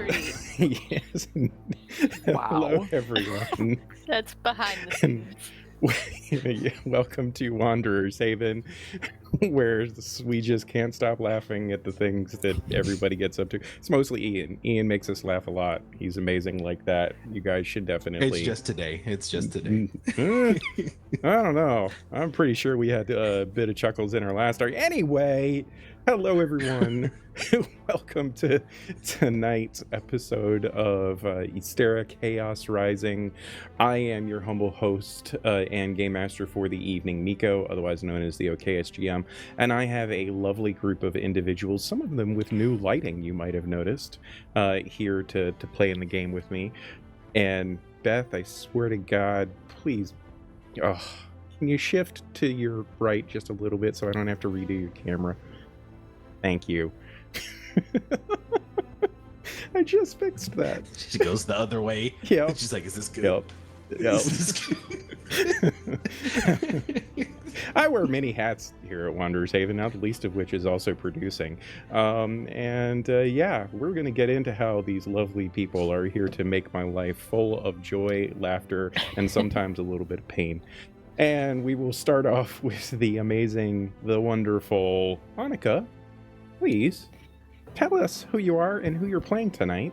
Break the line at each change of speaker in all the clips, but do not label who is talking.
tree.
Yes.
Wow.
Hello, everyone.
That's behind the scenes.
Welcome to Wanderer's Haven, where we just can't stop laughing at the things that everybody gets up to. It's mostly Ian. Ian makes us laugh a lot. He's amazing like that. You guys should definitely...
It's just today.
I don't know. I'm pretty sure we had a bit of chuckles in our last arc. Anyway, hello, everyone. Welcome to tonight's episode of Ysterra Chaos Rising. I am your humble host and game master for the evening, Miko, otherwise known as the OKSGM, and I have a lovely group of individuals, some of them with new lighting, you might have noticed, here to play in the game with me. And Beth, I swear to God, please, can you shift to your right just a little bit so I don't have to redo your camera? Thank you. I just fixed that.
She goes the other way.
Yeah.
She's like, is this good?
Yep.
Is this good?
I wear many hats here at Wanderer's Haven, not the least of which is also producing. Yeah, we're going to get into how these lovely people are here to make my life full of joy, laughter, and sometimes a little bit of pain. And we will start off with the amazing, the wonderful Annika. Please tell us who you are and who you're playing tonight.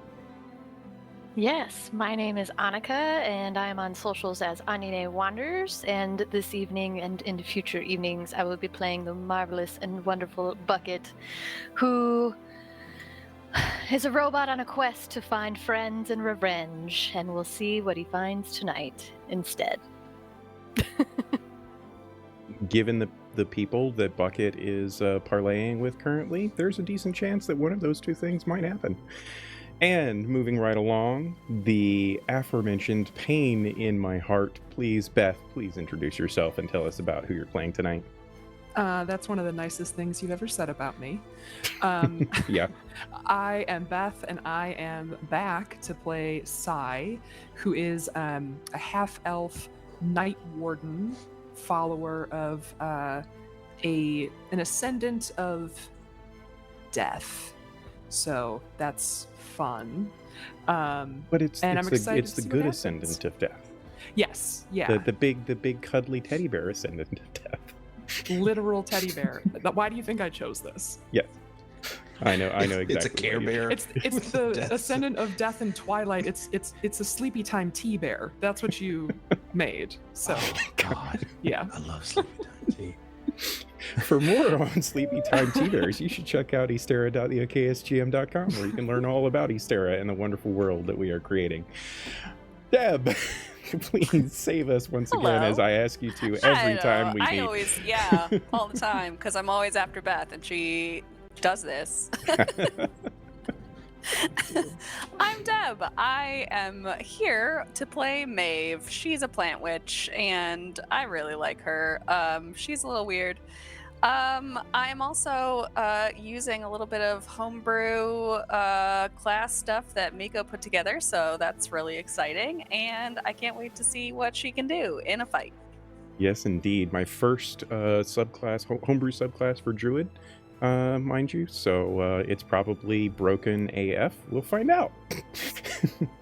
Yes, my name is Annika, and I am on socials as Anine Wanderers, and this evening and in future evenings I will be playing the marvelous and wonderful Bucket, who is a robot on a quest to find friends and revenge, and we'll see what he finds tonight instead.
Given the people that Bucket is parlaying with currently, there's a decent chance that one of those two things might happen. And moving right along, the aforementioned pain in my heart. Please, Beth, please introduce yourself and tell us about who you're playing tonight.
That's one of the nicest things you've ever said about me.
Yeah.
I am Beth, and I am back to play Sai, who is a half-elf night warden, follower of an ascendant of death. So that's fun.
But it's
I'm excited
it's
to
the
see
good
what
ascendant
happens.
of death.
Yes, yeah.
The big cuddly teddy bear ascendant of death.
Literal teddy bear. Why do you think I chose this?
Yes. I know exactly.
It's a Care Bear.
It's the ascendant of death and twilight. It's a sleepy time tea bear. That's what you made. So
Oh, God.
yeah.
I love sleepy time tea.
For more on Sleepy Time Tea Bears, you should check out Ysterra.theoksgm.com, where you can learn all about Ysterra and the wonderful world that we are creating. Deb, please save us once again, as I ask you to every time we meet.
I always, all the time, because I'm always after Beth, and she does this. I'm Deb. I am here to play Maeve. She's a plant witch, and I really like her. She's a little weird. I am also using a little bit of homebrew class stuff that Miko put together, so that's really exciting, and I can't wait to see what she can do in a fight.
Yes, indeed. My first subclass, homebrew subclass for Druid, mind you, so it's probably broken AF. We'll find out.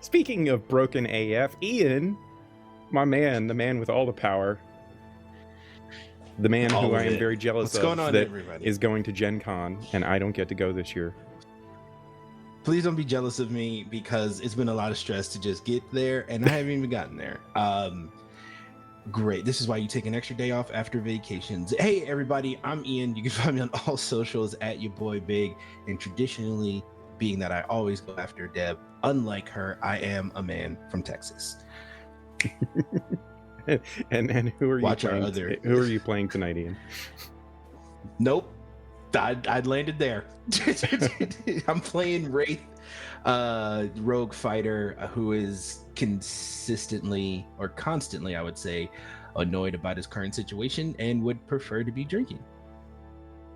Speaking of broken AF, Ian, my man, the man with all the power, the man who I am very jealous of, that
everybody?
is going to Gen Con, and I don't get to go this year.
Please don't be jealous of me, because it's been a lot of stress to just get there, and I haven't even gotten there. Great. This is why you take an extra day off after vacations. Hey, everybody, I'm Ian. You can find me on all socials at your boy Big. And traditionally, being that I always go after Deb, unlike her, I am a man from Texas.
and who are you playing? Who are you playing tonight, Ian?
Nope. I'd landed there. I'm playing Wraith, rogue fighter who is consistently or constantly, I would say, annoyed about his current situation and would prefer to be drinking.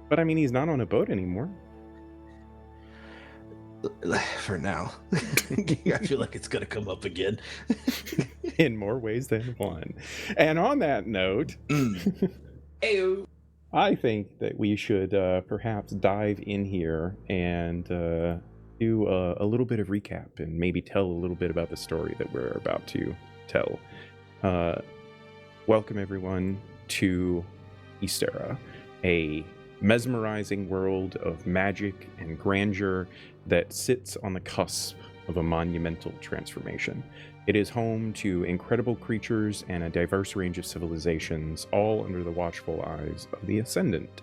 But I mean, he's not on a boat anymore.
For now. I feel like it's gonna come up again.
In more ways than one. And on that note,
Ayo.
I think that we should perhaps dive in here and do a little bit of recap and maybe tell a little bit about the story that we're about to tell. Welcome everyone to Ysterra, a mesmerizing world of magic and grandeur that sits on the cusp of a monumental transformation. It is home to incredible creatures and a diverse range of civilizations, all under the watchful eyes of the Ascendant,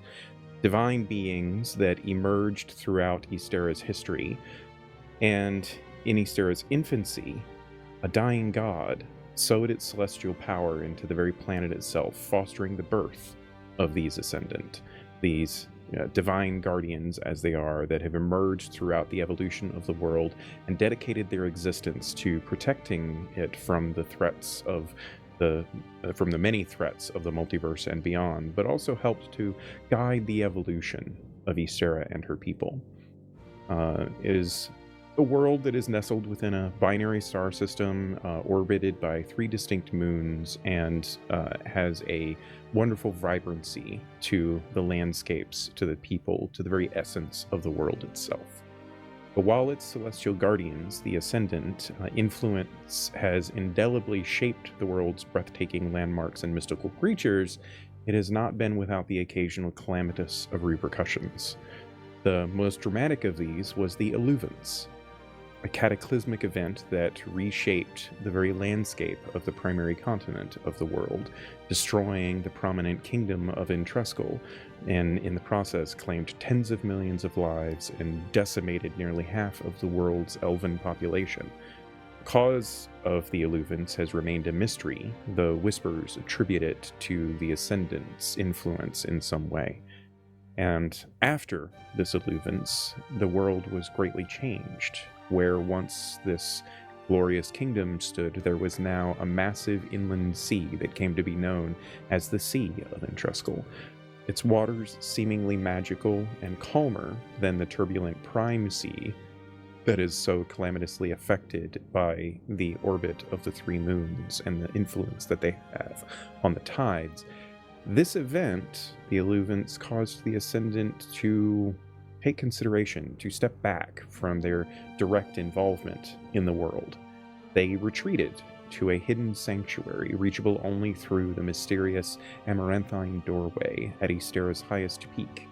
divine beings that emerged throughout Ysterra's history, and in Ysterra's infancy, a dying god sowed its celestial power into the very planet itself, fostering the birth of these Ascendant, these divine guardians as they are, that have emerged throughout the evolution of the world and dedicated their existence to protecting it from the threats of from the many threats of the multiverse and beyond, but also helped to guide the evolution of Ysterra and her people. It is a world that is nestled within a binary star system, orbited by 3 distinct moons, and has a wonderful vibrancy to the landscapes, to the people, to the very essence of the world itself. But while its celestial guardians, the Ascendant, influence has indelibly shaped the world's breathtaking landmarks and mystical creatures, it has not been without the occasional calamitous of repercussions. The most dramatic of these was the Illuvance, a cataclysmic event that reshaped the very landscape of the primary continent of the world, destroying the prominent kingdom of Intruscal, and in the process claimed tens of millions of lives and decimated nearly half of the world's elven population. The cause of the Illuvance has remained a mystery, though whispers attribute it to the Ascendant's influence in some way. And after this Illuvance, the world was greatly changed. Where once this glorious kingdom stood, there was now a massive inland sea that came to be known as the Sea of Intruscal. Its waters seemingly magical and calmer than the turbulent Prime Sea that is so calamitously affected by the orbit of the 3 moons and the influence that they have on the tides. This event, the Illuvance, caused the Ascendant to take consideration, to step back from their direct involvement in the world. They retreated to a hidden sanctuary, reachable only through the mysterious amaranthine doorway at Ysterra's highest peak.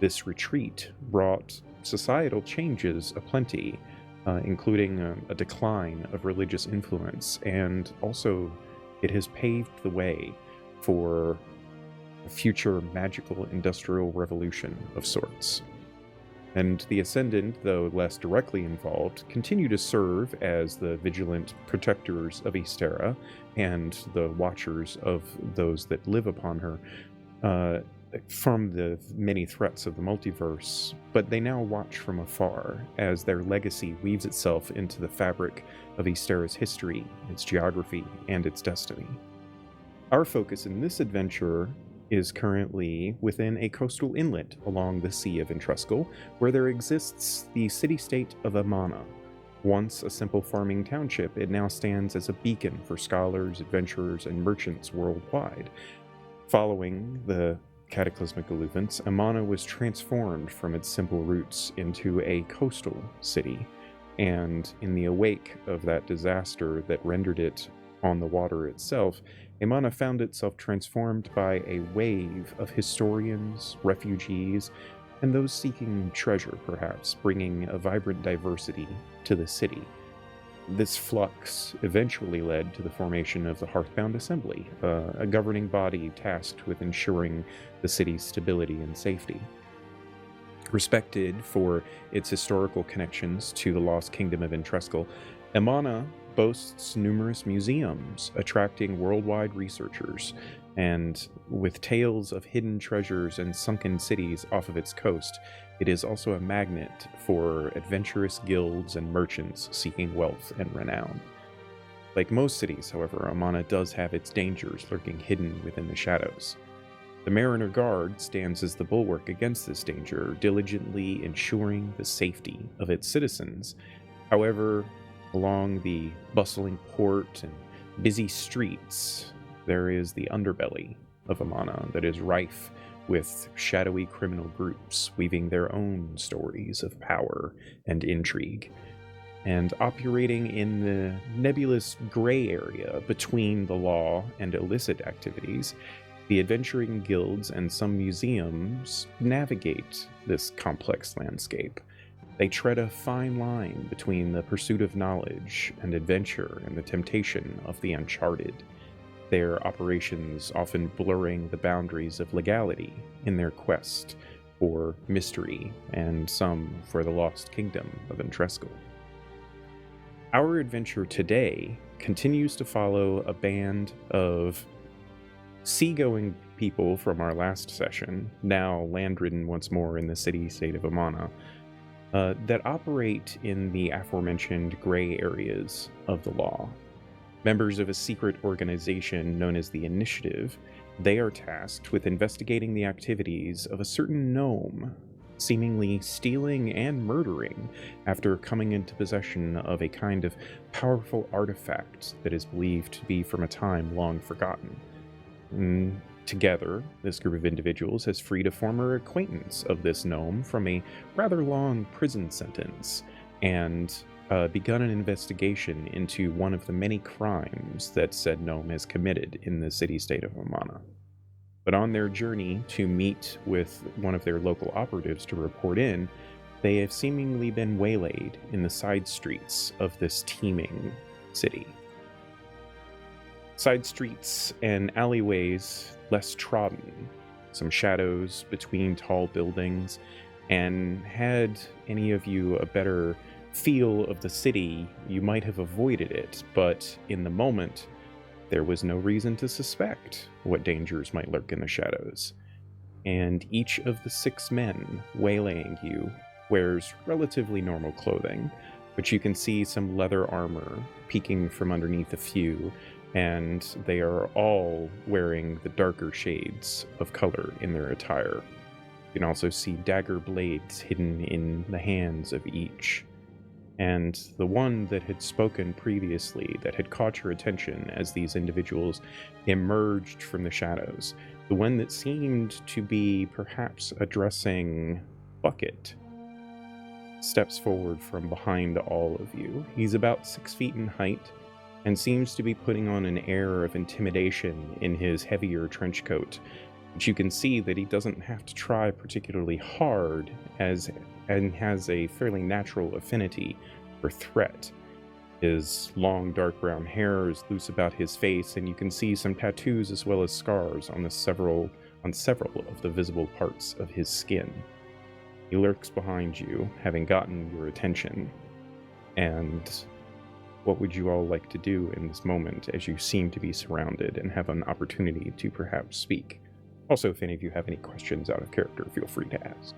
This retreat brought societal changes aplenty, including a decline of religious influence, and also it has paved the way for a future magical industrial revolution of sorts. And the Ascendant, though less directly involved, continue to serve as the vigilant protectors of Ysterra and the watchers of those that live upon her from the many threats of the multiverse, but they now watch from afar as their legacy weaves itself into the fabric of Ysterra's history, its geography, and its destiny. Our focus in this adventure is currently within a coastal inlet along the Sea of Intruscal, where there exists the city-state of Amana. Once a simple farming township, it now stands as a beacon for scholars, adventurers, and merchants worldwide. Following the cataclysmic Illuvance, Amana was transformed from its simple roots into a coastal city, and in the wake of that disaster that rendered it on the water itself, Amana found itself transformed by a wave of historians, refugees, and those seeking treasure, perhaps, bringing a vibrant diversity to the city. This flux eventually led to the formation of the Hearthbound Assembly, a governing body tasked with ensuring the city's stability and safety. Respected for its historical connections to the lost kingdom of Intruscal, Amana boasts numerous museums, attracting worldwide researchers, and with tales of hidden treasures and sunken cities off of its coast, it is also a magnet for adventurous guilds and merchants seeking wealth and renown. Like most cities, however, Amana does have its dangers lurking hidden within the shadows. The Mariner Guard stands as the bulwark against this danger, diligently ensuring the safety of its citizens. However, along the bustling port and busy streets, there is the underbelly of Amana that is rife with shadowy criminal groups weaving their own stories of power and intrigue, and operating in the nebulous gray area between the law and illicit activities. The adventuring guilds and some museums navigate this complex landscape. They tread a fine line between the pursuit of knowledge and adventure and the temptation of the uncharted, their operations often blurring the boundaries of legality in their quest for mystery and some for the lost kingdom of Entreskel. Our adventure today continues to follow a band of seagoing people from our last session, now land-ridden once more in the city-state of Amana, that operate in the aforementioned gray areas of the law. Members of a secret organization known as the Initiative, they are tasked with investigating the activities of a certain gnome, seemingly stealing and murdering after coming into possession of a kind of powerful artifact that is believed to be from a time long forgotten. Together, this group of individuals has freed a former acquaintance of this gnome from a rather long prison sentence and begun an investigation into one of the many crimes that said gnome has committed in the city-state of Amana. But on their journey to meet with one of their local operatives to report in, they have seemingly been waylaid in the side streets of this teeming city. Side streets and alleyways less trodden, some shadows between tall buildings, and had any of you a better feel of the city, you might have avoided it, but in the moment, there was no reason to suspect what dangers might lurk in the shadows. And each of the 6 men waylaying you wears relatively normal clothing, but you can see some leather armor peeking from underneath a few, and they are all wearing the darker shades of color in their attire. You can also see dagger blades hidden in the hands of each. And the one that had spoken previously, that had caught your attention as these individuals emerged from the shadows, the one that seemed to be perhaps addressing Bucket, steps forward from behind all of you. He's about 6 feet in height, and seems to be putting on an air of intimidation in his heavier trench coat, but you can see that he doesn't have to try particularly hard and has a fairly natural affinity for threat. His long dark brown hair is loose about his face, and you can see some tattoos as well as scars on several of the visible parts of his skin. He lurks behind you, having gotten your attention, and what would you all like to do in this moment as you seem to be surrounded and have an opportunity to perhaps speak? Also, if any of you have any questions out of character, feel free to ask.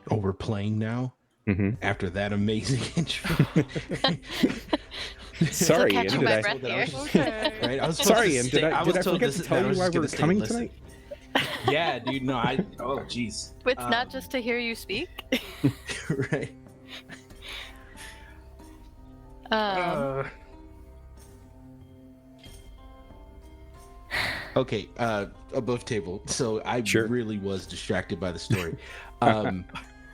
Oh, we're playing now?
Mm-hmm.
After that amazing intro.
Sorry,
Still catching
Ian,
my
did I-
breath here.
Okay.
Right? I was
Sorry,
supposed
Ian,
to
did
stay-
I
was told
forget to
that
tell
I
you
was
why
just
we're
gonna stay
coming
and listen.
tonight?
Yeah, dude, no, oh, jeez.
It's not just to hear you speak.
Right. Okay, above table. So I
Sure.
really was distracted by the story.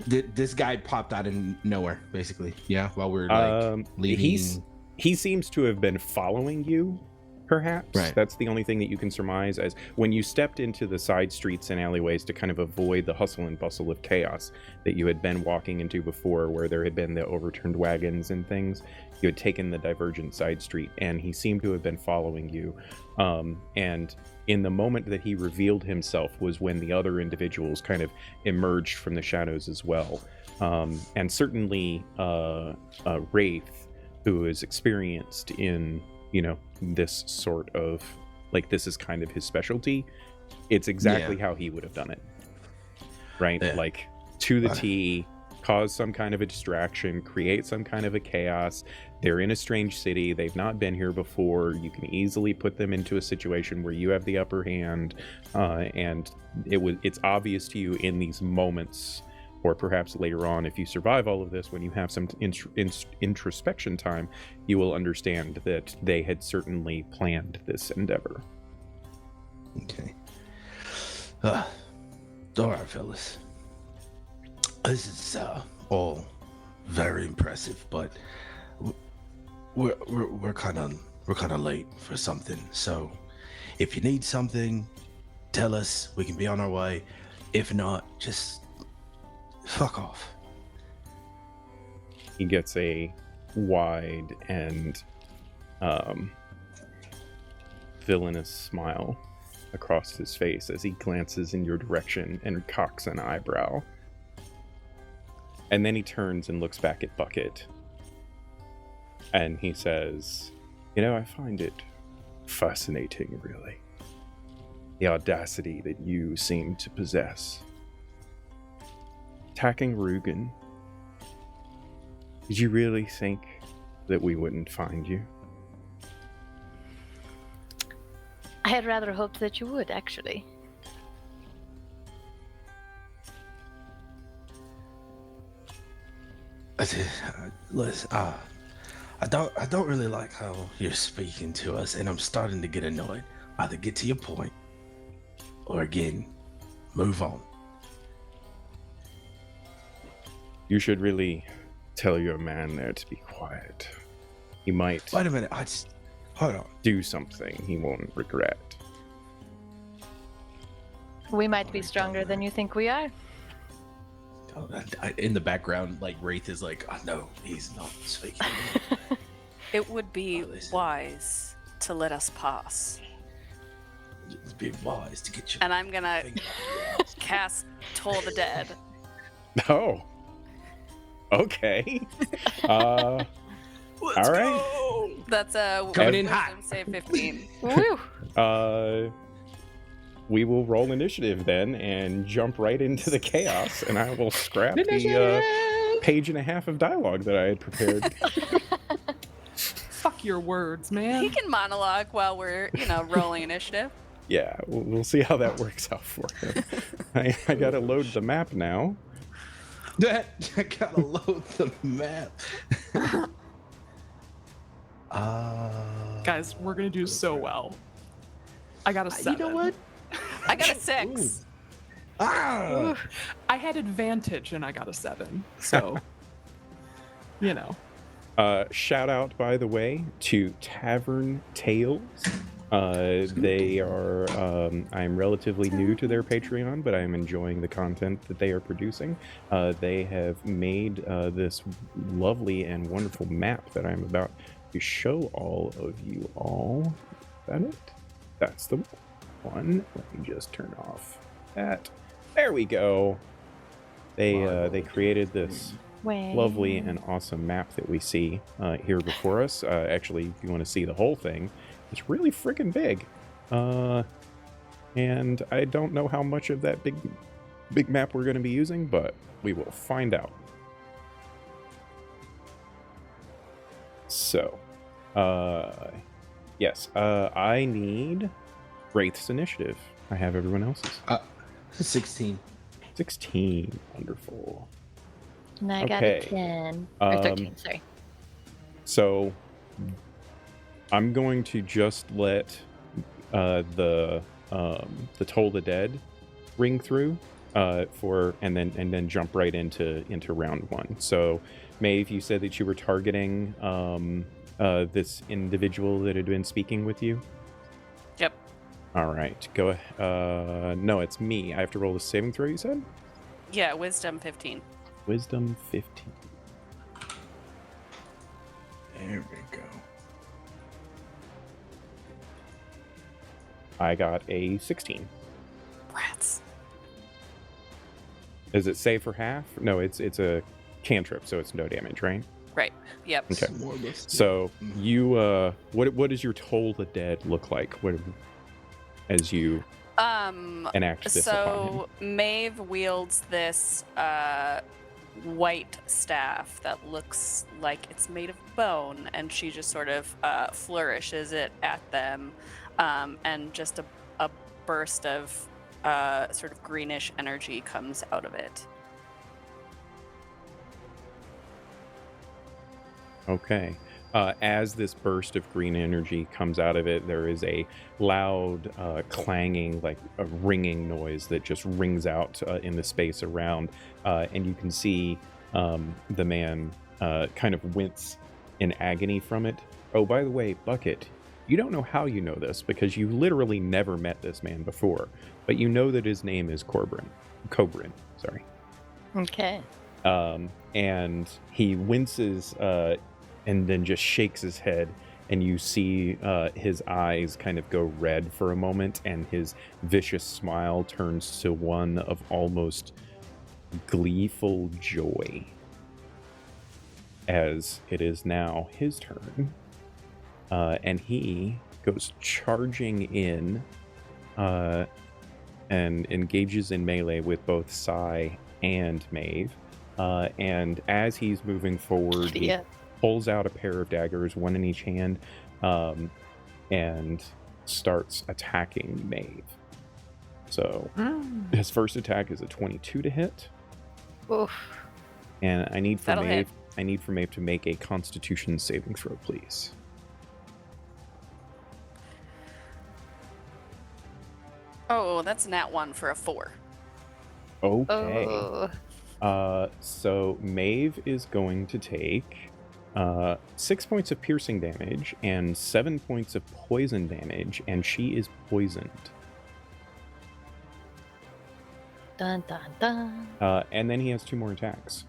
This guy popped out of nowhere, basically. Yeah, while we're like leaving.
He seems to have been following you, perhaps.
Right.
That's the only thing that you can surmise, as when you stepped into the side streets and alleyways to kind of avoid the hustle and bustle of chaos that you had been walking into before, where there had been the overturned wagons and things. You had taken the divergent side street, and he seemed to have been following you. And in the moment that he revealed himself was when the other individuals kind of emerged from the shadows as well. And certainly Wraith, who is experienced in, this sort of, like, this is kind of his specialty. It's exactly how he would have done it. Right?
Yeah.
Like, to the T, cause some kind of a distraction, create some kind of a chaos. They're in a strange city. They've not been here before. You can easily put them into a situation where you have the upper hand. And it's obvious to you in these moments or perhaps later on, if you survive all of this, when you have some introspection time, you will understand that they had certainly planned this endeavor.
Okay. All right, fellas. This is all very impressive, but we're kind of late for something. So, if you need something, tell us. We can be on our way. If not, just fuck off.
He gets a wide and villainous smile across his face as he glances in your direction and cocks an eyebrow. And then he turns and looks back at Bucket. And he says, I find it fascinating, really. The audacity that you seem to possess. Attacking Rugen. Did you really think that we wouldn't find you?
I had rather hoped that you would, actually.
Listen, I don't really like how you're speaking to us, and I'm starting to get annoyed. Either get to your point, or again, move on.
You should really tell your man there to be quiet. He might
Wait a minute, hold on.
do something he won't regret.
We might be stronger than you think we are.
In the background, like Wraith is like, oh, no, he's not speaking.
It would be
listen.
wise to let us pass.
It'd be wise to get you.
And I'm gonna cast Toll the Dead.
Oh. Okay. All right.
That's a
Coming in hot.
Save 15.
Woo!
We will roll initiative then and jump right into the chaos, and I will scrap the page and a half of dialogue that I had prepared.
Fuck your words, man.
He can monologue while we're, rolling initiative.
Yeah, we'll see how that works out for him. I gotta load the map now.
I gotta load the map.
Guys, we're gonna do so well. I got a 7.
You know what?
I got a 6.
Ah!
I had advantage and I got a 7. So,
Shout out, by the way, to Tavern Tales. They are, I'm relatively new to their Patreon, but I'm enjoying the content that they are producing. They have made this lovely and wonderful map that I'm about to show all of you all. Is that it? That's the one. Let me just turn off that. There we go. They created this lovely and awesome map that we see here before us. Actually, if you want to see the whole thing, it's really freaking big. And I don't know how much of that big map we're going to be using, but we will find out. So, yes, I need Wraith's initiative. I have everyone else's.
16.
16. Wonderful.
And I got a 10. Or 13, sorry.
So I'm going to just let the Toll the Dead ring through and then jump right into round one. So Maeve, you said that you were targeting this individual that had been speaking with you?
Yep.
All right, go ahead. No, it's me. I have to roll the saving throw, you said?
Yeah, wisdom 15.
Wisdom 15.
There we go.
I got a 16.
Rats.
Is it save for half? No, it's a cantrip, so it's no damage, right?
Right. Yep.
Okay. So you, what does your Toll the Dead look like? As you enact this upon him?
Maeve wields this white staff that looks like it's made of bone, and she just sort of flourishes it at them, and just a burst of sort of greenish energy comes out of it.
Okay. As this burst of green energy comes out of it, there is a loud clanging, like a ringing noise that just rings out in the space around. And you can see the man kind of wince in agony from it. Oh, by the way, Bucket, you don't know how you know this because you literally never met this man before, but you know that his name is Cobrin, sorry.
Okay.
And he winces and then just shakes his head, and you see his eyes kind of go red for a moment, and his vicious smile turns to one of almost gleeful joy as it is now his turn. And he goes charging in and engages in melee with both Sai and Maeve. And as he's moving forward, he pulls out a pair of daggers, one in each hand, and starts attacking Maeve. So his first attack is a 22 to hit.
Oof.
And I need for
That'll hit.
Maeve to make a Constitution saving throw, please.
Oh, that's a nat 1 for a 4.
Okay.
Oh.
So Maeve is going to take 6 points of piercing damage and 7 points of poison damage, and she is poisoned.
Dun dun dun.
And then he has 2 more attacks.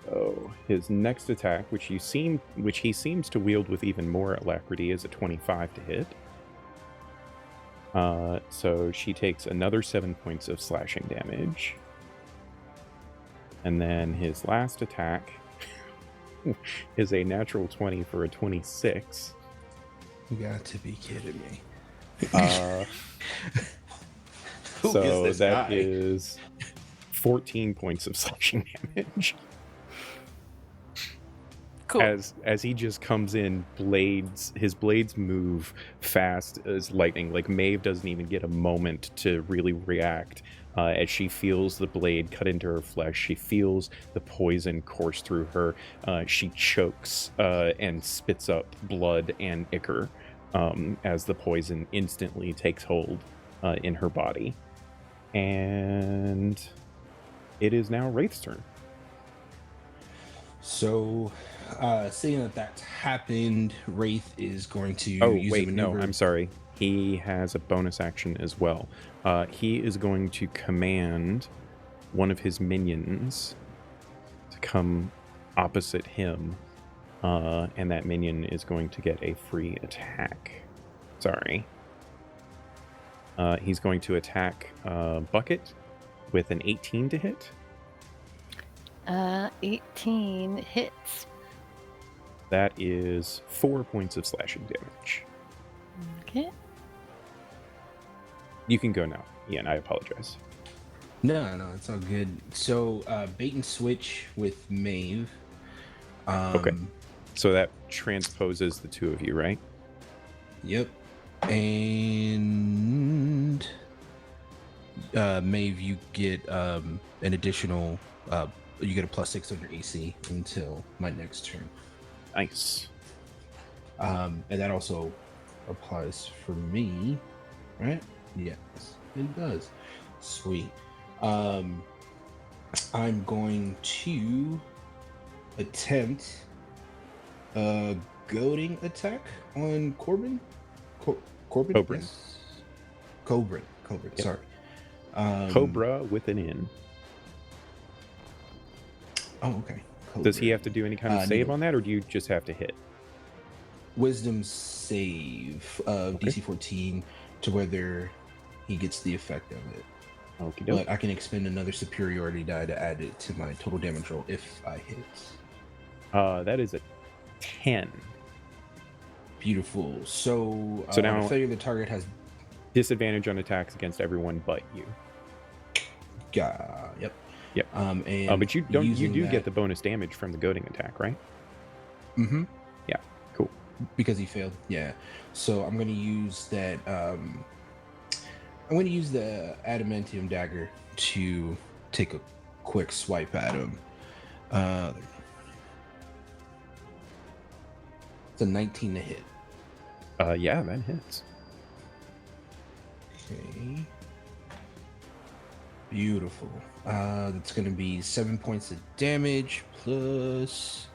So his next attack, which he seems to wield with even more alacrity, is a 25 to hit. So she takes another 7 points of slashing damage. And then his last attack is a natural 20 for a 26.
You got to be kidding me. Who
So
is this
that
guy?
is 14 points of slashing damage.
Cool.
As he just comes in, his blades move fast as lightning. Like Maeve doesn't even get a moment to really react. As she feels the blade cut into her flesh, she feels the poison course through her. She chokes and spits up blood and ichor as the poison instantly takes hold in her body. And it is now Wraith's turn.
So, seeing that that's happened, Wraith is going to
Oh,
use
wait,
a
no,
maneuver.
I'm sorry. He has a bonus action as well. He is going to command one of his minions to come opposite him, and that minion is going to get a free attack. Sorry. He's going to attack Bucket with an 18 to hit.
18 hits.
That is 4 points of slashing damage.
Okay.
You can go now. Ian, I apologize.
No, it's all good. So, bait and switch with Maeve.
Okay. So that transposes the two of you, right?
Yep. And Maeve, you get an additional. You get a +6 on your AC until my next turn.
Nice.
And that also applies for me, right? Yes, it does. Sweet. I'm going to attempt a goading attack on Corbin. Corbin?
Cobrin.
Yes. Cobrin.
Yep.
Sorry.
Cobra with an N.
Oh, okay.
Does he have to do any kind of save
no.
on that, or do you just have to hit?
Wisdom save of
Okay.
DC 14 to whether he gets the effect of it.
Okie
But
doke.
I can expend another superiority die to add it to my total damage roll if I hit.
That is a 10.
Beautiful. So,
So now-
failure the target has.
Disadvantage on attacks against everyone but you.
Yep.
Yep.
And
But you don't. You
using
do
that-
get the bonus damage from the goading attack, right?
Mm-hmm.
Yeah. Cool.
Because he failed. Yeah. So I'm going to use that. I'm going to use the adamantium dagger to take a quick swipe at him. It's a 19 to hit.
Yeah, that hits.
Okay. Beautiful. That's going to be 7 points of damage plus.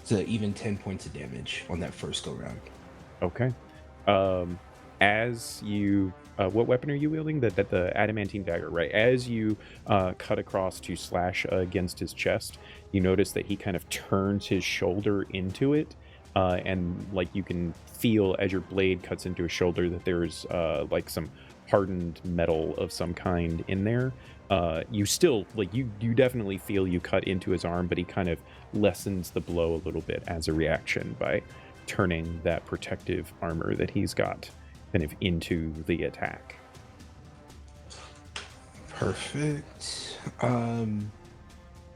It's even 10 points of damage on that first go round.
Okay. As you, what weapon are you wielding? The adamantine dagger, right? As you cut across to slash against his chest, you notice that he kind of turns his shoulder into it, and like you can feel as your blade cuts into his shoulder that there's like some hardened metal of some kind in there. You still like you definitely feel you cut into his arm, but he kind of lessens the blow a little bit as a reaction by turning that protective armor that he's got kind of into the attack.
Perfect.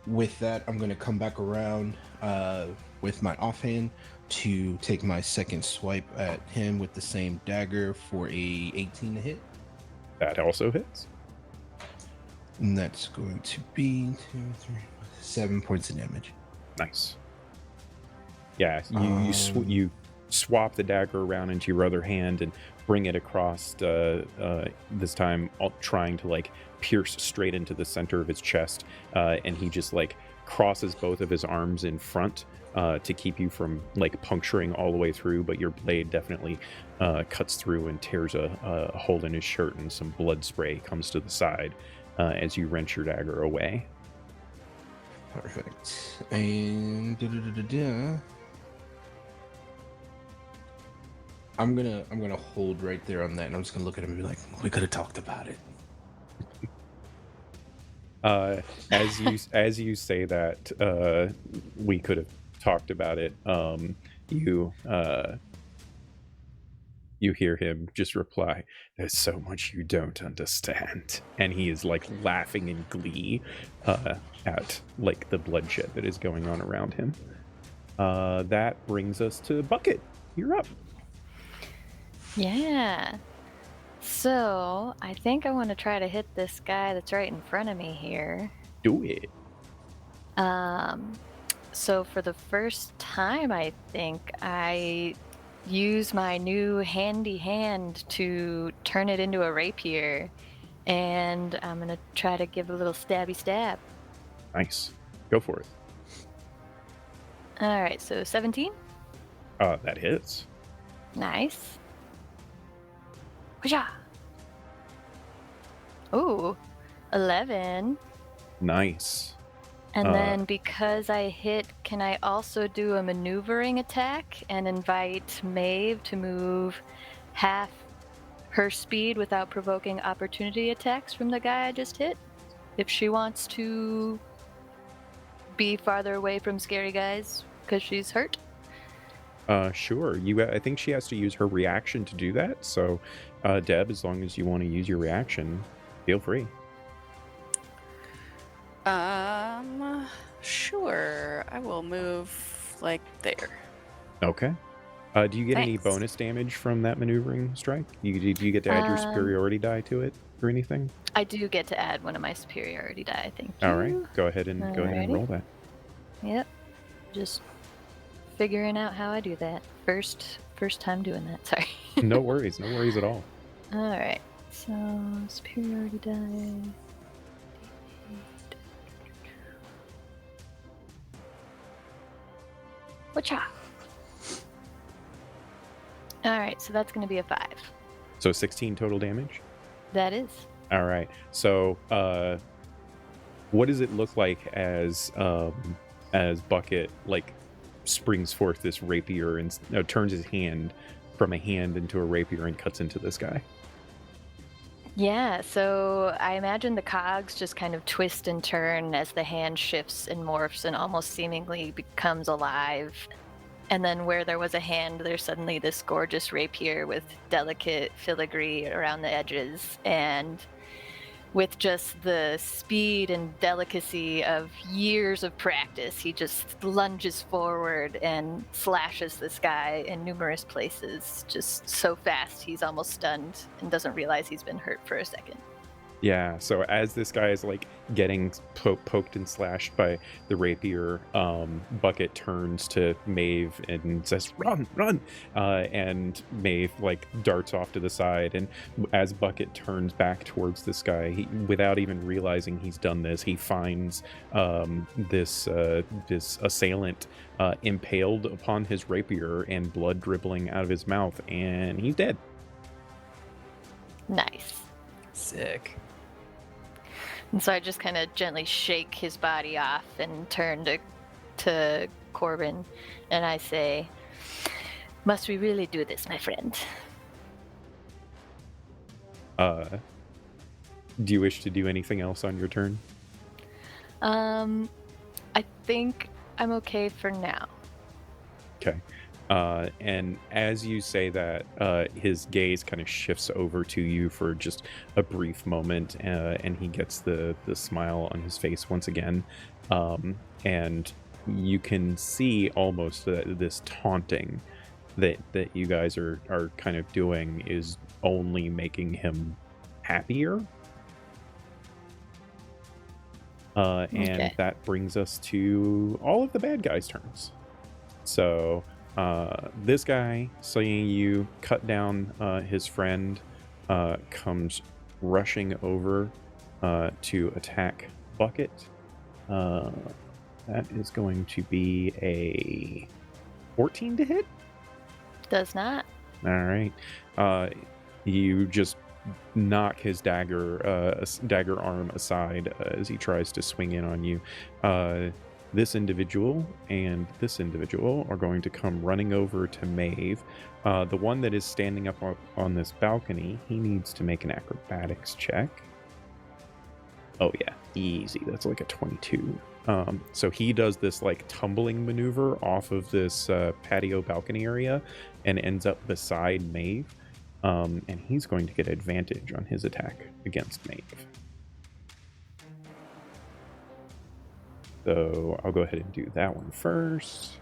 With that, I'm going to come back around with my offhand to take my second swipe at him with the same dagger for a 18 to hit.
That also hits.
And that's going to be 7 points of damage.
Nice. Yeah, you swap the dagger around into your other hand and bring it across, this time trying to like pierce straight into the center of his chest, and he just like crosses both of his arms in front to keep you from like puncturing all the way through, but your blade definitely cuts through and tears a hole in his shirt, and some blood spray comes to the side as you wrench your dagger away.
Perfect. And I'm gonna hold right there on that, and I'm just gonna look at him and be like, "We could have talked about it."
As you say that, we could have talked about it. You hear him just reply, "There's so much you don't understand," and he is like laughing in glee at like the bloodshed that is going on around him. That brings us to Bucket. You're up.
Yeah. So, I think I want to try to hit this guy that's right in front of me here.
Do it.
So for the first time, I think I use my new handy hand to turn it into a rapier, and I'm gonna try to give a little stabby stab.
Nice. Go for it.
All right, so 17.
That hits.
Nice. Whooshah. Ooh, 11.
Nice.
And then because I hit, can I also do a maneuvering attack and invite Maeve to move half her speed without provoking opportunity attacks from the guy I just hit? If she wants to be farther away from scary guys because she's hurt?
Sure. I think she has to use her reaction to do that. So, Deb, as long as you want to use your reaction, feel free.
Sure. I will move like there.
Okay. Do you get any
Thanks.
bonus damage from that maneuvering strike? Do you get to add your superiority die to it or anything?
I do get to add one of my superiority die, thank you.
All right. Go ahead and roll that.
Yep. Just figuring out how I do that. First time doing that. Sorry.
No worries at all.
All right. So superiority die. Whatcha? All right. So that's going to be a 5.
So 16 total damage.
That is.
All right. So, what does it look like as Bucket like springs forth this rapier and turns his hand from a hand into a rapier and cuts into this guy?
Yeah, so I imagine the cogs just kind of twist and turn as the hand shifts and morphs and almost seemingly becomes alive. And then where there was a hand, there's suddenly this gorgeous rapier with delicate filigree around the edges. And with just the speed and delicacy of years of practice, he just lunges forward and slashes this guy in numerous places, just so fast he's almost stunned and doesn't realize he's been hurt for a second.
Yeah, so as this guy is like getting poked and slashed by the rapier, Bucket turns to Maeve and says, "Run, run!" And Maeve like darts off to the side, and as Bucket turns back towards this guy, without even realizing he's done this, he finds this assailant impaled upon his rapier and blood dribbling out of his mouth, and he's dead.
Nice.
Sick.
And so I just kind of gently shake his body off and turn to Corbin, and I say, "Must we really do this, my friend?"
Do you wish to do anything else on your turn?
I think I'm okay for now.
Okay. And as you say that, his gaze kind of shifts over to you for just a brief moment, and he gets the smile on his face once again. And you can see almost this taunting that you guys are kind of doing is only making him happier. And that brings us to all of the bad guys' turns. So this guy, seeing you cut down his friend, comes rushing over to attack Bucket. That is going to be a 14 to hit.
Does not.
All right. You just knock his dagger arm aside as he tries to swing in on you. This individual and this individual are going to come running over to Maeve. The one that is standing up on this balcony, he needs to make an acrobatics check. Oh yeah, easy. That's like a 22. So he does this like tumbling maneuver off of this patio balcony area and ends up beside Maeve. And he's going to get advantage on his attack against Maeve. So I'll go ahead and do that one first.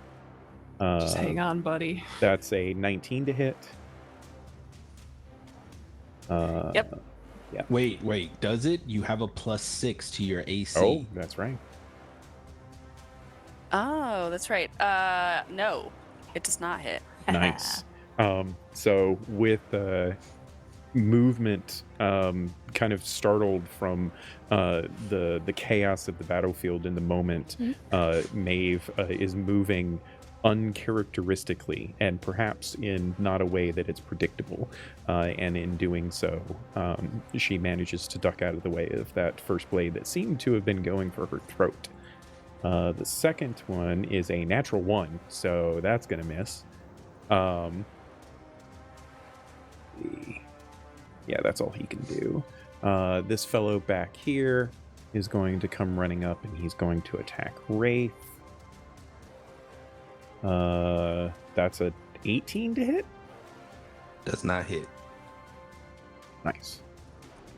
Just hang on, buddy.
That's a 19 to hit.
Yep.
Yeah.
Wait, does it? You have a +6 to your AC.
Oh, that's right.
Oh, that's right. No, it does not hit.
Nice. So with movement kind of startled from the chaos of the battlefield in the moment, Maeve is moving uncharacteristically and perhaps in not a way that it's predictable, and in doing so she manages to duck out of the way of that first blade that seemed to have been going for her throat. The second one is a natural 1, so that's gonna miss. Yeah, that's all he can do. This fellow back here is going to come running up and he's going to attack Wraith. That's a 18 to hit.
Does not hit.
Nice.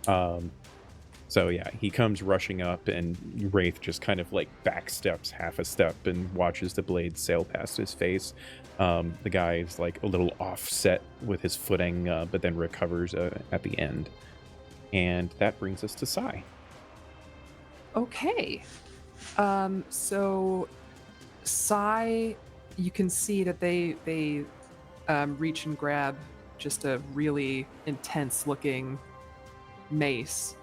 So yeah, he comes rushing up and Wraith just kind of like backsteps half a step and watches the blade sail past his face. The guy is like a little offset with his footing, but then recovers at the end. And that brings us to Sai.
Okay. So Sai, you can see that they reach and grab just a really intense looking mace,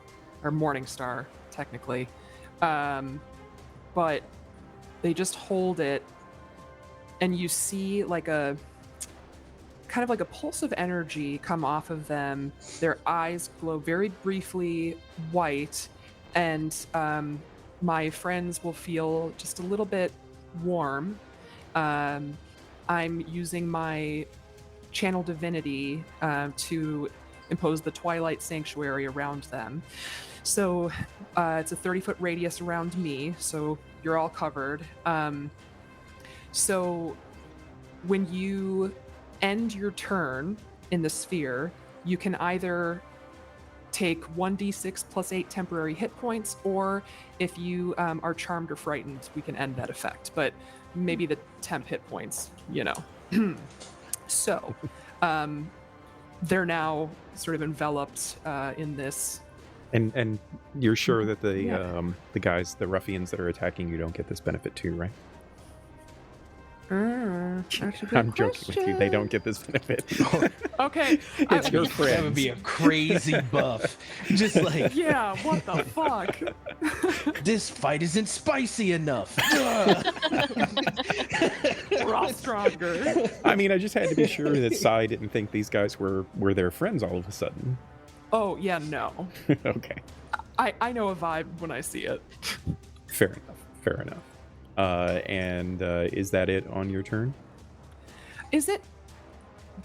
or Morningstar technically, but they just hold it, and you see like a kind of like a pulse of energy come off of them. Their eyes glow very briefly white, and my friends will feel just a little bit warm. I'm using my channel divinity to impose the Twilight Sanctuary around them. So it's a 30-foot radius around me, so you're all covered. So when you end your turn in the sphere, you can either take 1d6 plus 8 temporary hit points, or if you are charmed or frightened, we can end that effect. But maybe the temp hit points, you know. So they're now sort of enveloped in this
And you're sure that
Yeah.
the guys, the ruffians that are attacking you, don't get this benefit too, right?
That's a good
I'm joking with you. They don't get this benefit.
Okay.
It's your
That
friends.
would be a crazy buff. Just like,
Yeah, what the fuck?
this fight isn't spicy enough.
We're all stronger.
I mean, I just had to be sure that Sai didn't think these guys were their friends all of a sudden.
Oh, yeah, no.
Okay.
I know a vibe when I see it.
Fair enough. Fair enough. And is that it on your turn?
Is it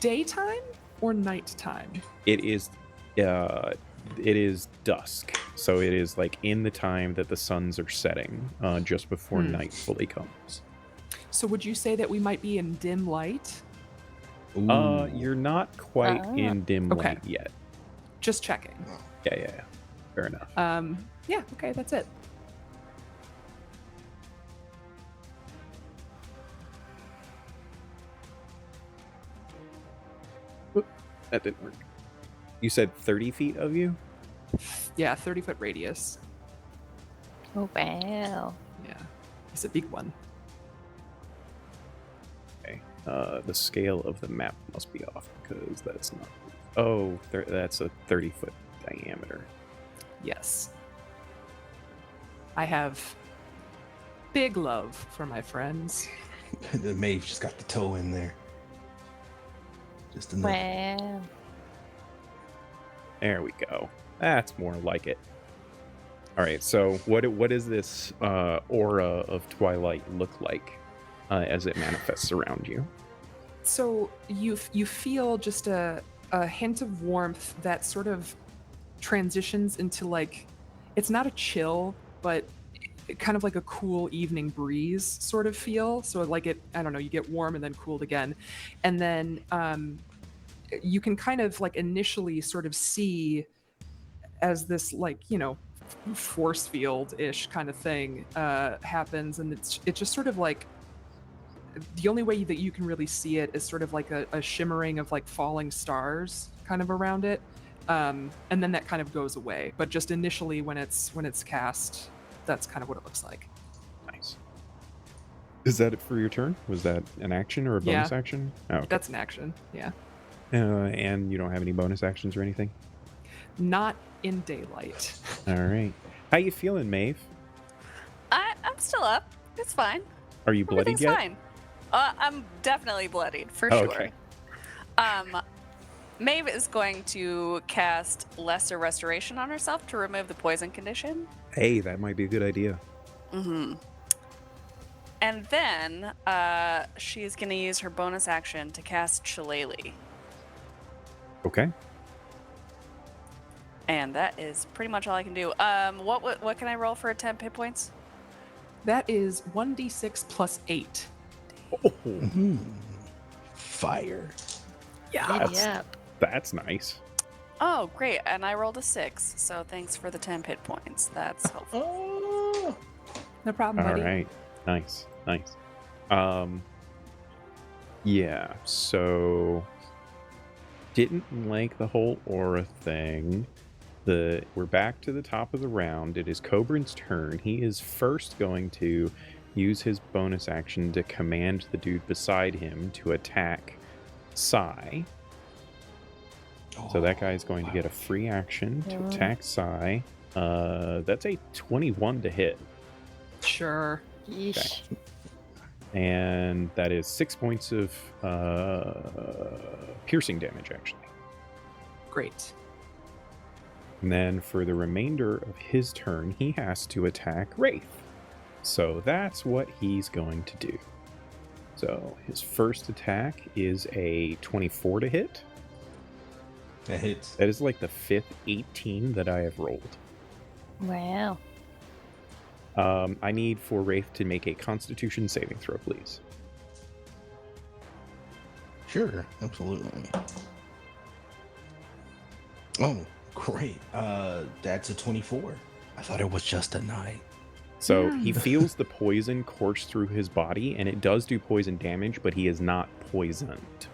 daytime or nighttime?
It is dusk. So it is like in the time that the suns are setting, just before night fully comes.
So would you say that we might be in dim light?
Ooh.
You're not quite in dim
Okay.
light yet.
Just checking.
Yeah. Fair enough.
Yeah, okay, that's it.
That didn't work. You said 30 feet of you?
Yeah, 30-foot radius.
Oh, wow.
Yeah, it's a big one.
Okay. The scale of the map must be off because that's not. Oh, that's a 30-foot diameter.
Yes. I have big love for my friends.
The mage just got the toe in there. Just enough.
Wow.
There we go. That's more like it. All right. So, what does this aura of twilight look like as it manifests around you?
So you feel just a hint of warmth that sort of transitions into like, it's not a chill, but kind of like a cool evening breeze sort of feel. So like I don't know, you get warm and then cooled again. And then you can kind of like initially sort of see as this like, force field-ish kind of thing happens. And it just sort of like, the only way that you can really see it is sort of like a shimmering of like falling stars kind of around it. And then that kind of goes away. But just initially when it's cast, that's kind of what it looks like.
Nice. Is that it for your turn? Was that an action or a bonus action? Oh, okay.
That's an action, yeah.
And you don't have any bonus actions or anything?
Not in daylight.
All right. How you feeling, Maeve?
I'm still up. It's fine.
Are you bloodied
Everything's
yet?
fine. I'm definitely bloodied for
Oh,
sure.
okay.
Maeve is going to cast Lesser Restoration on herself to remove the poison condition.
Hey, that might be a good idea.
Mm-hmm. And then she's going to use her bonus action to cast Shillelagh.
Okay.
And that is pretty much all I can do. What can I roll for 10 hit points?
That is 1d6 plus 8.
Oh,
Fire.
Yeah.
that's nice.
Oh, great. And I rolled a 6, so thanks for the 10 hit points. That's helpful.
Oh.
No problem,
All
buddy.
right. Nice. Yeah, so didn't like the whole aura thing. We're back to the top of the round. It is Cobran's turn. He is first going to use his bonus action to command the dude beside him to attack Sai. So that guy is going to get a free action to attack Sai. That's a 21 to hit.
Sure.
Yeesh.
And that is 6 points of piercing damage, actually.
Great.
And then for the remainder of his turn, he has to attack Wraith. So that's what he's going to do. So his first attack is a 24 to hit.
That hits.
That is like the fifth 18 that I have rolled.
Wow.
I need for Wraith to make a Constitution saving throw, please.
Sure, absolutely. Oh, great. That's a 24. I thought it was just a 9.
So he feels the poison course through his body, and it does do poison damage, but he is not poisoned.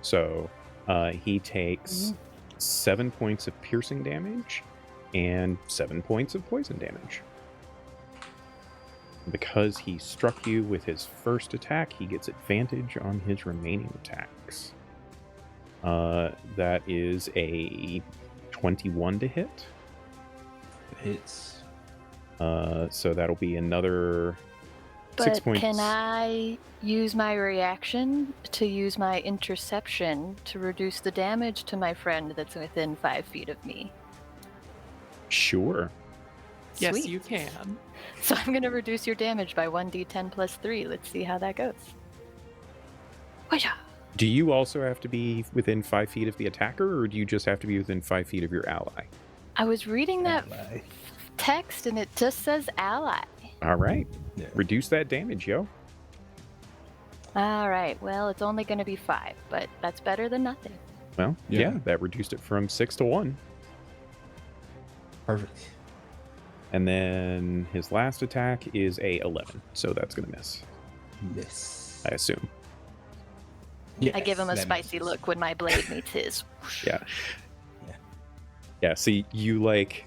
So he takes 7 points of piercing damage, and 7 points of poison damage. Because he struck you with his first attack, he gets advantage on his remaining attacks. That is a 21 to hit.
Hits.
So that'll be another 6
But
points.
can I use my reaction to use my interception to reduce the damage to my friend that's within 5 feet of me?
Sure.
Yes,
Sweet.
you can.
So I'm going to reduce your damage by 1d10 plus 3. Let's see how that goes. Whoosh!
Do you also have to be within 5 feet of the attacker, or do you just have to be within 5 feet of your ally?
I was reading that
Ally.
text and it just says ally.
All right.
Yeah.
Reduce that damage, yo.
All right, well, it's only going to be 5, but that's better than nothing.
Well, yeah,
Yeah.
that reduced it from 6 to 1.
Perfect.
And then his last attack is a 11, so that's going to miss,
Miss.
I assume.
I give him a
Yes, that
spicy
misses.
look when my blade meets his.
Yeah.
Yeah.
Yeah, so you like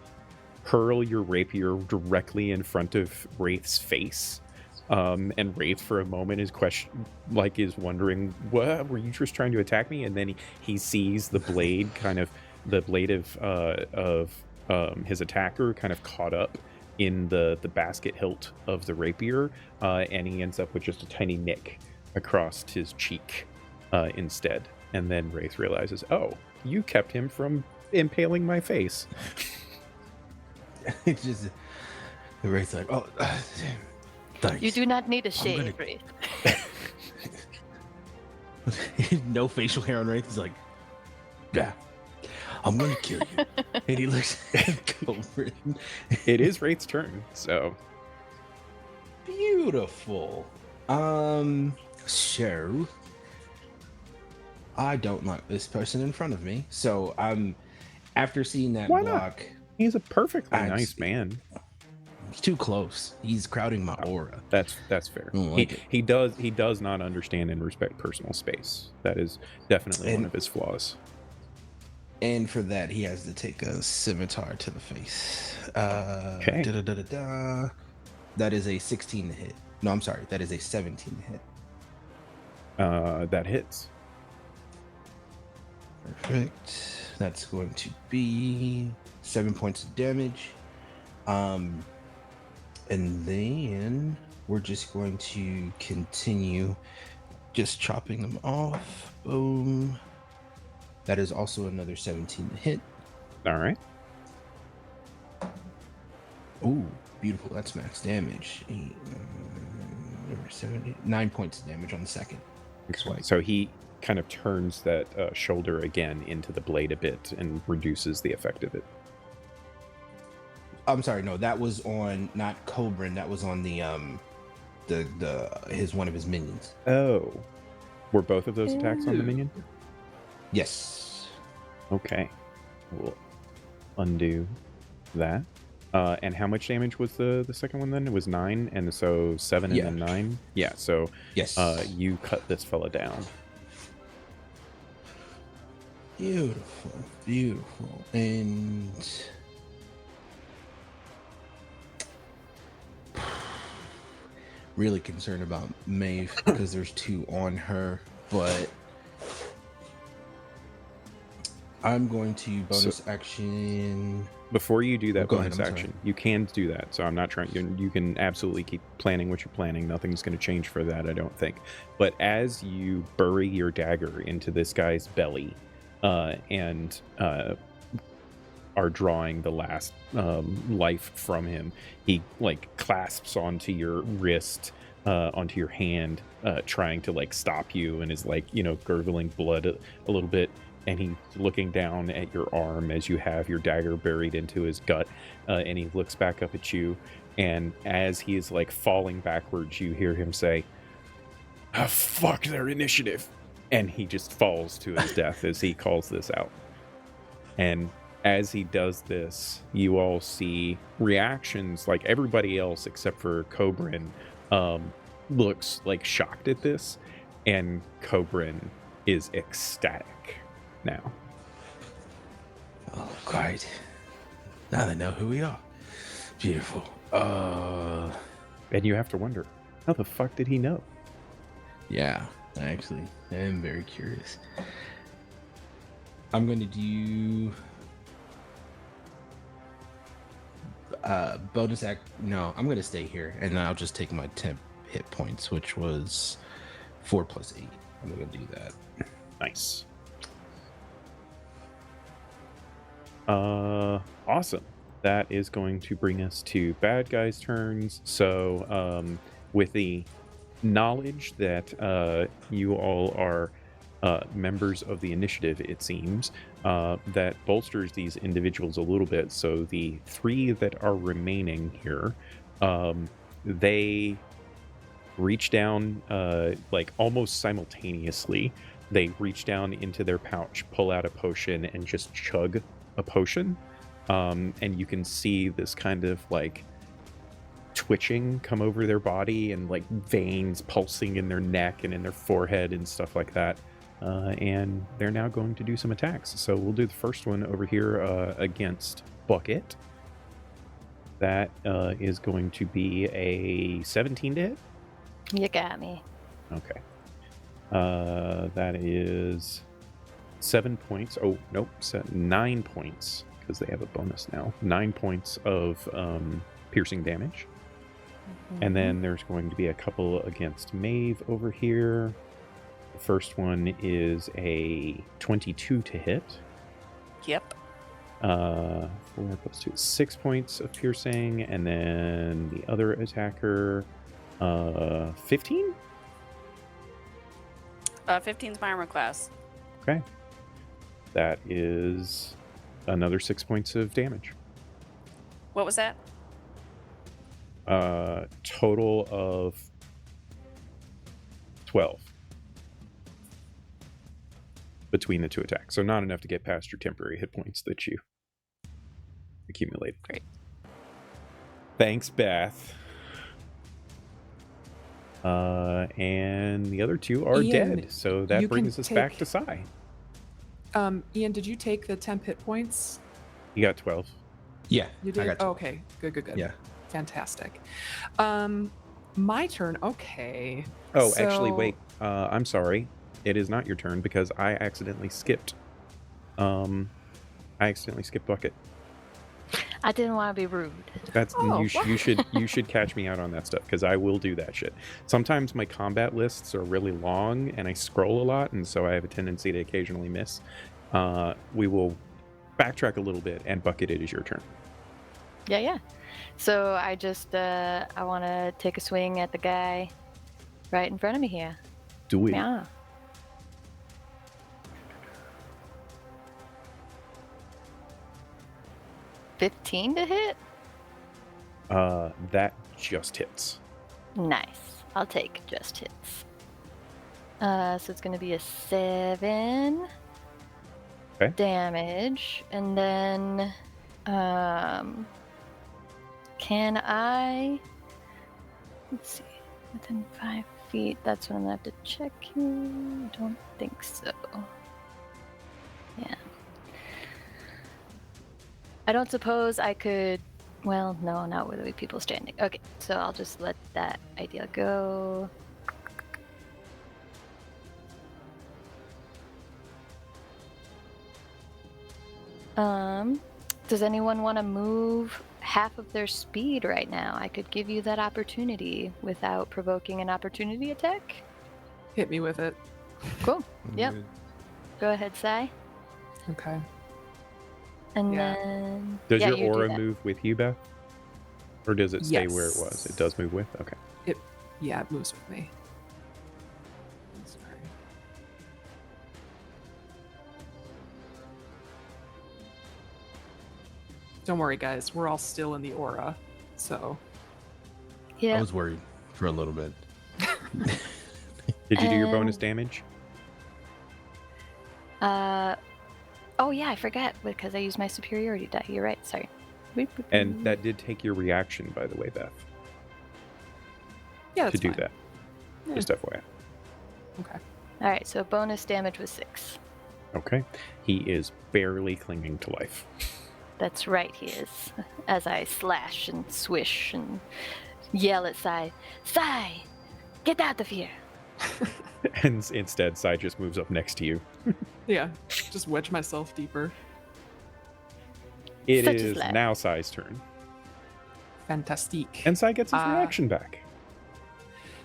hurl your rapier directly in front of Wraith's face. And Wraith for a moment is wondering, what, were you just trying to attack me? And then he sees the blade the blade of his attacker kind of caught up in the basket hilt of the rapier, and he ends up with just a tiny nick across his cheek instead. And then Wraith realizes, oh, you kept him from impaling my face.
It's just the Wraith's like, oh, thanks.
You do not need a
I'm
shave,
gonna-
Wraith.
No facial hair on Wraith. He's like, yeah, I'm gonna kill you. And he looks at Cobra.
It is Wraith's turn, so
Beautiful. So I don't like this person in front of me. So after seeing that
Why not?
block,
he's a perfectly
I
nice
see.
man.
he's too close. He's crowding my aura.
That's fair.
I don't like it.
He does not understand and respect personal space. That is definitely one
And-
of his flaws.
And for that, he has to take a scimitar to the face.
Okay.
That is a 16 to hit. No, I'm sorry. That is a 17 to hit.
That hits.
Perfect. That's going to be 7 points of damage. And then we're just going to continue just chopping them off. Boom. That is also another 17 to hit.
All right.
Ooh, beautiful. That's max damage. 9 points of damage on the second. Swipe.
So he kind of turns that shoulder again into the blade a bit and reduces the effect of it.
I'm sorry, no, that was on not Cobran, that was on the one of his minions.
Oh. Were both of those attacks on the minion?
Yes.
Okay. We'll undo that. And how much damage was the second one then? It was 9, and so 7 and
Yeah.
then 9? Yeah, so
Yes.
you cut this fella down.
Beautiful. Beautiful. And really concerned about Maeve because there's 2 on her, but I'm going to bonus action.
Before you do that
Go ahead,
bonus
I'm sorry.
action, you can do that. So I'm not trying. You can absolutely keep planning what you're planning. Nothing's going to change for that, I don't think. But as you bury your dagger into this guy's belly, and are drawing the last life from him, he like clasps onto your wrist, onto your hand, trying to like stop you, and is like, gurgling blood a little bit. And he's looking down at your arm as you have your dagger buried into his gut, and he looks back up at you, and as he is like falling backwards, you hear him say, "Ah, fuck their initiative," and he just falls to his death as he calls this out. And as he does this, you all see reactions like everybody else except for Cobran looks like shocked at this, and Cobran is ecstatic now.
Oh, great. Now they know who we are. Beautiful.
And you have to wonder, how the fuck did he know?
Yeah, actually, I am very curious. I'm going to do bonus act. No, I'm going to stay here, and I'll just take my temp hit points, which was 4 plus 8. I'm going to do that.
Nice. Awesome. That is going to bring us to bad guys' turns. So, with the knowledge that you all are members of the initiative, it seems, that bolsters these individuals a little bit. So the 3 that are remaining here, they reach down like almost simultaneously. They reach down into their pouch, pull out a potion, and just chug a potion. And you can see this kind of like twitching come over their body and like veins pulsing in their neck and in their forehead and stuff like that. And they're now going to do some attacks. So we'll do the first one over here against Bucket. That is going to be a 17 to hit.
You got me.
Okay. That is 7 points. Oh, nope. 9 points, because they have a bonus now. 9 points of piercing damage. And then there's going to be a couple against Maeve over here. The first one is a 22 to hit.
Yep.
4 plus 2 is 6 points of piercing. And then the other attacker, 15?
15's my armor class.
Okay. That is another 6 points of damage.
What was that?
Total of 12 between the 2 attacks. So not enough to get past your temporary hit points that you accumulated.
Great.
Thanks, Beth. And the other 2 are
Ian,
dead. So that
you
brings
can
us back
take-
to Sai.
Ian, did you take the temp hit points?
You got 12.
Yeah,
You
I
did?
got you.
Okay, good.
Yeah.
Fantastic. My turn. Okay.
Oh, actually,
So-
wait. I'm sorry. It is not your turn because I accidentally skipped. Bucket.
I didn't want to be rude.
That's
Oh,
you should catch me out on that stuff because I will do that shit. Sometimes my combat lists are really long and I scroll a lot, and so I have a tendency to occasionally miss. We will backtrack a little bit, and Bucket, it is your turn.
Yeah. So I just, I want to take a swing at the guy right in front of me here.
Do it.
Yeah. $15 to hit?
That just hits.
Nice. I'll take just hits. So it's going to be a 7
Okay.
damage. And then, can I... Let's see. Within 5 feet. That's what I'm going to have to check here. I don't think so. Yeah. I don't suppose I could... Well, no, not with the people standing. Okay, so I'll just let that idea go. Does anyone want to move half of their speed right now? I could give you that opportunity without provoking an opportunity attack.
Hit me with it.
Cool. Yep. Go ahead, Sai.
Okay.
And
Yeah.
then...
Does
yeah,
your
you do
aura
that.
move with you, Beth? Or does it stay where it was?
Yes.
It does move with? Okay.
Yeah, it moves with me. Sorry. Don't worry, guys. We're all still in the aura, so
Yeah.
I was worried for a little bit.
Did you do your bonus
And-
damage?
Oh yeah, I forgot because I used my superiority die. You're right. Sorry.
And that did take your reaction, by the way, Beth,
yeah,
to
that's
do
fine.
that.
Yeah.
Just FYI.
Okay.
All right. So bonus damage was 6.
Okay. He is barely clinging to life.
That's right, he is. As I slash and swish and yell at Sai, Sai, get out of here.
And instead, Sai just moves up next to you.
Yeah, just wedge myself deeper.
It
Such a
is
slap.
now Sai's turn.
Fantastique.
And Sai gets his reaction back.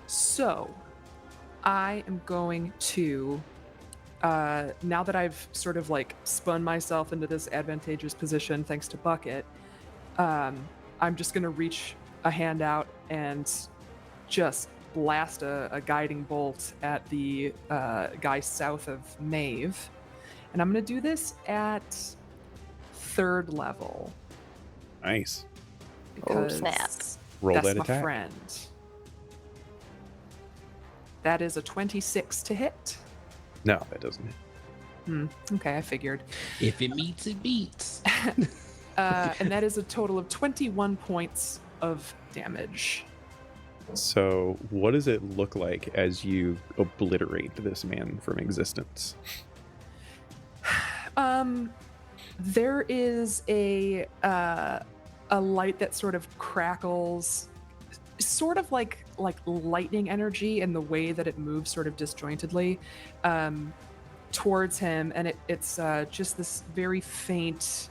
So, I am going to, now that I've sort of like spun myself into this advantageous position thanks to Bucket, I'm just going to reach a hand out and just blast a guiding bolt at the guy south of Maeve. And I'm going to do this at 3rd level.
Nice.
Because
snap.
Roll
that's
that
my
attack.
friend. That is a 26 to hit.
No, that doesn't hit.
Okay, I figured.
If it meets, it beats.
And that is a total of 21 points of damage.
So, what does it look like as you obliterate this man from existence?
There is a light that sort of crackles, sort of like lightning energy in the way that it moves sort of disjointedly towards him, and it's just this very faint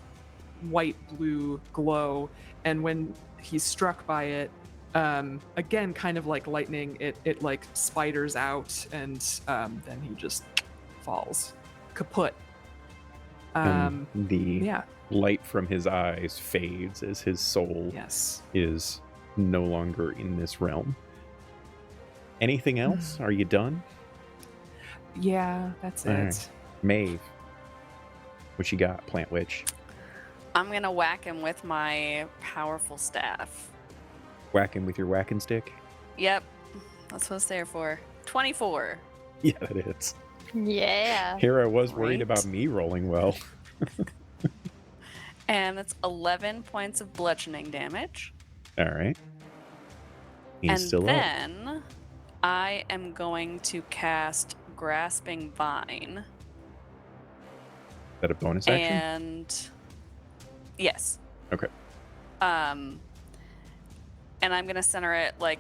white blue glow. And when he's struck by it, again, kind of like lightning, it like spiders out, and then he just falls kaput.
And the
Yeah.
light from his eyes fades as his soul
Yes.
is no longer in this realm. Anything else? Are you done?
Yeah, that's
All
it.
right. Maeve, what you got, Plant Witch?
I'm gonna whack him with my powerful staff.
Whacking with your whacking stick?
Yep, that's what it's there for. 24.
Yeah, that is.
Yeah.
Here I was worried
Great.
about me rolling well.
And that's 11 points of bludgeoning damage.
All right. He's
and
still up.
then I am going to cast Grasping Vine.
Is that a bonus action?
And yes.
Okay.
And I'm gonna center it like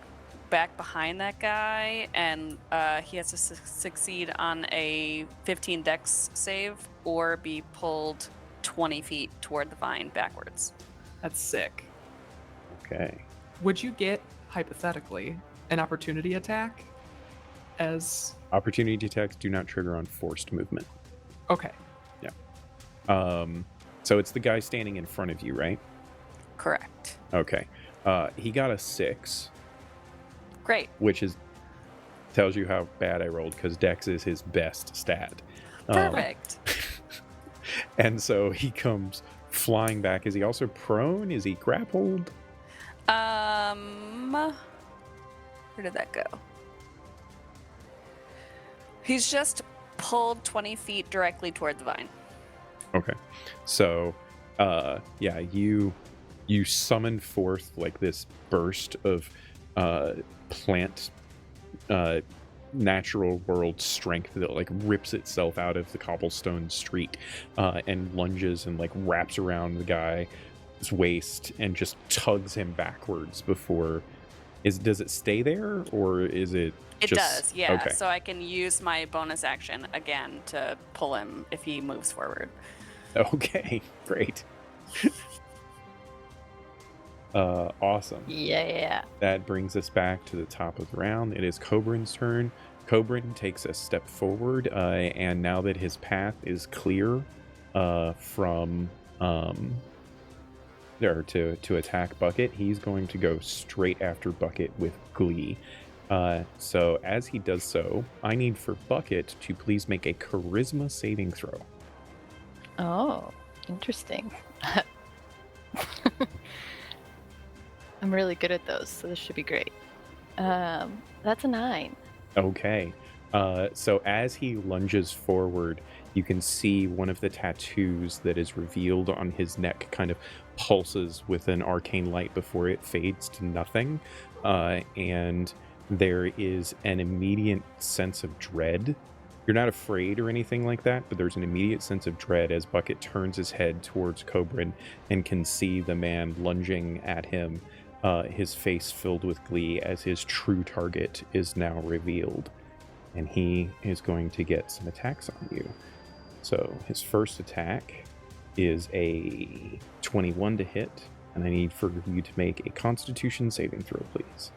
back behind that guy, and he has to succeed on a 15 dex save or be pulled 20 feet toward the vine backwards.
That's sick.
Okay.
Would you get, hypothetically, an opportunity attack as...
Opportunity attacks do not trigger on forced movement.
Okay.
So it's the guy standing in front of you, right?
Correct.
Okay. He got a 6,
Great.
which tells you how bad I rolled, because Dex is his best stat.
Perfect.
And so he comes flying back. Is he also prone? Is he grappled?
Where did that go? He's just pulled 20 feet directly toward the vine.
Okay. So, yeah, you summon forth like this burst of plant natural world strength that like rips itself out of the cobblestone street and lunges and like wraps around the guy's waist and just tugs him backwards before. Does it stay there, or is it
It
just...
does, yeah.
Okay.
So I can use my bonus action again to pull him if he moves forward.
Okay, great. Awesome.
Yeah.
That brings us back to the top of the round. It is Cobrin's turn. Cobrin takes a step forward, and now that his path is clear from or to attack Bucket, he's going to go straight after Bucket with glee. So as he does so, I need for Bucket to please make a charisma saving throw.
Oh, interesting. I'm really good at those, so this should be great. That's a 9.
Okay. So as he lunges forward, you can see one of the tattoos that is revealed on his neck kind of pulses with an arcane light before it fades to nothing. And there is an immediate sense of dread You're not afraid or anything like that, but there's an immediate sense of dread as Bucket turns his head towards Cobrin and can see the man lunging at him, his face filled with glee as his true target is now revealed. And he is going to get some attacks on you. So his first attack is a 21 to hit, and I need for you to make a Constitution saving throw, please.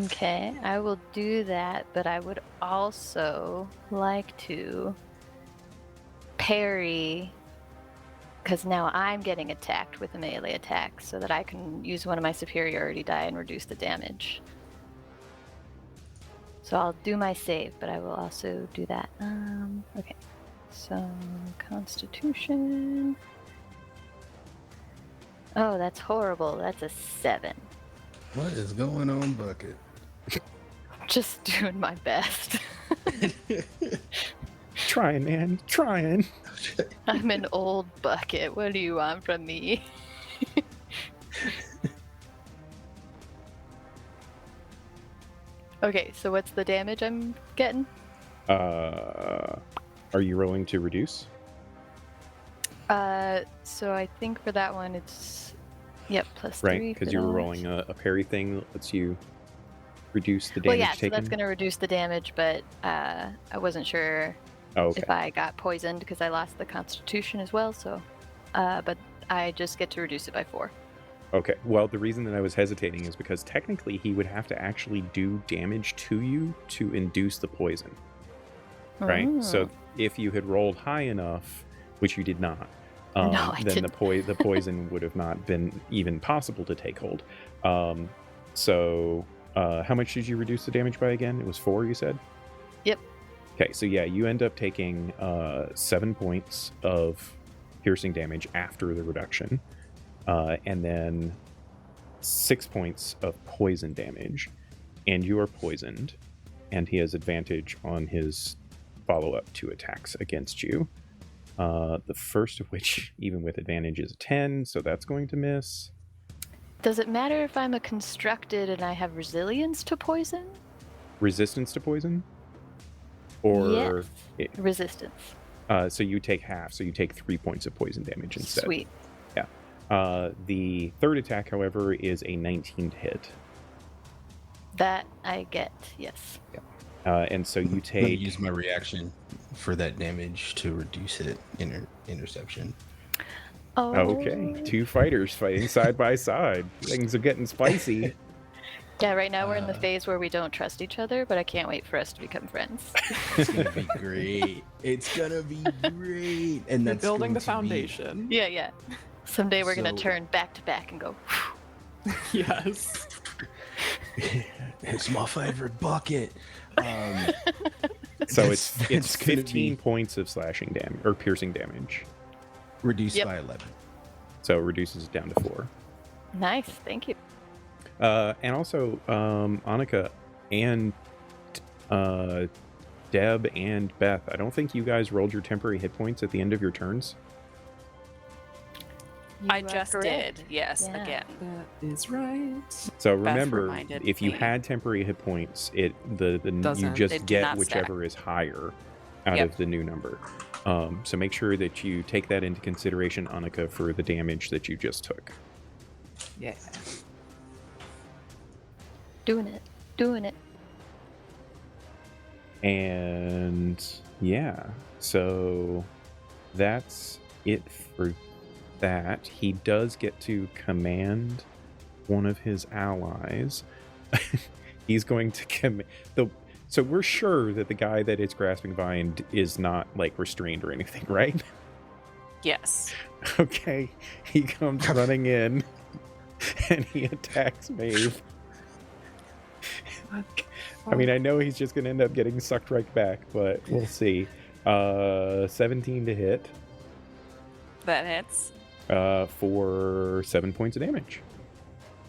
Okay, I will do that, but I would also like to parry, because now I'm getting attacked with a melee attack so that I can use one of my superiority die and reduce the damage. So I'll do my save, but I will also do that. Okay, so Constitution. Oh, that's horrible. That's a 7.
What is going on, Bucket?
Just doing my best.
Trying, man, trying.
I'm an old bucket. What do you want from me? Okay, so what's the damage I'm getting?
Are you rolling to reduce?
So I think for that one it's plus 3.
Right, because you were rolling a parry thing that lets you reduce the damage
Well, yeah, so
taken.
that's going to reduce the damage, but I wasn't sure if I got poisoned because I lost the Constitution as well. So, but I just get to reduce it by 4.
Okay, well, the reason that I was hesitating is because technically he would have to actually do damage to you to induce the poison, right? So if you had rolled high enough, which you did not,
No, I
then
didn't.
the poison would have not been even possible to take hold. So how much did you reduce the damage by again? It was 4, you said?
Yep.
Okay, so yeah, you end up taking 7 points of piercing damage after the reduction. And then 6 points of poison damage, and you are poisoned, and he has advantage on his follow-up 2 attacks against you. The first of which, even with advantage, is a 10, so that's going to miss.
Does it matter if I'm a constructed and I have resilience to poison?
Resistance to poison? Or
yes. Resistance.
So you take half, so you take 3 points of poison damage instead.
Sweet.
The third attack, however, is a 19 to hit.
That I get, yes.
And so you
Let me
take...
use my reaction for that damage to reduce it. Interception.
Oh.
Okay, 2 fighters fighting side by side. Things are getting spicy.
Yeah, right now we're in the phase where we don't trust each other, but I can't wait for us to become friends.
It's gonna be great. It's gonna be great. And
You're
that's
building
going
the
to
foundation.
Yeah. Someday we're going
So-
to turn back to back and go,
Yes.
It's my favorite bucket.
So
That's
it's
gonna
15
be-
points of slashing damage or piercing damage.
Reduced
Yep.
by 11.
So it reduces it down to 4.
nice, thank you.
And also, Annika and Deb and Beth, I don't think you guys rolled your temporary hit points at the end of your turns.
I
You are
just
correct.
did. Yes,
Yeah.
again.
That is right.
So remember,
reminded
if you
me.
had temporary hit points, you
Doesn't.
They
just
do
get
not
whichever is higher out
Yep.
of the new number. So make sure that you take that into consideration, Annika, for the damage that you just took.
Yeah.
Doing it.
And yeah, so that's it for that. He does get to command one of his allies. He's going to command so we're sure that the guy that is grasping Vine is not like restrained or anything, right?
Yes.
Okay, he comes running in and he attacks Maeve. I mean, I know he's just going to end up getting sucked right back, but we'll see. 17 to hit
That hits.
for 7 points of damage.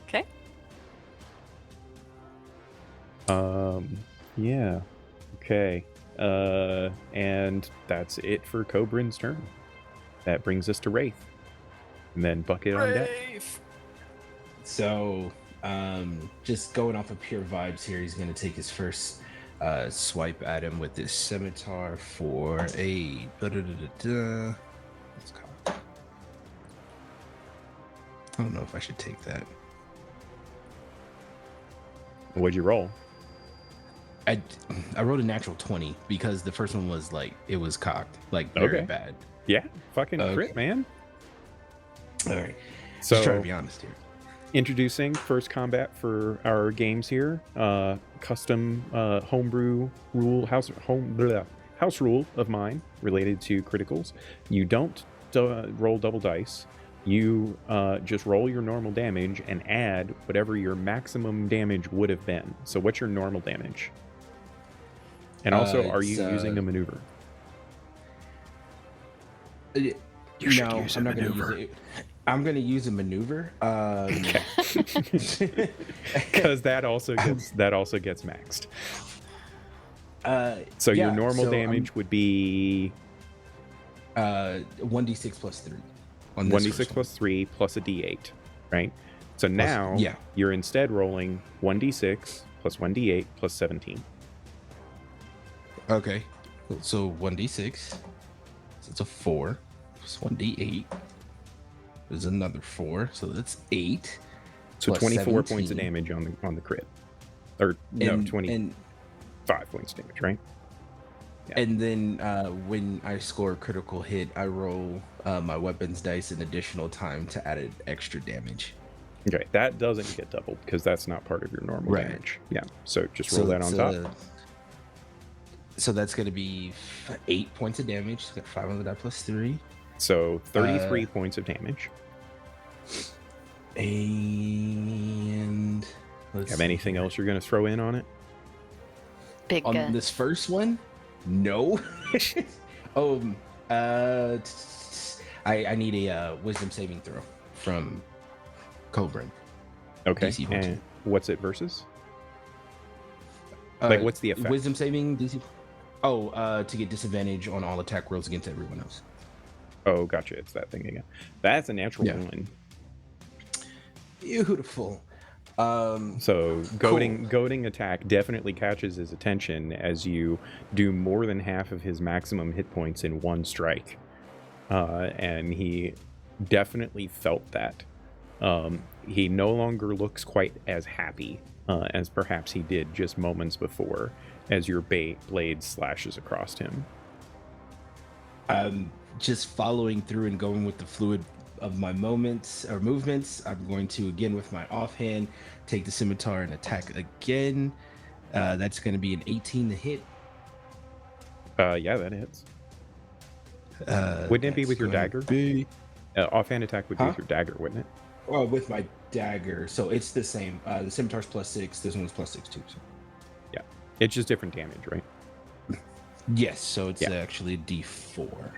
Okay.
Yeah. Okay. And that's it for Cobrin's turn. That brings us to Wraith. And then Bucket on deck.
So, just going off of pure vibes here, he's going to take his first swipe at him with this scimitar for a. Let's call it. I don't know if I should take that.
What'd you roll?
I rolled a natural 20 because the first one was like it was cocked, like very
Okay.
bad.
Yeah, fucking
Okay.
crit, man.
All right,
So
just trying to be honest here.
introducing first combat for our games here. Custom homebrew rule, house rule of mine related to criticals. You don't roll double dice. You just roll your normal damage and add whatever your maximum damage would have been. So what's your normal damage? And also, are you
It's,
using a maneuver?
You
should
no,
use a
I'm not going to
maneuver.
use it. I'm going to use a maneuver.
Because that also gets maxed. So your
yeah,
normal
so
damage would be
1d6 plus 3. On this
1d6
first one.
plus 3 plus a d8, right? So now
yeah.
you're instead rolling 1d6 plus 1d8 plus 17.
Okay. Cool. So 1d6. So it's a 4. Plus 1d8. There's another 4. So that's 8.
So
Plus
24 points of
17.
damage on the crit. Or no,
And-
25 points of damage, right? Yeah.
And then when I score a critical hit, I roll my weapons dice an additional time to add an extra damage.
Okay, that doesn't get doubled because that's not part of your normal
Right.
damage. Yeah, so just roll that on
it's,
top.
So that's going to be 8 points of damage. So got 5 on the die plus 3.
So 33 points of damage.
And let's
Have
see
anything
here.
else you're going to throw in on it?
Big
On
gun.
this first one? No. I need a wisdom saving throw from Cobrin.
Okay,
DC 14.
and what's it versus? Like, what's the effect?
Wisdom saving DC. To get disadvantage on all attack rolls against everyone else.
Oh, gotcha. It's that thing again. That's a natural
Yeah.
one.
Beautiful.
So goading attack definitely catches his attention as you do more than half of his maximum hit points in one strike, and he definitely felt that. He no longer looks quite as happy as perhaps he did just moments before, as your blade slashes across him.
Just following through and going with the fluid of my movements, I'm going to, again with my offhand, take the scimitar and attack again. That's going to be an 18 to hit.
Yeah, that hits. Wouldn't it be
That's
with your
gonna
dagger?
be-
Offhand attack would be
Huh?
with your dagger, wouldn't it?
Oh, with my dagger. So it's the same. The scimitar's plus 6. This one's plus 6 too. So.
It's just different damage, right?
Yes, so it's
Yeah.
actually a D4,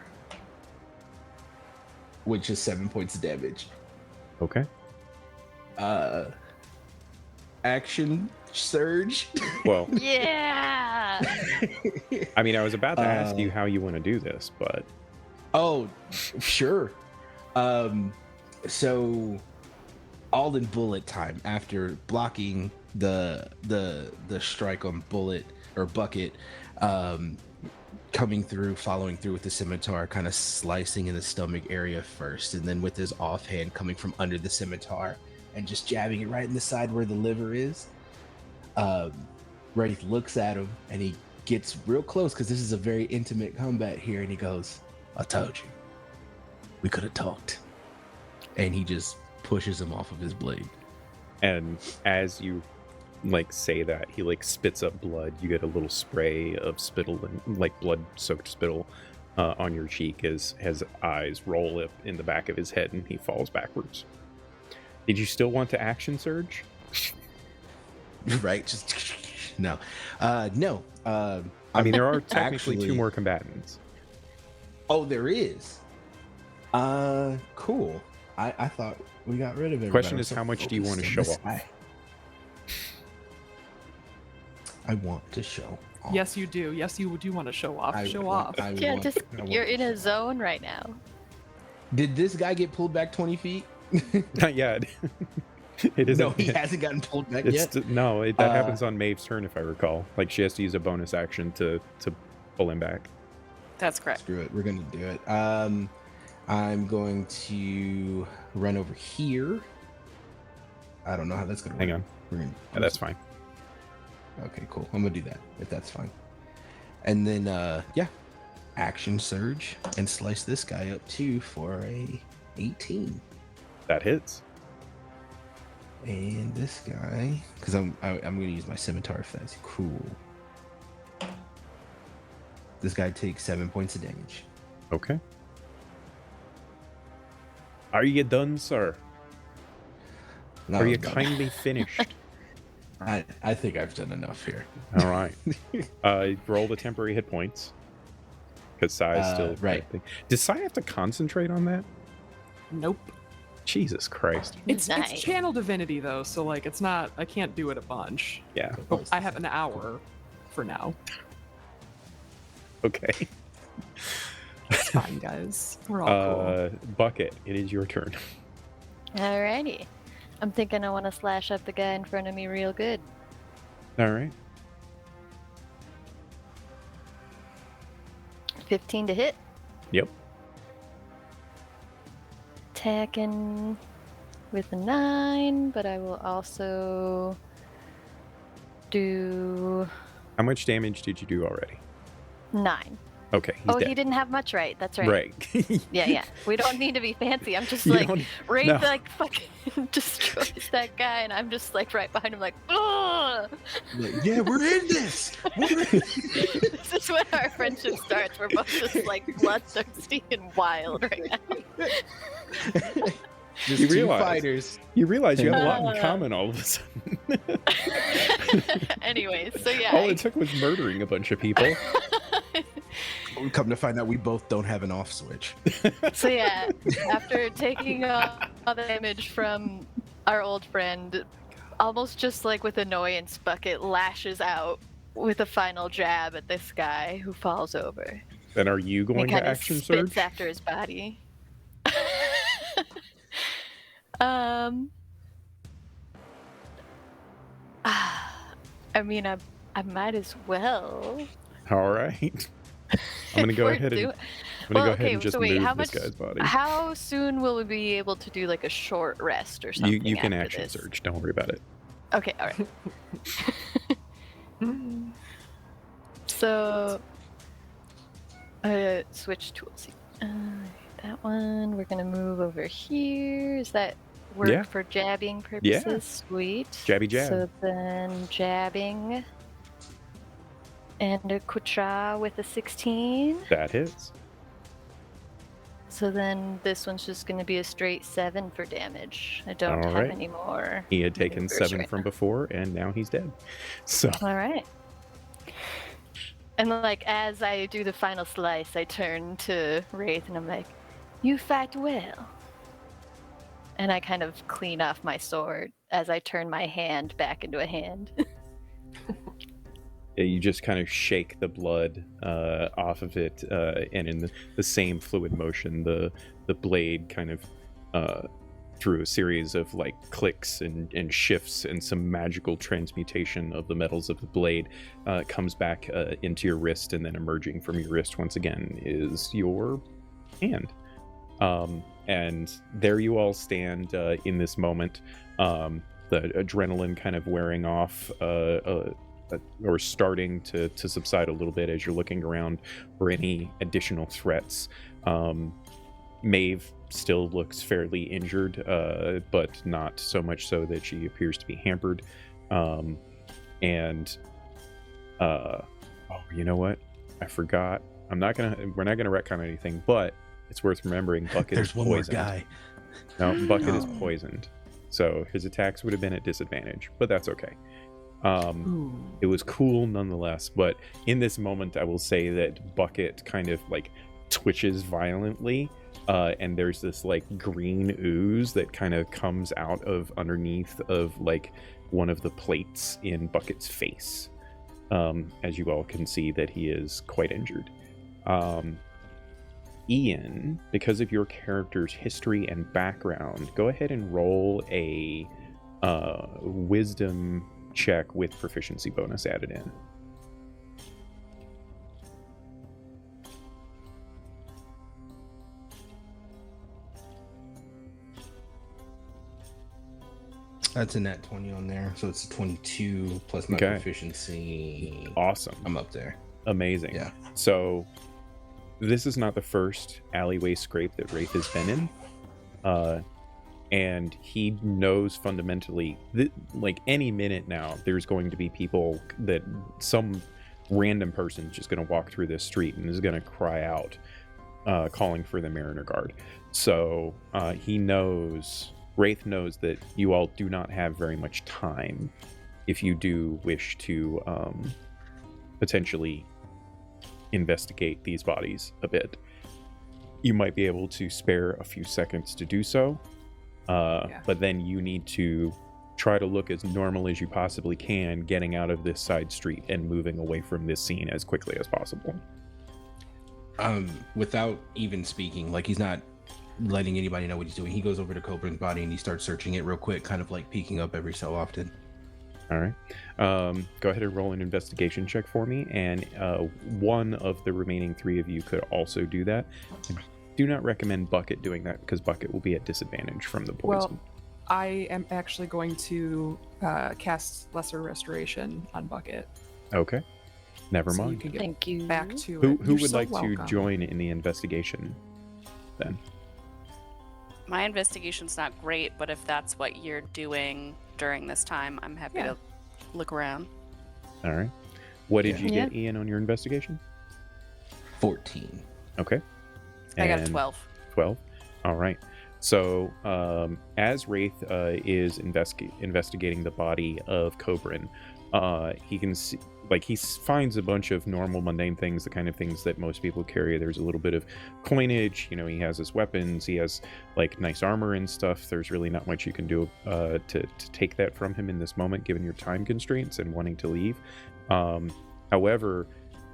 which is 7 points of damage.
Okay.
Action surge.
Well,
Yeah.
I mean, I was about to ask you how you want to do this, but
Oh, sure. So all in bullet time after blocking the strike on bullet or bucket, coming through, following through with the scimitar, kind of slicing in the stomach area first, and then with his offhand coming from under the scimitar and just jabbing it right in the side where the liver is. Wraith looks at him and he gets real close because this is a very intimate combat here, and he goes, "I told you, we could have talked." And he just pushes him off of his blade.
and as you like say that, he like spits up blood. You get a little spray of spittle and like blood-soaked spittle on your cheek as his eyes roll up in the back of his head and he falls backwards. Did you still want to action surge?
Right? Just no. No.
I mean, there are technically
actually-
two more combatants.
Oh, there is. Cool. I thought we got rid of it.
Question is, how much do you want to show off?
I want to show off.
Yes, you do. Yes, you do want to show off.
I
Show
want-
off.
I
Yeah,
want-
just
I want
you're
to
in a
show
zone right now.
off. Did this guy get pulled back 20 feet?
Not yet. It isn't.
No, he hasn't gotten pulled back
It's
yet.
that happens on Maeve's turn, if I recall. Like she has to use a bonus action to pull him back.
That's correct.
Screw it. We're gonna do it. I'm going to run over here. I don't know how that's gonna work.
Hang on.
We're gonna,
Yeah, that's fine.
Okay, cool. I'm gonna do that if that's fine. And then yeah, action surge and slice this guy up too for a 18.
That hits.
And this guy, because I'm gonna use my scimitar if that's cool. This guy takes 7 points of damage.
Okay. Are you done, sir?
No,
Are you
no.
kindly finished?
I think I've done enough here.
All right. Roll the temporary hit points. Because Sai's still
right.
Does Sai have to concentrate on that?
Nope.
Jesus Christ.
It's
Nice.
channel divinity though, so like it's not. I can't do it a bunch.
Yeah.
But I have an hour for now.
Okay.
It's fine, guys. We're all cool.
Bucket, it is your turn.
Alrighty. I'm thinking I want to slash up the guy in front of me real good.
All right.
15 to hit.
Yep.
Attacking with a 9, but I will also do
How much damage did you do already?
9.
Okay, he's
He
dead.
didn't have much right. That's right.
Right.
Yeah. We don't need to be fancy. I'm just
You
like,
don't-
Wraith
no.
like fucking destroys that guy, and I'm just like right behind him, like, ugh!
Yeah, we're in this.
This is when our friendship starts. We're both just like bloodthirsty and wild right now.
Just
You
two
realize-
fighters.
You realize you have a lot in
Uh.
common all of a sudden.
Anyways, so yeah.
All it took was murdering a bunch of people.
Come to find out, we both don't have an off switch.
So yeah, after taking all the damage from our old friend, almost just like with annoyance, Bucket lashes out with a final jab at this guy who falls over.
Then are you
He
going to
kind of
action
spits
surge?
after his body. I mean, I might as well.
All right. I'm gonna go
We're
ahead and
doing-
I'm gonna
Well,
go ahead
okay,
and just
so wait,
move
how
this
much-
guy's body.
How soon will we be able to do like a short rest or something?
You can
after
action
this?
surge. Don't worry about it.
Okay, all right. So, switch tools. That one. We're gonna move over here. Is that work
Yeah.
for jabbing
Yeah.
purposes? Sweet.
Jabby jab.
So then jabbing. And a Kutra with a 16.
That hits.
So then this one's just going to be a straight 7 for damage. I don't have
Alright.
any more.
He had taken
maneuvers
7
right
from
now.
before, and now he's dead. So
All right. And like as I do the final slice, I turn to Wraith and I'm like, "You fight well." And I kind of clean off my sword as I turn my hand back into a hand.
yeah, you just kind of shake the blood off of it, and in the same fluid motion, the blade kind of through a series of like clicks and shifts and some magical transmutation of the metals of the blade comes back into your wrist, and then emerging from your wrist once again is your hand. And there you all stand in this moment, the adrenaline kind of wearing off or starting to subside a little bit as you're looking around for any additional threats. Maeve still looks fairly injured, but not so much so that she appears to be hampered. Oh, you know what? I forgot. We're not gonna retcon anything, but it's worth remembering Bucket
There's
is
one more
poisoned.
guy.
No, Bucket is
Oh.
poisoned. So his attacks would have been at disadvantage, but that's okay.
Ooh.
It was cool nonetheless, but in this moment I will say that Bucket kind of like twitches violently, and there's this like green ooze that kind of comes out of underneath of like one of the plates in Bucket's face, as you all can see that he is quite injured. Ian, because of your character's history and background, go ahead and roll a wisdom check with proficiency bonus added in.
That's a nat 20 on there, so it's a 22 plus my
Okay.
proficiency.
Awesome.
I'm up there.
Amazing.
Yeah.
So this is not the first alleyway scrape that Wraith has been in. And he knows fundamentally that, like, any minute now, there's going to be people that some random person's just going to walk through this street and is going to cry out, calling for the Mariner Guard. So Wraith knows that you all do not have very much time if you do wish to potentially investigate these bodies a bit. You might be able to spare a few seconds to do so, but then you need to try to look as normal as you possibly can, getting out of this side street and moving away from this scene as quickly as possible.
Without even speaking, like, he's not letting anybody know what he's doing. He goes over to Coburn's body and he starts searching it real quick, kind of like peeking up every so often.
All right. Go ahead and roll an investigation check for me, and one of the remaining 3 of you could also do that. I do not recommend Bucket doing that because Bucket will be at disadvantage from the poison.
Well, I am actually going to cast Lesser Restoration on Bucket.
Okay. Never
So you
mind.
can get
Thank you.
back to
Who
it. You're
would
so
like
welcome.
to join in the investigation then?
My investigation's not great, but if that's what you're doing during this time, I'm happy to look around.
All right. What did
Yeah.
you get, Ian, on your investigation?
14.
Okay.
I got a
And
12.
12. All right. So as Wraith is investigating the body of Cobrin, he can see, like, he finds a bunch of normal mundane things, the kind of things that most people carry. There's a little bit of coinage, you know, he has his weapons, he has like nice armor and stuff. There's really not much you can do to take that from him in this moment, given your time constraints and wanting to leave. However,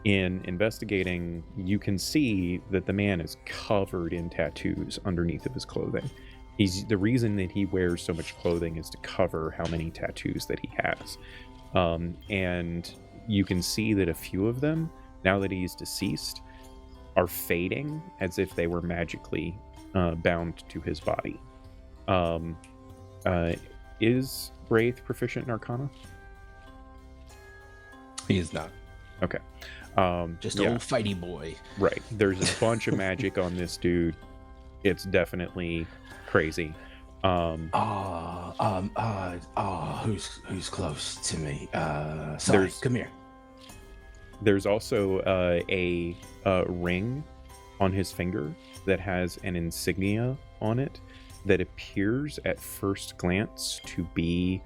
in investigating, you can see that the man is covered in tattoos underneath of his clothing. The reason that he wears so much clothing is to cover how many tattoos that he has. And you can see that a few of them, now that he's deceased, are fading as if they were magically bound to his body. Is Wraith proficient in Arcana?
He is not.
Okay.
Just
yeah,
old fighty boy.
right. There's a bunch of magic on this dude. It's definitely crazy.
Who's close to me? Sorry, come here.
There's also a ring on his finger that has an insignia on it that appears at first glance to be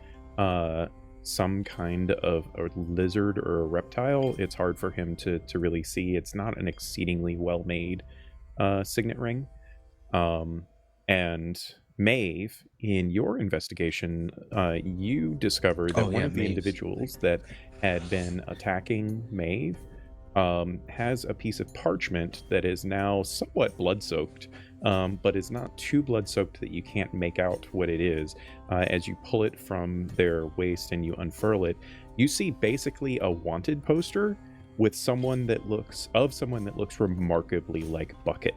some kind of a lizard or a reptile. It's hard for him to really see. It's not an exceedingly well-made signet ring. And Maeve, in your investigation, you discovered that one of the individuals that had been attacking Maeve has a piece of parchment that is now somewhat blood-soaked, but is not too blood-soaked that you can't make out what it is. As you pull it from their waist and you unfurl it, you see basically a wanted poster with someone that looks remarkably like Bucket.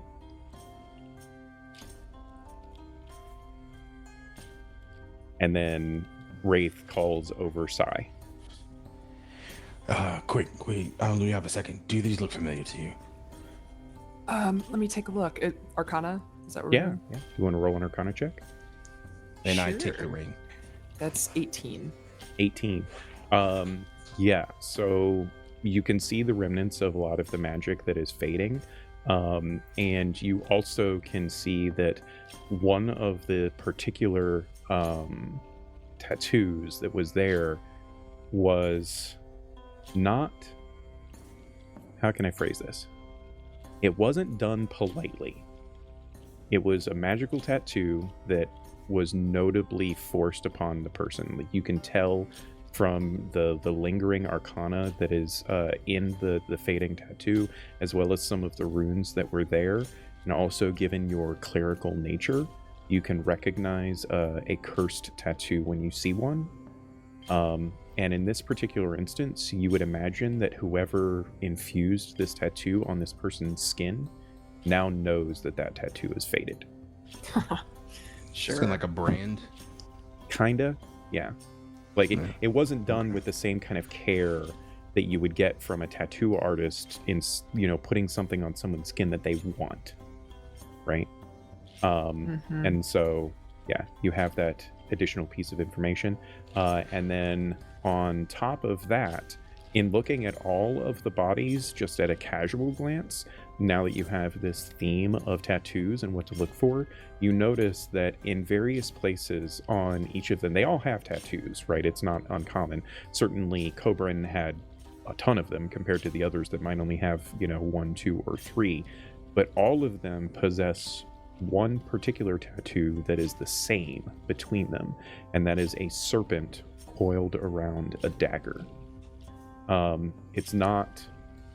And then Wraith calls over Sai.
Quick, let me have a second. Do these look familiar to you?
Let me take a look. Arcana? Is that what
Yeah. You want to roll an Arcana check?
And I take the
Sure.
ring.
That's 18.
18. Yeah, so you can see the remnants of a lot of the magic that is fading. And you also can see that one of the particular tattoos that was there was not, how can I phrase this? It wasn't done politely. It was a magical tattoo that was notably forced upon the person. Like, you can tell from the lingering arcana that is in the fading tattoo, as well as some of the runes that were there, and also given your clerical nature, you can recognize a cursed tattoo when you see one. And in this particular instance, you would imagine that whoever infused this tattoo on this person's skin now knows that that tattoo is faded.
It's kind of like a brand.
Kinda, yeah. Like it wasn't done with the same kind of care that you would get from a tattoo artist in, putting something on someone's skin that they want, right? And so, yeah, you have that additional piece of information. And then on top of that, in looking at all of the bodies just at a casual glance, now that you have this theme of tattoos and what to look for, you notice that in various places on each of them, they all have tattoos, right? It's not uncommon. Certainly Cobran had a ton of them compared to the others that might only have, 1, 2, or 3, but all of them possess one particular tattoo that is the same between them, and that is a serpent coiled around a dagger. It's not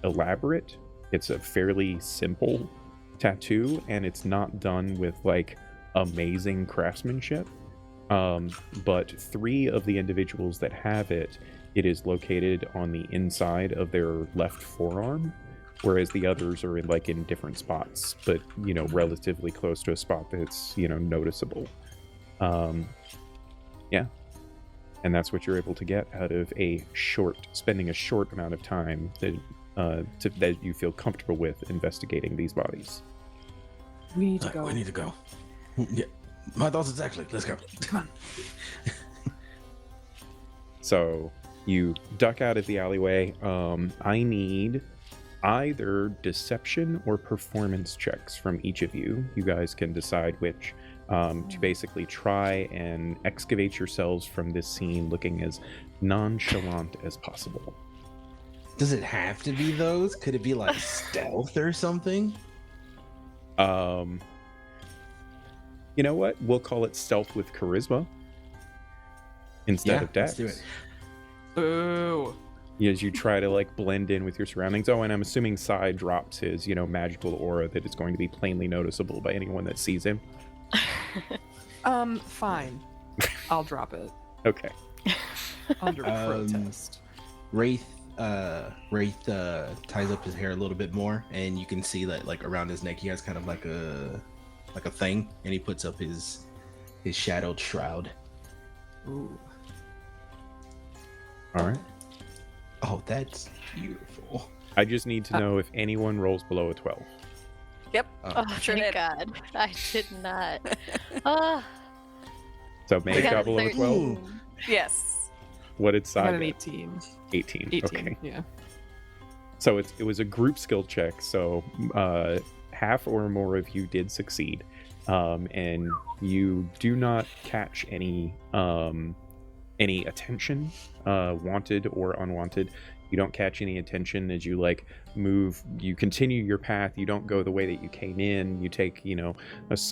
elaborate. It's a fairly simple tattoo, and it's not done with like amazing craftsmanship. But 3 of the individuals that have it, it is located on the inside of their left forearm, whereas the others are in different spots, but relatively close to a spot that's noticeable. Yeah, and that's what you're able to get out of spending a short amount of time that you feel comfortable with investigating these bodies.
We need to go.
We need to go. Yeah, my thoughts exactly. Let's go.
Come on.
So you duck out of the alleyway. I need either deception or performance checks from each of you. You guys can decide which, to basically try and excavate yourselves from this scene looking as nonchalant as possible.
Does it have to be those? Could it be like stealth or something?
You know what? We'll call it stealth with charisma instead of dex.
Let's do it.
Boo.
As you try to blend in with your surroundings. Oh, and I'm assuming Sai drops his, magical aura that is going to be plainly noticeable by anyone that sees him.
Fine. I'll drop it.
Okay.
Under protest.
Wraith ties up his hair a little bit more, and you can see that around his neck he has kind of like a thing, and he puts up his shadowed shroud.
Ooh.
All right.
Oh, that's beautiful.
I just need to know if anyone rolls below a 12.
Yep.
Oh,
Sure
thank
did.
God. I did not.
So May
got
got
a
below a 12.
Yes.
What did
I
Sai
got an
get?
18.
18.
18.
Okay.
Yeah.
So it was a group skill check. So half or more of you did succeed, and you do not catch any attention, wanted or unwanted. You don't catch any attention as you move. You continue your path. You don't go the way that you came in. You take a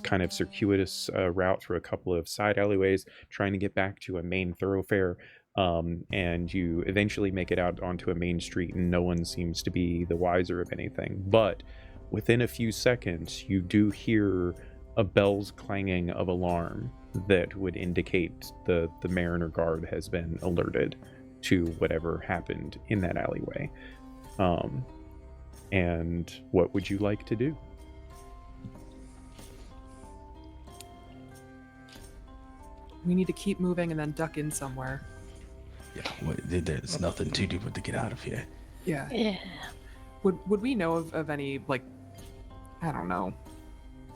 kind of circuitous route through a couple of side alleyways, trying to get back to a main thoroughfare. And you eventually make it out onto a main street, and no one seems to be the wiser of anything. But within a few seconds, you do hear a bell's clanging of alarm that would indicate the Mariner Guard has been alerted to whatever happened in that alleyway. And what would you like to do?
We need to keep moving and then duck in somewhere.
Yeah, there's nothing to do but to get out of here.
Yeah.
Yeah.
Would we know of any I don't know,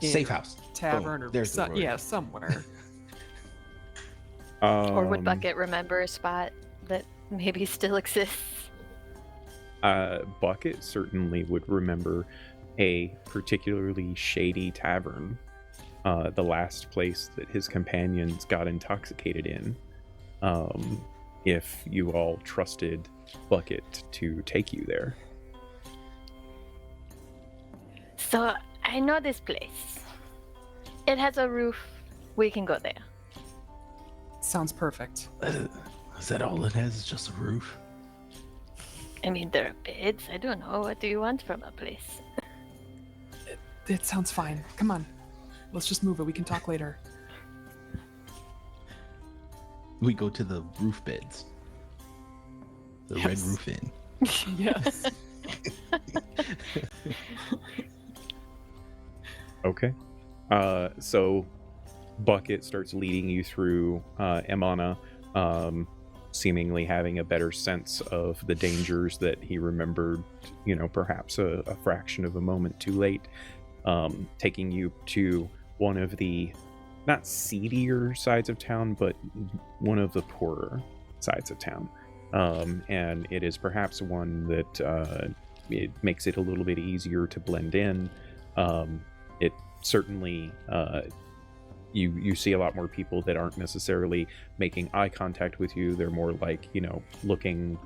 Safe house.
tavern
Boom.
or
There's the word.
somewhere?
Or would Bucket remember a spot that maybe still exists?
Bucket certainly would remember a particularly shady tavern, the last place that his companions got intoxicated in. If you all trusted Bucket to take you there.
So I know this place. It has a roof. We can go there.
Sounds perfect.
Is that all it has? Is just a roof?
I mean, there are beds. I don't know. What do you want from a place?
It sounds fine. Come on. Let's just move it. We can talk later.
we go to the roof beds. The Red
Yes.
Roof Inn.
Yes.
Okay. So Bucket starts leading you through Emana, seemingly having a better sense of the dangers that he remembered, perhaps a fraction of a moment too late, taking you to one of the not seedier sides of town, but one of the poorer sides of town. And it is perhaps one that it makes it a little bit easier to blend in. It certainly, you see a lot more people that aren't necessarily making eye contact with you. They're more like, looking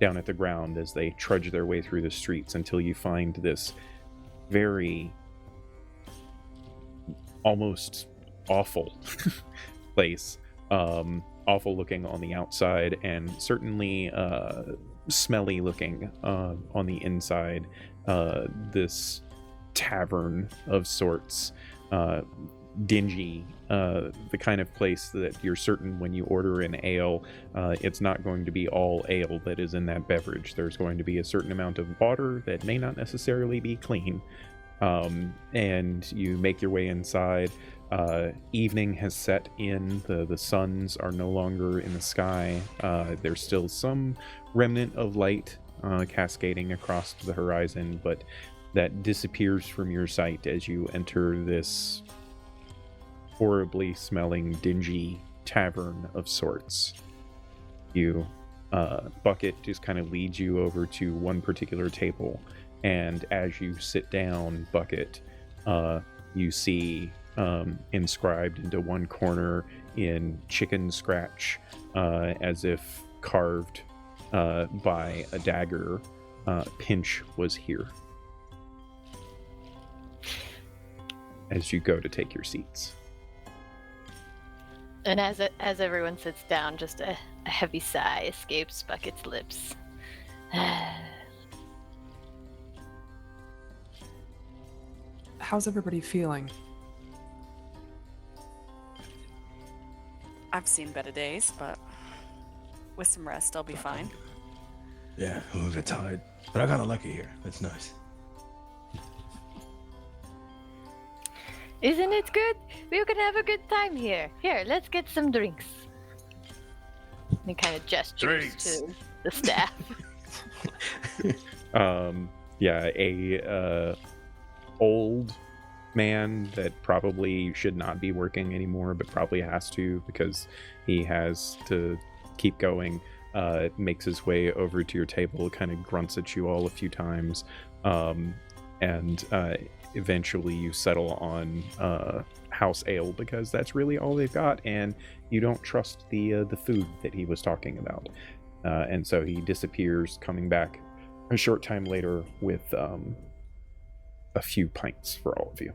down at the ground as they trudge their way through the streets until you find this very almost awful place. Awful looking on the outside and certainly smelly looking on the inside. This tavern of sorts, dingy, the kind of place that you're certain when you order an ale, it's not going to be all ale that is in that beverage. There's going to be a certain amount of water that may not necessarily be clean. And you make your way inside. Evening has set in. The suns are no longer in the sky. There's still some remnant of light cascading across the horizon, but that disappears from your sight as you enter this horribly smelling, dingy tavern of sorts. Bucket just kind of leads you over to one particular table, and as you sit down, Bucket, you see inscribed into one corner in chicken scratch, as if carved by a dagger, Pinch was here. As you go to take your seats.
And as everyone sits down, just a heavy sigh escapes Bucket's lips.
How's everybody feeling?
I've seen better days, but with some rest, I'll be fine.
Yeah, I'm a bit tired, but I kind of like it here. It's nice.
Isn't it good? We can have a good time here. Here, let's get some drinks. And he kind of gestures to the staff.
A old man that probably should not be working anymore, but probably has to because he has to keep going, makes his way over to your table, kind of grunts at you all a few times, and eventually you settle on house ale because that's really all they've got, and you don't trust the food that he was talking about, and so he disappears, coming back a short time later with a few pints for all of you.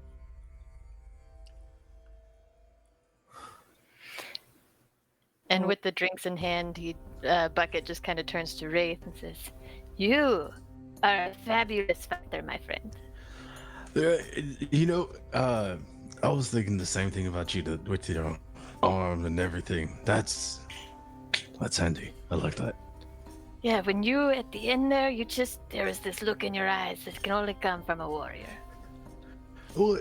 And with the drinks in hand, Bucket just kind of turns to Wraith and says, "You are a fabulous fighter, my friend."
I was thinking the same thing about you with your arm and everything. That's handy. I like that.
Yeah, when you at the end there, there is this look in your eyes that can only come from a warrior.
Well,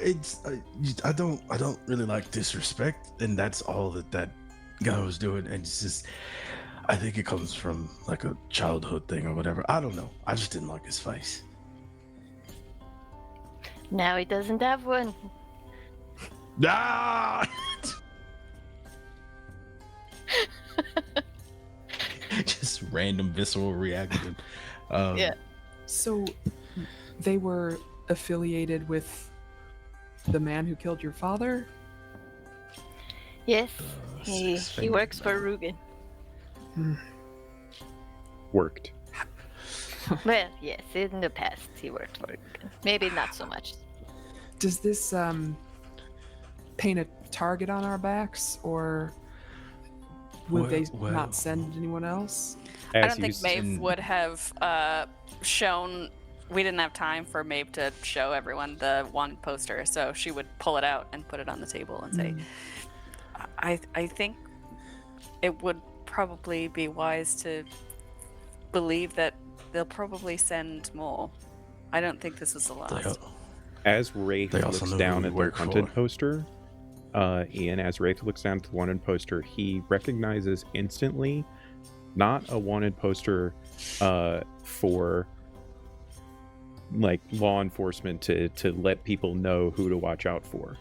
I don't really like disrespect, and that's all that guy was doing, and it's just, I think it comes from like a childhood thing or whatever. I don't know. I just didn't like his face.
Now he doesn't have one.
Ah! Just random visceral reaction.
Yeah.
So they were affiliated with the man who killed your father?
Yes, he works for Rugen.
Worked.
Well, yes, in the past he worked for Rugen. Maybe not so much.
Does this paint a target on our backs, or would they not send anyone else?
I don't think Maeve would have shown. We didn't have time for Maeve to show everyone the one poster, so she would pull it out and put it on the table and say, I think it would probably be wise to believe that they'll probably send more. I don't think this was the last.
As Wraith
They also
looks
know
down
who
at
we
the
work
wanted
for.
poster, Ian, as Wraith looks down at the wanted poster, he recognizes instantly not a wanted poster for like law enforcement to let people know who to watch out for.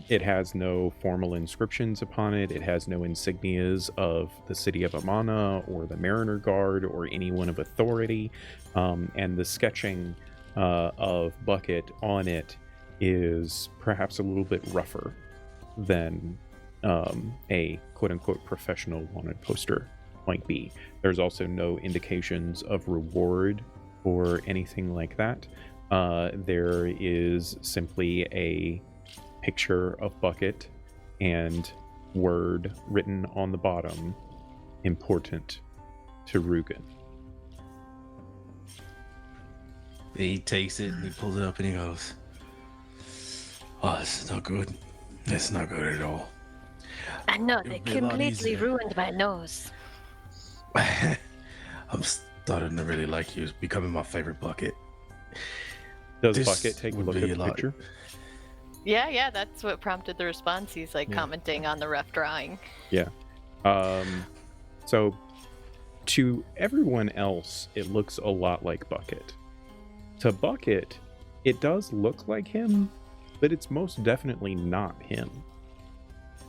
It has no formal inscriptions upon it. It has no insignias of the city of Amana or the Mariner Guard or anyone of authority. And the sketching of Bucket on it is perhaps a little bit rougher than a quote-unquote professional wanted poster might be. There's also no indications of reward or anything like that. There is simply a picture of Bucket and word written on the bottom, important to Rugen.
He takes it and he pulls it up and he goes, "Oh, this is not good. This is not good at all."
I know,
It
they
would be a lot
completely
easier.
ruined my nose.
I'm starting to really like you. It's becoming my favorite Bucket.
Does
This
Bucket take a
would
look
be
at
a
the
lot-
picture?
Yeah, that's what prompted the response. He's like
Yeah.
commenting on the rough drawing.
So to everyone else, it looks a lot like Bucket. To Bucket, it does look like him, but it's most definitely not him.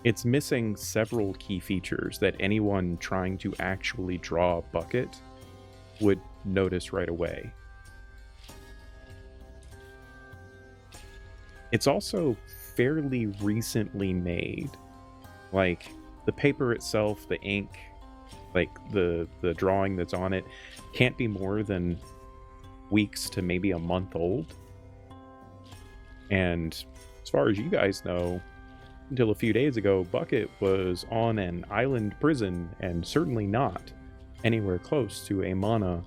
It's missing several key features that anyone trying to actually draw Bucket would notice right away. It's also fairly recently made. Like, the paper itself, the ink, like the drawing that's on it, can't be more than weeks to maybe a month old. And as far as you guys know, until a few days ago, Bucket was on an island prison and certainly not anywhere close to Amana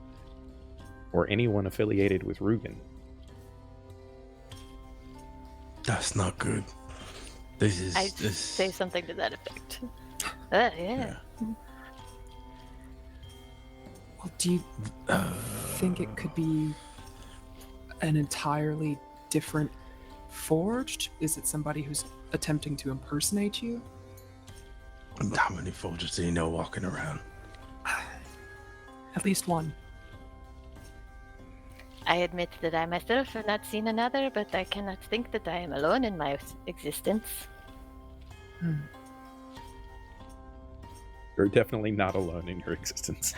or anyone affiliated with Rugen.
That's not good. This is
I
this.
say something to that effect. Yeah.
Well, do you think it could be an entirely different forged? Is it somebody who's attempting to impersonate you?
How many forgers do you know walking around?
At least one.
I admit that I myself have not seen another, but I cannot think that I am alone in my existence.
You're definitely not alone in your existence.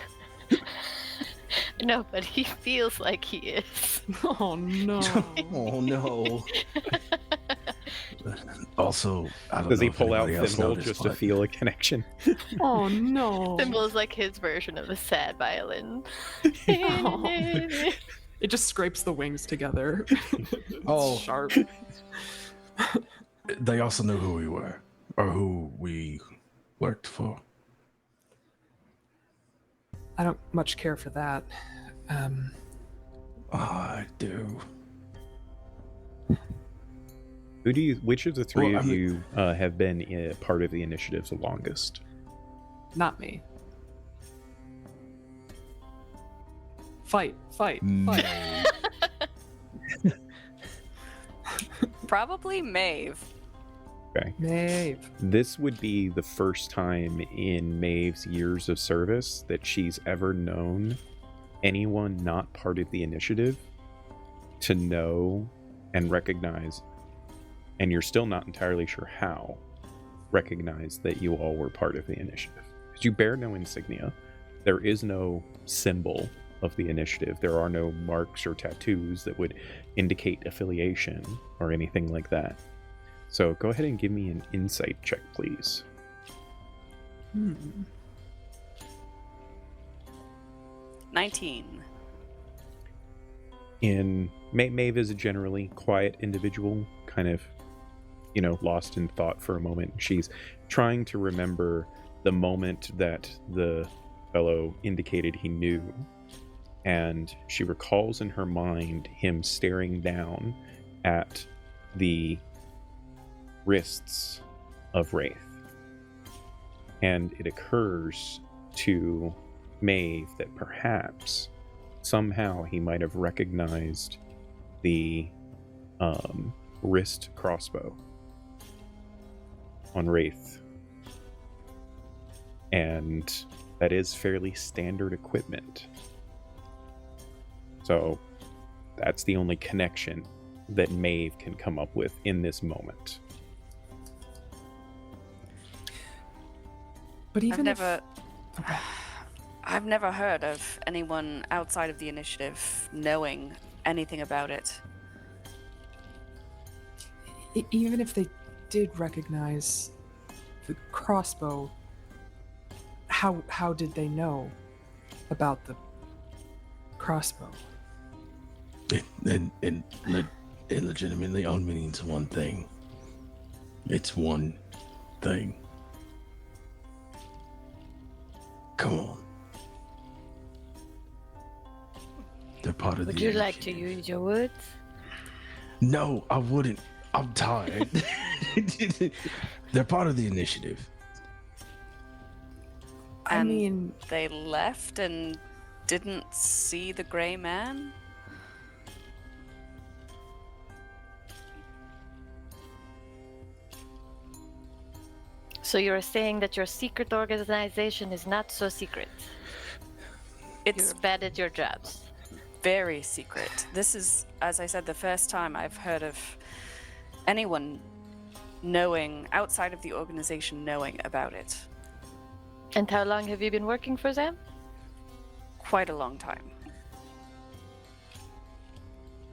No, but he feels like he is.
Oh no.
Oh no. Also, I don't
Does
know
he
if
pull out
anybody else
Thimble
noticed,
just to
but
feel a connection?
Oh no.
Thimble is like his version of a sad violin.
It just scrapes the wings together.
Oh.
It's sharp.
they also knew who we were or who we worked for.
I don't much care for that.
I do.
Which of the three
Well,
of
I mean-
you have been part of the initiatives the longest?
Not me. Fight.
Probably Maeve.
Okay.
Maeve.
This would be the first time in Maeve's years of service that she's ever known anyone not part of the initiative to know and recognize, and you're still not entirely sure how, recognize that you all were part of the initiative. Because you bear no insignia. There is no symbol of the initiative. There are no marks or tattoos that would indicate affiliation or anything like that. So go ahead and give me an insight check, please.
19.
Maeve is a generally quiet individual, kind of, lost in thought for a moment. She's trying to remember the moment that the fellow indicated he knew, and she recalls in her mind him staring down at the wrists of Wraith. And it occurs to Maeve that perhaps somehow he might have recognized the wrist crossbow on Wraith. And that is fairly standard equipment. So that's the only connection that Maeve can come up with in this moment.
But even
I've never heard of anyone outside of the initiative knowing anything about it.
even if they did recognize the crossbow, how did they know about the crossbow?
It legitimately only means one thing. It's one thing. Come on. They're part of
Would
the
you like to
initiative.
use your words?
No, I wouldn't. I'm tired. They're part of the initiative.
I
And
mean,
they left and didn't see the gray man?
So you're saying that your secret organization is not so secret.
It's
You're bad at your jobs.
very secret. This is, as I said, the first time I've heard of anyone knowing, outside of the organization, knowing about it.
And how long have you been working for them?
Quite a long time.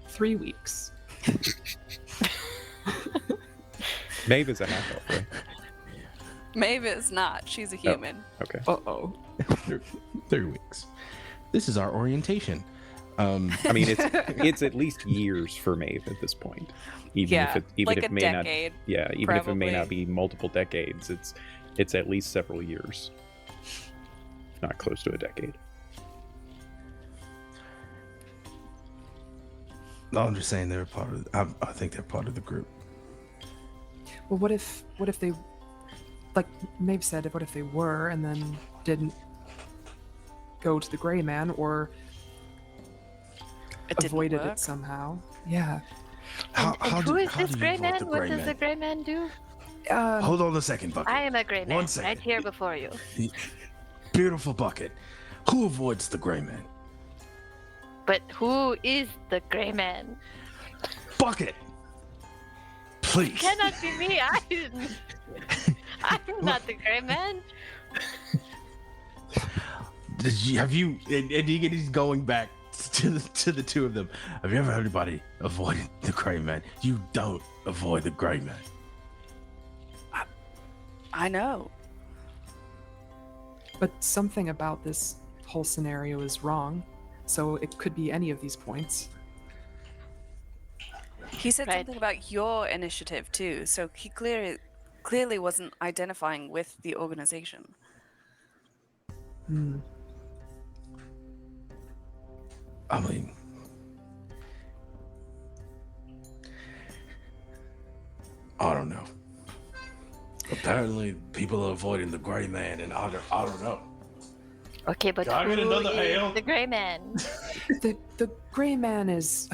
3 weeks.
Maeve is a half elf, right?
Maybe it's not. She's a human.
Okay.
Uh-oh.
3 weeks. This is our orientation.
I mean, it's at least years for Maeve at this point. Even
Yeah,
if
like
it
a
may
decade.
not, yeah, even if it may not
probably.
be multiple decades, it's at least several years, if not close to a decade.
No, I'm just saying they're part of. I think they're part of the group.
Well, what if they, like Maeve said, what if they were and then didn't go to the gray man or
It didn't
avoided
work.
it somehow? Yeah.
Who is this
do you
gray
avoid
man?
the
What
gray
does
man?
the gray man do?
Hold on a second, Bucket.
I am a gray man,
One second.
right here before you.
Beautiful Bucket. Who avoids the gray man?
But who is the gray man?
Bucket. Please.
Cannot be me. I didn't. I'm not the gray man.
Have you? And he's going back to the two of them. Have you ever heard anybody avoid the gray man? You don't avoid the gray man.
I know.
But something about this whole scenario is wrong. So it could be any of these points.
He said
Right.
something about your initiative too, so he clearly wasn't identifying with the organization.
Hmm.
I mean, I don't know. Apparently, people are avoiding the gray man, and I don't know.
Okay, but
Can I get
who
another
is
ale?
the gray man?
The gray man is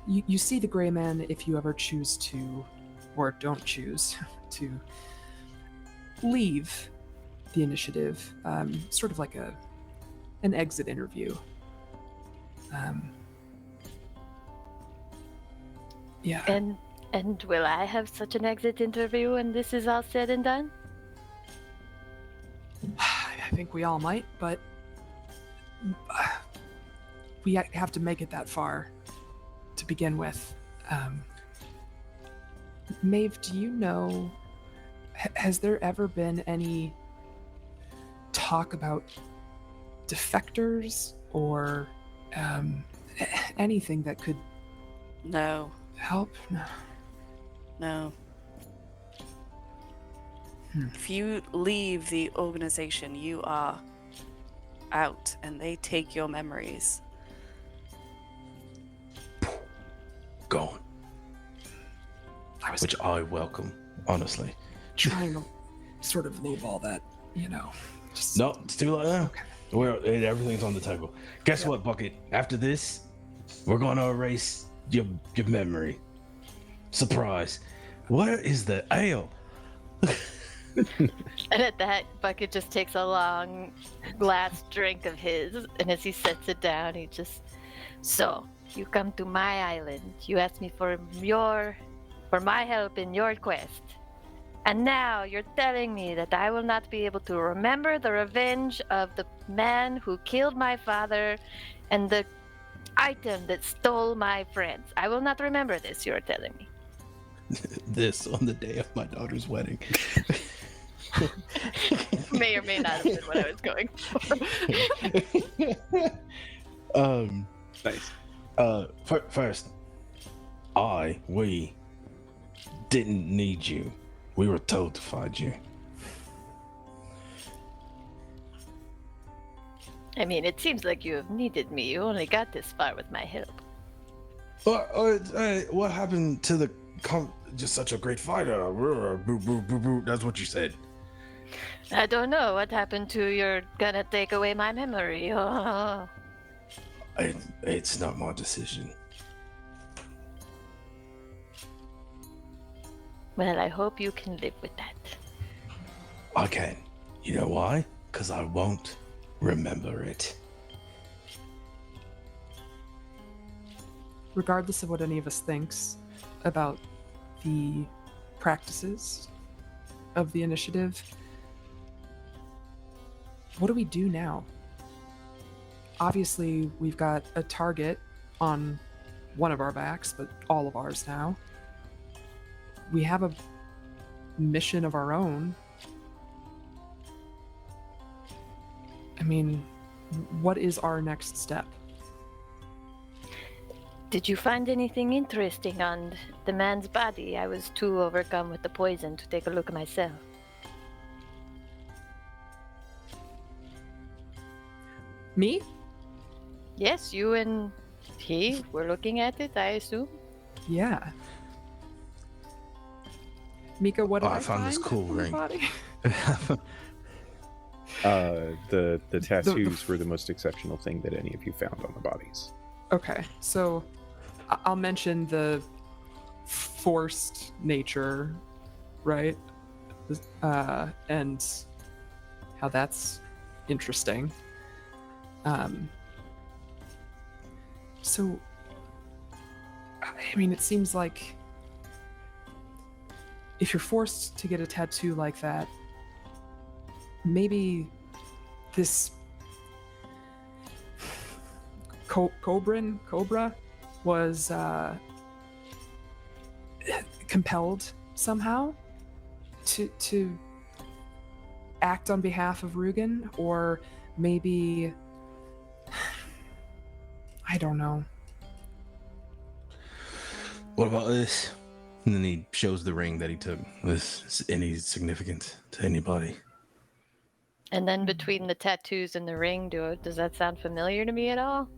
you see the gray man if you ever choose to, or don't choose to, leave the initiative, sort of like an exit interview. Yeah.
And will I have such an exit interview when this is all said and done?
I think we all might, but we have to make it that far to begin with. Maeve, do you know, has there ever been any talk about defectors or anything that could
No,
help? No.
no.
Hmm.
If you leave the organization, you are out, and they take your memories.
Gone.
I was
Which I welcome, honestly.
trying to sort of lowball that, Just,
No, it's too late.
Okay.
Everything's on the table. Guess what, Bucket? After this, we're going to erase your memory. Surprise. Where is the ale?
And at that, Bucket just takes a long last drink of his, and as he sets it down, he just, so, you come to my island. You asked me for my help in your quest. And now you're telling me that I will not be able to remember the revenge of the man who killed my father and the item that stole my friends. I will not remember this, you're telling me.
This on the day of my daughter's wedding.
May or may not have been what I was going for.
Nice.
First, we didn't need you. We were told to find you.
I mean, it seems like you have needed me. You only got this far with my help.
What happened to the just such a great fighter? That's what you said.
I don't know what happened to you're gonna take away my memory. Oh.
It's not my decision.
Well, I hope you can live with that.
I can. You know why? Because I won't remember it.
Regardless of what any of us thinks about the practices of the initiative, what do we do now? Obviously, we've got a target on one of our backs, but all of ours now. We have a mission of our own. I mean, what is our next step?
Did you find anything interesting on the man's body? I was too overcome with the poison to take a look myself.
Me?
Yes, you and he were looking at it, I assume.
Yeah. Miko, what did I
found this cool
on the
ring.
body?
The tattoos were the most exceptional thing that any of you found on the bodies.
Okay, so I'll mention the forced nature, right? And how that's interesting. So, I mean, it seems like if you're forced to get a tattoo like that, maybe this Cobra was compelled somehow to act on behalf of Rugen, or maybe I don't know.
What about this? And then he shows the ring that he took. Is any significant to anybody?
And then between the tattoos and the ring, does that sound familiar to me at all?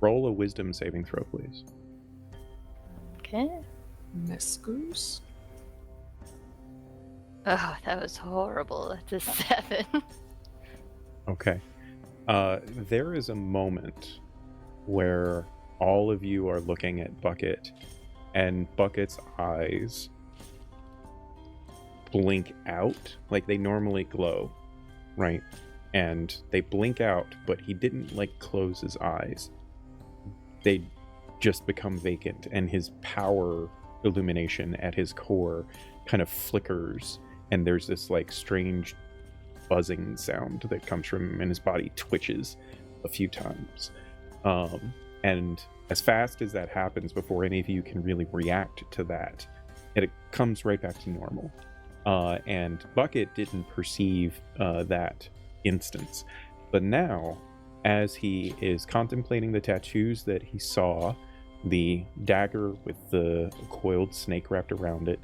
Roll a wisdom saving throw, please.
Okay.
Miss Goose?
Oh, that was horrible. That's a 7.
Okay. There is a moment where all of you are looking at Bucket, and Bucket's eyes blink out like they normally glow, right? And they blink out, but he didn't close his eyes. They just become vacant, and his power illumination at his core kind of flickers, and there's this strange buzzing sound that comes from him, and his body twitches a few times. And as fast as that happens, before any of you can really react to that, it comes right back to normal. And Bucket didn't perceive that instance. But now, as he is contemplating the tattoos that he saw, the dagger with the coiled snake wrapped around it,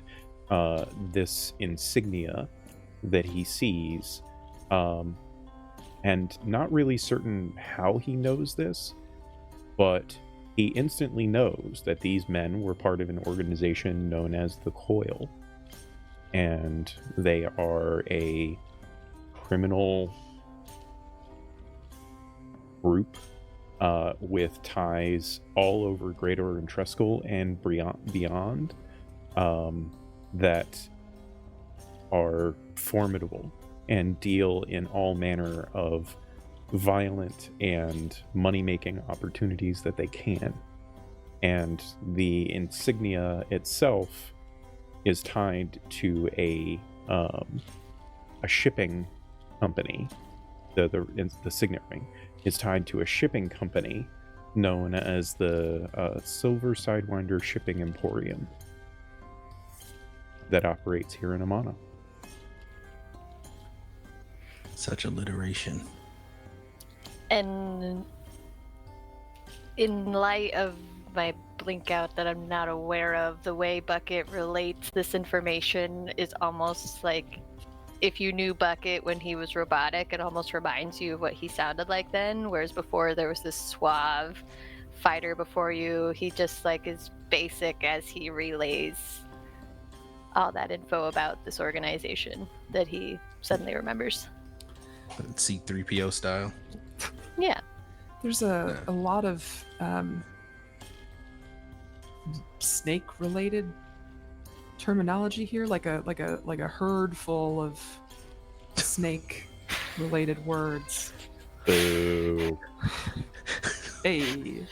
this insignia that he sees, and not really certain how he knows this, but he instantly knows that these men were part of an organization known as the Coil. and they are a criminal group with ties all over Greater and Treskel and beyond, that are formidable and deal in all manner of violent and money-making opportunities that they can. And the insignia itself is tied to a shipping company. The signet ring is tied to a shipping company known as the Silver Sidewinder Shipping Emporium that operates here in Amana.
Such alliteration.
And in light of my blink out that I'm not aware of, the way Bucket relates this information is almost like if you knew Bucket when he was robotic, it almost reminds you of what he sounded like then, whereas before there was this suave fighter before you. He just like is basic as he relays all that info about this organization that he suddenly remembers.
C-3PO style.
Yeah.
There's a lot of snake-related terminology here, like a herd full of snake-related words.
Boo.
Hey.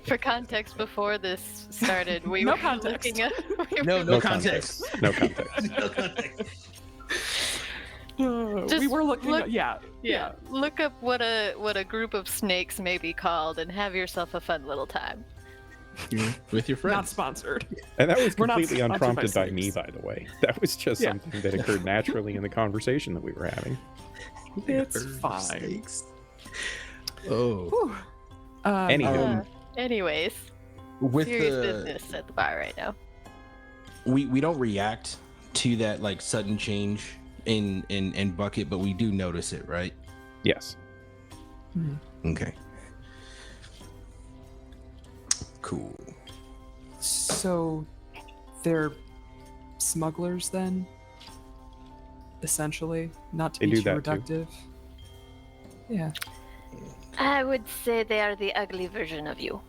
For context, before this started, we
No
were
context.
looking at
No context.
No context.
No context.
We were looking
look-
at, yeah.
Look up what a group of snakes may be called and have yourself a fun little time.
With your friends.
Not sponsored.
And that was
We're not
completely
sponsored by
unprompted by me,
snakes.
by the way. That was just
Yeah.
something that occurred naturally in the conversation that we were having.
It's
Herd of
fine.
snakes. Oh.
Whew.
Anywho.
Anyways,
With
serious
the
business at the bar right now.
we don't react to that like sudden change in Bucket, but we do notice it, right?
Yes.
Okay. Cool.
So they're smugglers then? Essentially? Not to
They
be
do
too
that too.
reductive. Yeah.
I would say they are the ugly version of you.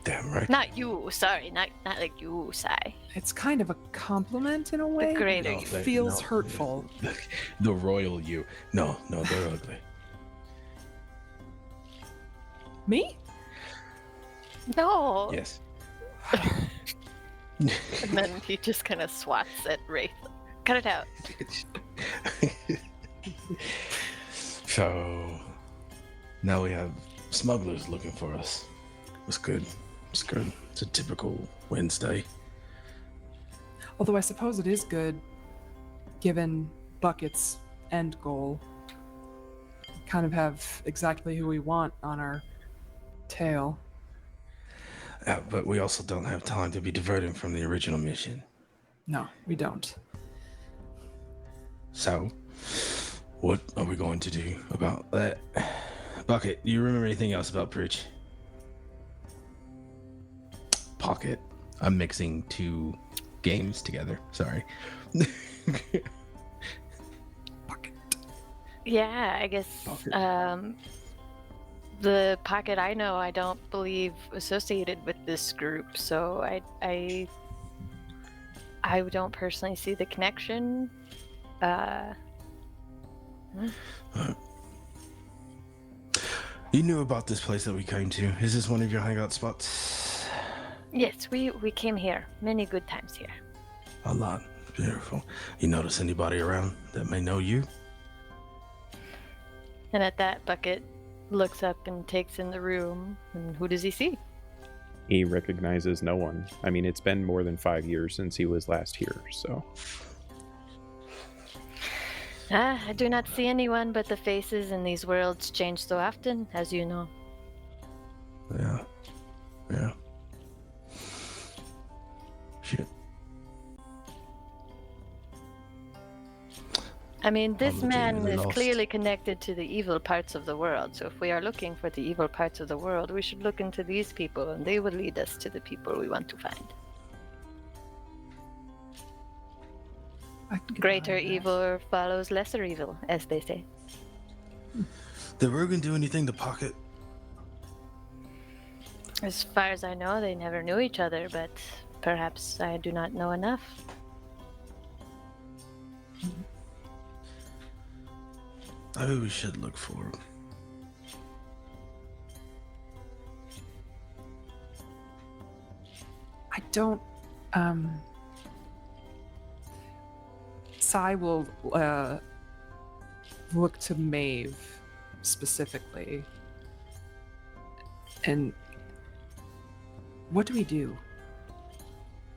Damn right.
Not you, sorry, not like you, Sai.
It's kind of a compliment in a way.
greater
It
you.
feels hurtful.
The royal you. No, they're ugly.
Me?
No.
Yes.
And then he just kind of swats at Wraith. Cut it out.
So now we have smugglers looking for us. It's good. It's good. It's a typical Wednesday.
Although I suppose it is good, given Bucket's end goal. Kind of have exactly who we want on our tail.
But we also don't have time to be diverting from the original mission.
No, we don't.
So, what are we going to do about that? Bucket, do you remember anything else about Pritch? Pocket. I'm mixing two games together. Sorry.
Bucket.
Yeah, I guess
Pocket.
the Pocket I know I don't believe associated with this group, so I don't personally see the connection.
You knew about this place that we came to. Is this one of your hangout spots?
Yes, we came here. Many good times here.
A lot. Beautiful. You notice anybody around that may know you?
And at that, Bucket looks up and takes in the room. And who does he see?
He recognizes no one. I mean, it's been more than 5 years since he was last here, so.
I do not see anyone, but the faces in these worlds change so often, as you know.
Yeah. Yeah. Shit.
I mean, this man
legitimately
is
lost.
clearly connected to the evil parts of the world. So if we are looking for the evil parts of the world, we should look into these people, and they will lead us to the people we want to find.
I can get
Greater
behind that.
evil follows lesser evil, as they say.
Did Rogan do anything to Pocket?
As far as I know, they never knew each other, but perhaps I do not know enough.
Maybe we should look for him.
I don't. Sai will look to Maeve specifically. And what do we do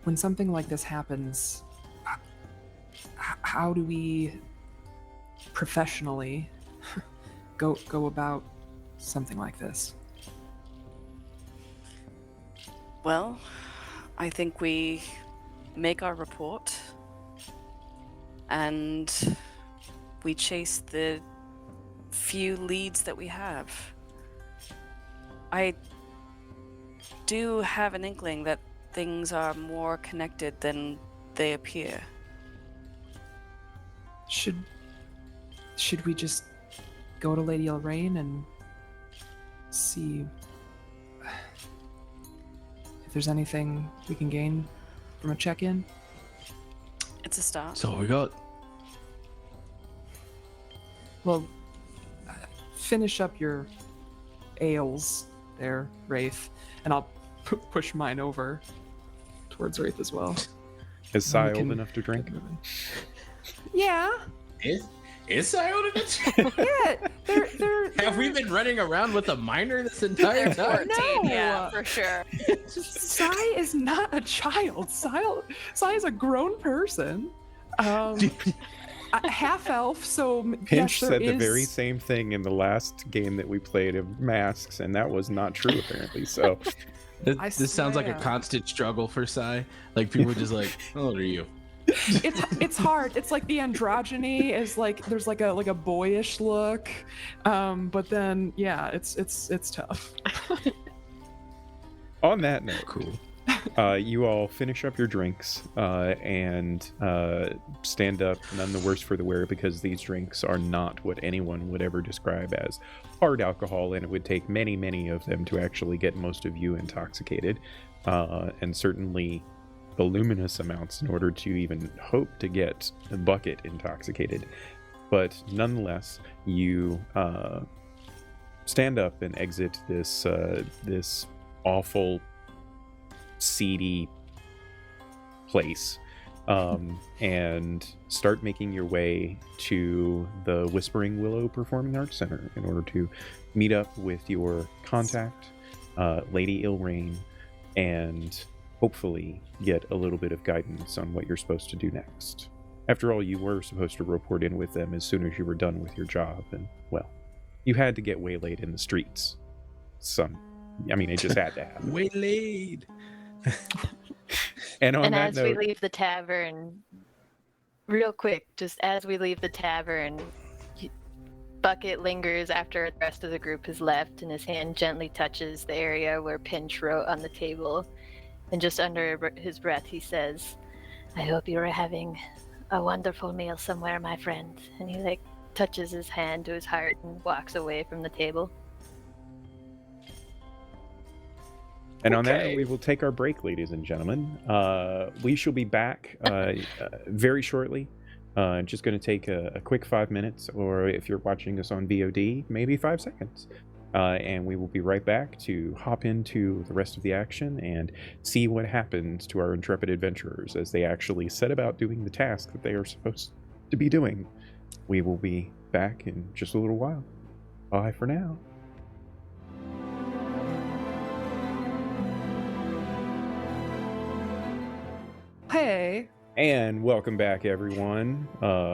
when something like this happens? How do we professionally go about something like this?
Well, I think we make our report and we chase the few leads that we have. I do have an inkling that things are more connected than they appear.
Should we just go to Lady Elraine and see if there's anything we can gain from a check-in?
It's a start.
That's all we got.
Well, finish up your ales there, Wraith, and I'll push mine over towards Wraith as well.
Is Sai
We
old
can
enough to drink?
get moving. Yeah,
Is Iota?
yeah. They're
Have we been running around with a minor this entire time?
14,
No.
yeah, for sure.
Sai is not a child. Sai is a grown person. Half elf, so
Pinch
yes, there
said the
is-
very same thing in the last game that we played of Masks, and that was not true apparently. So
I
This sounds like a
swear.
constant struggle for Sai. Like people are just like, how old are you?
it's hard. It's like the androgyny is like there's like a boyish look, but then yeah, it's tough.
on that note,
Cool.
you all finish up your drinks and stand up, none the worse for the wear, because these drinks are not what anyone would ever describe as hard alcohol, and it would take many, many of them to actually get most of you intoxicated, and certainly voluminous amounts in order to even hope to get a bucket intoxicated. But nonetheless, you stand up and exit this this awful, seedy place, and start making your way to the Whispering Willow Performing Arts Center in order to meet up with your contact, Lady Ilraine, and hopefully get a little bit of guidance on what you're supposed to do next. After all, you were supposed to report in with them as soon as you were done with your job, and, well, you had to get waylaid in the streets. It just had to happen.
Waylaid.
And on
And
that
as
note,
we leave the tavern, real quick, just as we leave the tavern, Bucket lingers after the rest of the group has left, and his hand gently touches the area where Pinch wrote on the table. And just under his breath, he says, "I hope you are having a wonderful meal somewhere, my friend." And he touches his hand to his heart and walks away from the table.
and on that
Okay.
note, we will take our break, ladies and gentlemen. We shall be back very shortly. Just going to take a quick 5 minutes, or if you're watching us on VOD, maybe 5 seconds. And we will be right back to hop into the rest of the action and see what happens to our intrepid adventurers as they actually set about doing the task that they are supposed to be doing. We will be back in just a little while. Bye for now.
Hey,
And welcome back, everyone.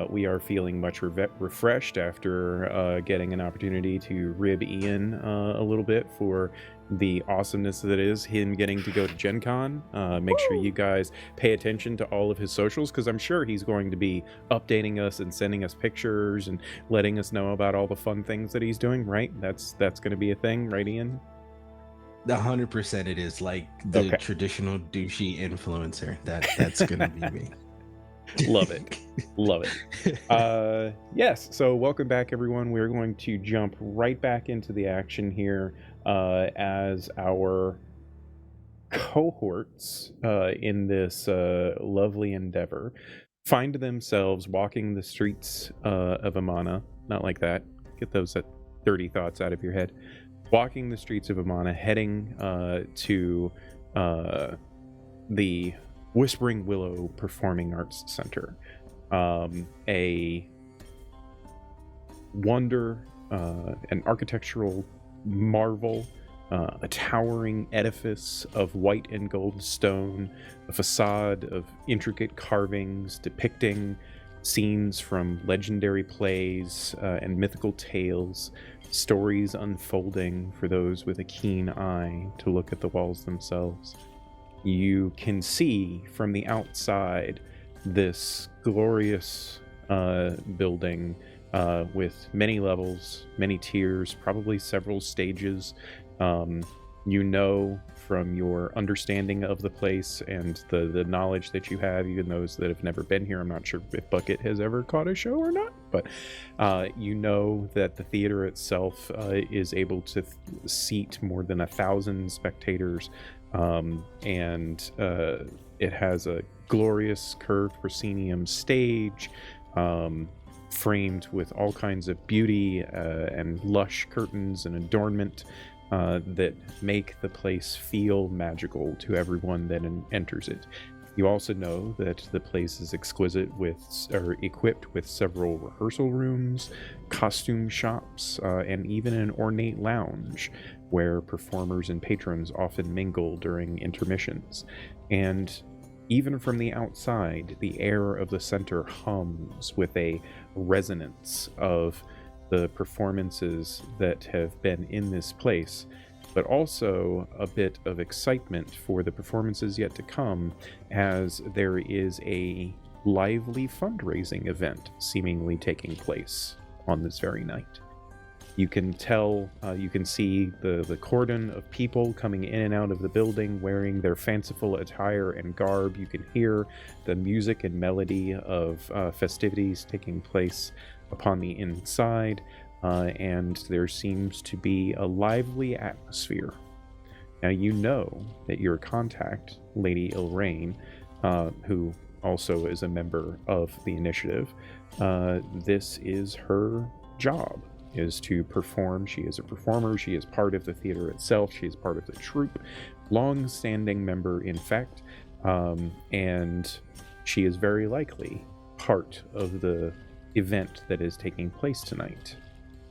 We are feeling much refreshed after getting an opportunity to rib Ian a little bit for the awesomeness that is him getting to go to Gen Con. Make sure you guys pay attention to all of his socials, because I'm sure he's going to be updating us and sending us pictures and letting us know about all the fun things that he's doing, right? That's going to be a thing, right, Ian?
100% it is, like the
Okay.
traditional douchey influencer. That's gonna be me.
Love it. Love it. Yes, so welcome back, everyone. We're going to jump right back into the action here as our cohorts in this lovely endeavor find themselves walking the streets of Amana. Not like that. Get those dirty thoughts out of your head. Walking the streets of Amana, heading to the Whispering Willow Performing Arts Center, a wonder, an architectural marvel, a towering edifice of white and gold stone, a facade of intricate carvings depicting scenes from legendary plays and mythical tales, stories unfolding for those with a keen eye to look at the walls themselves. You can see from the outside this glorious building with many levels, many tiers, probably several stages. You know from your understanding of the place and the knowledge that you have, even those that have never been here. I'm not sure if Bucket has ever caught a show or not, but you know that the theater itself is able to seat more than 1,000 spectators, and it has a glorious curved proscenium stage, framed with all kinds of beauty and lush curtains and adornment that make the place feel magical to everyone that enters it. You also know that the place is exquisite equipped with several rehearsal rooms, costume shops, and even an ornate lounge where performers and patrons often mingle during intermissions. And even from the outside, the air of the center hums with a resonance of the performances that have been in this place, but also a bit of excitement for the performances yet to come, as there is a lively fundraising event seemingly taking place on this very night. You can tell, you can see the cordon of people coming in and out of the building wearing their fanciful attire and garb. You can hear the music and melody of festivities taking place upon the inside, and there seems to be a lively atmosphere. Now you know that your contact, Lady Ilrain, who also is a member of the initiative, this is her job, is to perform. She is a performer. She is part of the theater itself. She is part of the troupe, long-standing member, in fact, and she is very likely part of the event that is taking place tonight.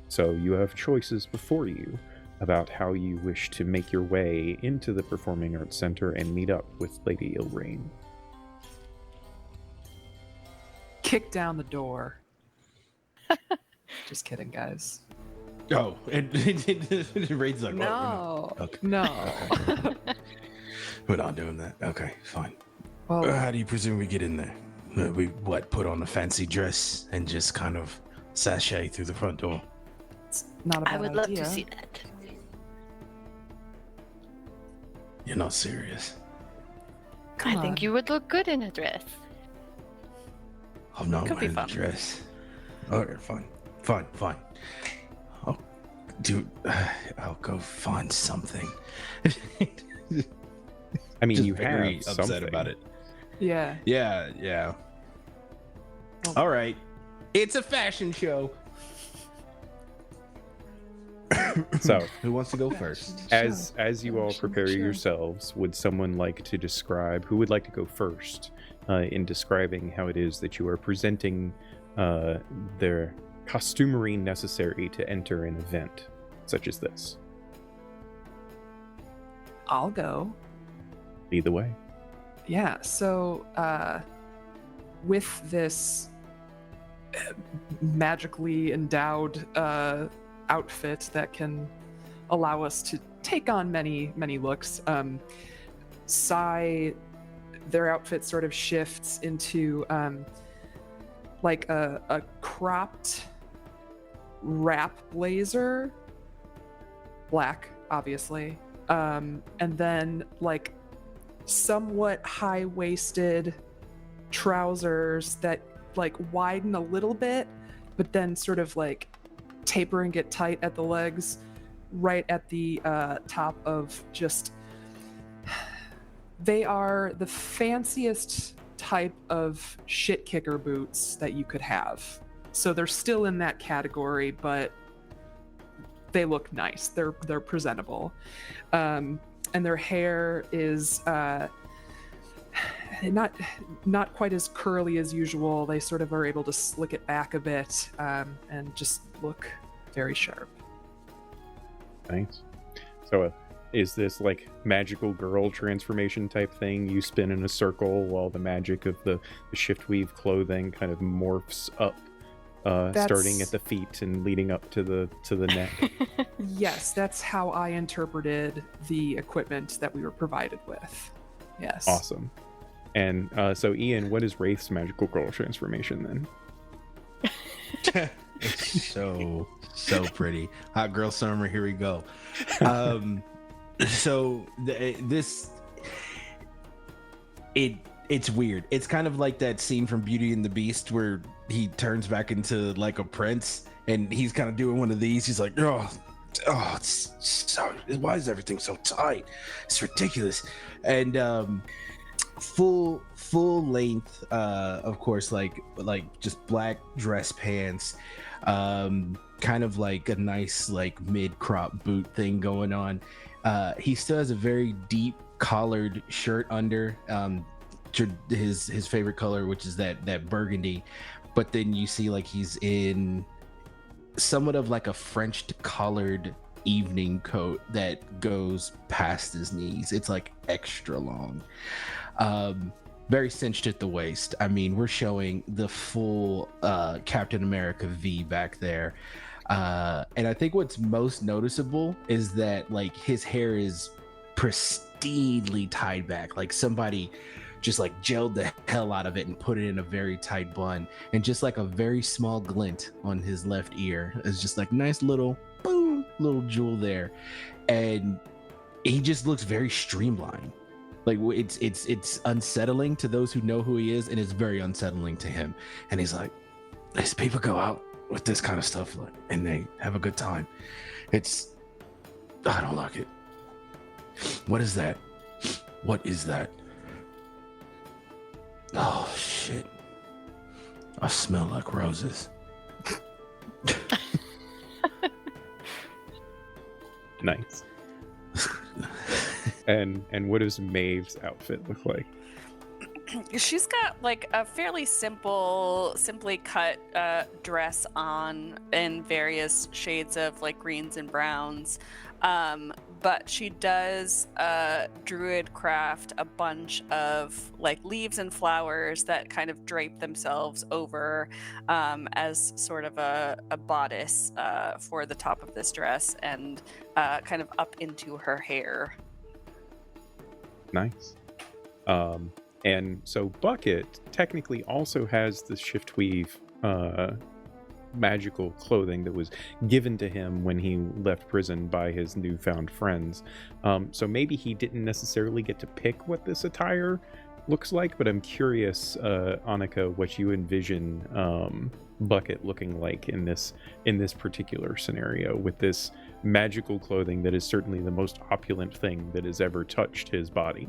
So you have choices before you about how you wish to make your way into the Performing Arts Center and meet up with Lady Ilrain.
Kick down the door. Just kidding, guys.
Oh, and Raid's like,
No.
Okay.
No.
We're not doing that. Okay, fine.
Well,
How do you presume we get in there? We put on a fancy dress and just kind of sashay through the front door?
it's not a bad
I would love
idea.
to see that.
You're not serious.
Come
I think
on.
you would look good in a dress.
I'm not
Could be
wearing a
fun.
dress. Okay, fine. I'll I'll go find something.
I mean,
Just
you
very
have
upset
something.
about it.
Yeah.
Yeah.
Oh.
All right. It's a fashion show.
So,
Who wants to go first?
as you all
Sure,
prepare
sure.
yourselves, would someone like to describe, who would like to go first in describing how it is that you are presenting their costumery necessary to enter an event such as this?
I'll go.
Lead the way.
Yeah, so with this magically endowed outfit that can allow us to take on many looks. Sai, their outfit sort of shifts into like a cropped wrap blazer, black, obviously, and then like somewhat high-waisted trousers that like widen a little bit, but then sort of like taper and get tight at the legs, right at the top of just. They are the fanciest type of shit kicker boots that you could have. So they're still in that category, but they look nice. They're presentable, and their hair is not quite as curly as usual. They sort of are able to slick it back a bit and just look very sharp.
Nice. So is this like magical girl transformation type thing? You spin in a circle while the magic of the shift weave clothing kind of morphs up, starting at the feet and leading up to the neck.
Yes, that's how I interpreted the equipment that we were provided with. Yes.
Awesome. And so Ian, what is Wraith's magical girl transformation then?
It's so pretty. Hot girl summer, here we go. So it's weird. It's kind of like that scene from Beauty and the Beast where he turns back into like a prince and he's kind of doing one of these. He's like, oh, it's so, why is everything so tight? It's ridiculous. And full length, of course, like just black dress pants, kind of like a nice like mid crop boot thing going on. He still has a very deep collared shirt under his favorite color, which is that burgundy, but then you see like he's in somewhat of like a French collared evening coat that goes past his knees. It's like extra long, very cinched at the waist. I mean, we're showing the full Captain America V back there. And I think what's most noticeable is that like his hair is pristinely tied back, like somebody just like gelled the hell out of it and put it in a very tight bun, and just like a very small glint on his left ear is just like nice little boom, little jewel there. And he just looks very streamlined. Like it's unsettling to those who know who he is, and it's very unsettling to him. And he's like, these people go out with this kind of stuff and they have a good time. I don't like it. What is that? What is that? Oh shit, I smell like roses.
Nice. And what does Maeve's outfit look like?
She's got like a fairly simply cut dress on in various shades of like greens and browns, but she does druid craft a bunch of like leaves and flowers that kind of drape themselves over as sort of a bodice for the top of this dress and kind of up into her hair.
Nice. And so Bucket technically also has the shift weave magical clothing that was given to him when he left prison by his newfound friends. So maybe he didn't necessarily get to pick what this attire looks like, but I'm curious, Annika, what you envision Bucket looking like in this particular scenario with this magical clothing that is certainly the most opulent thing that has ever touched his body.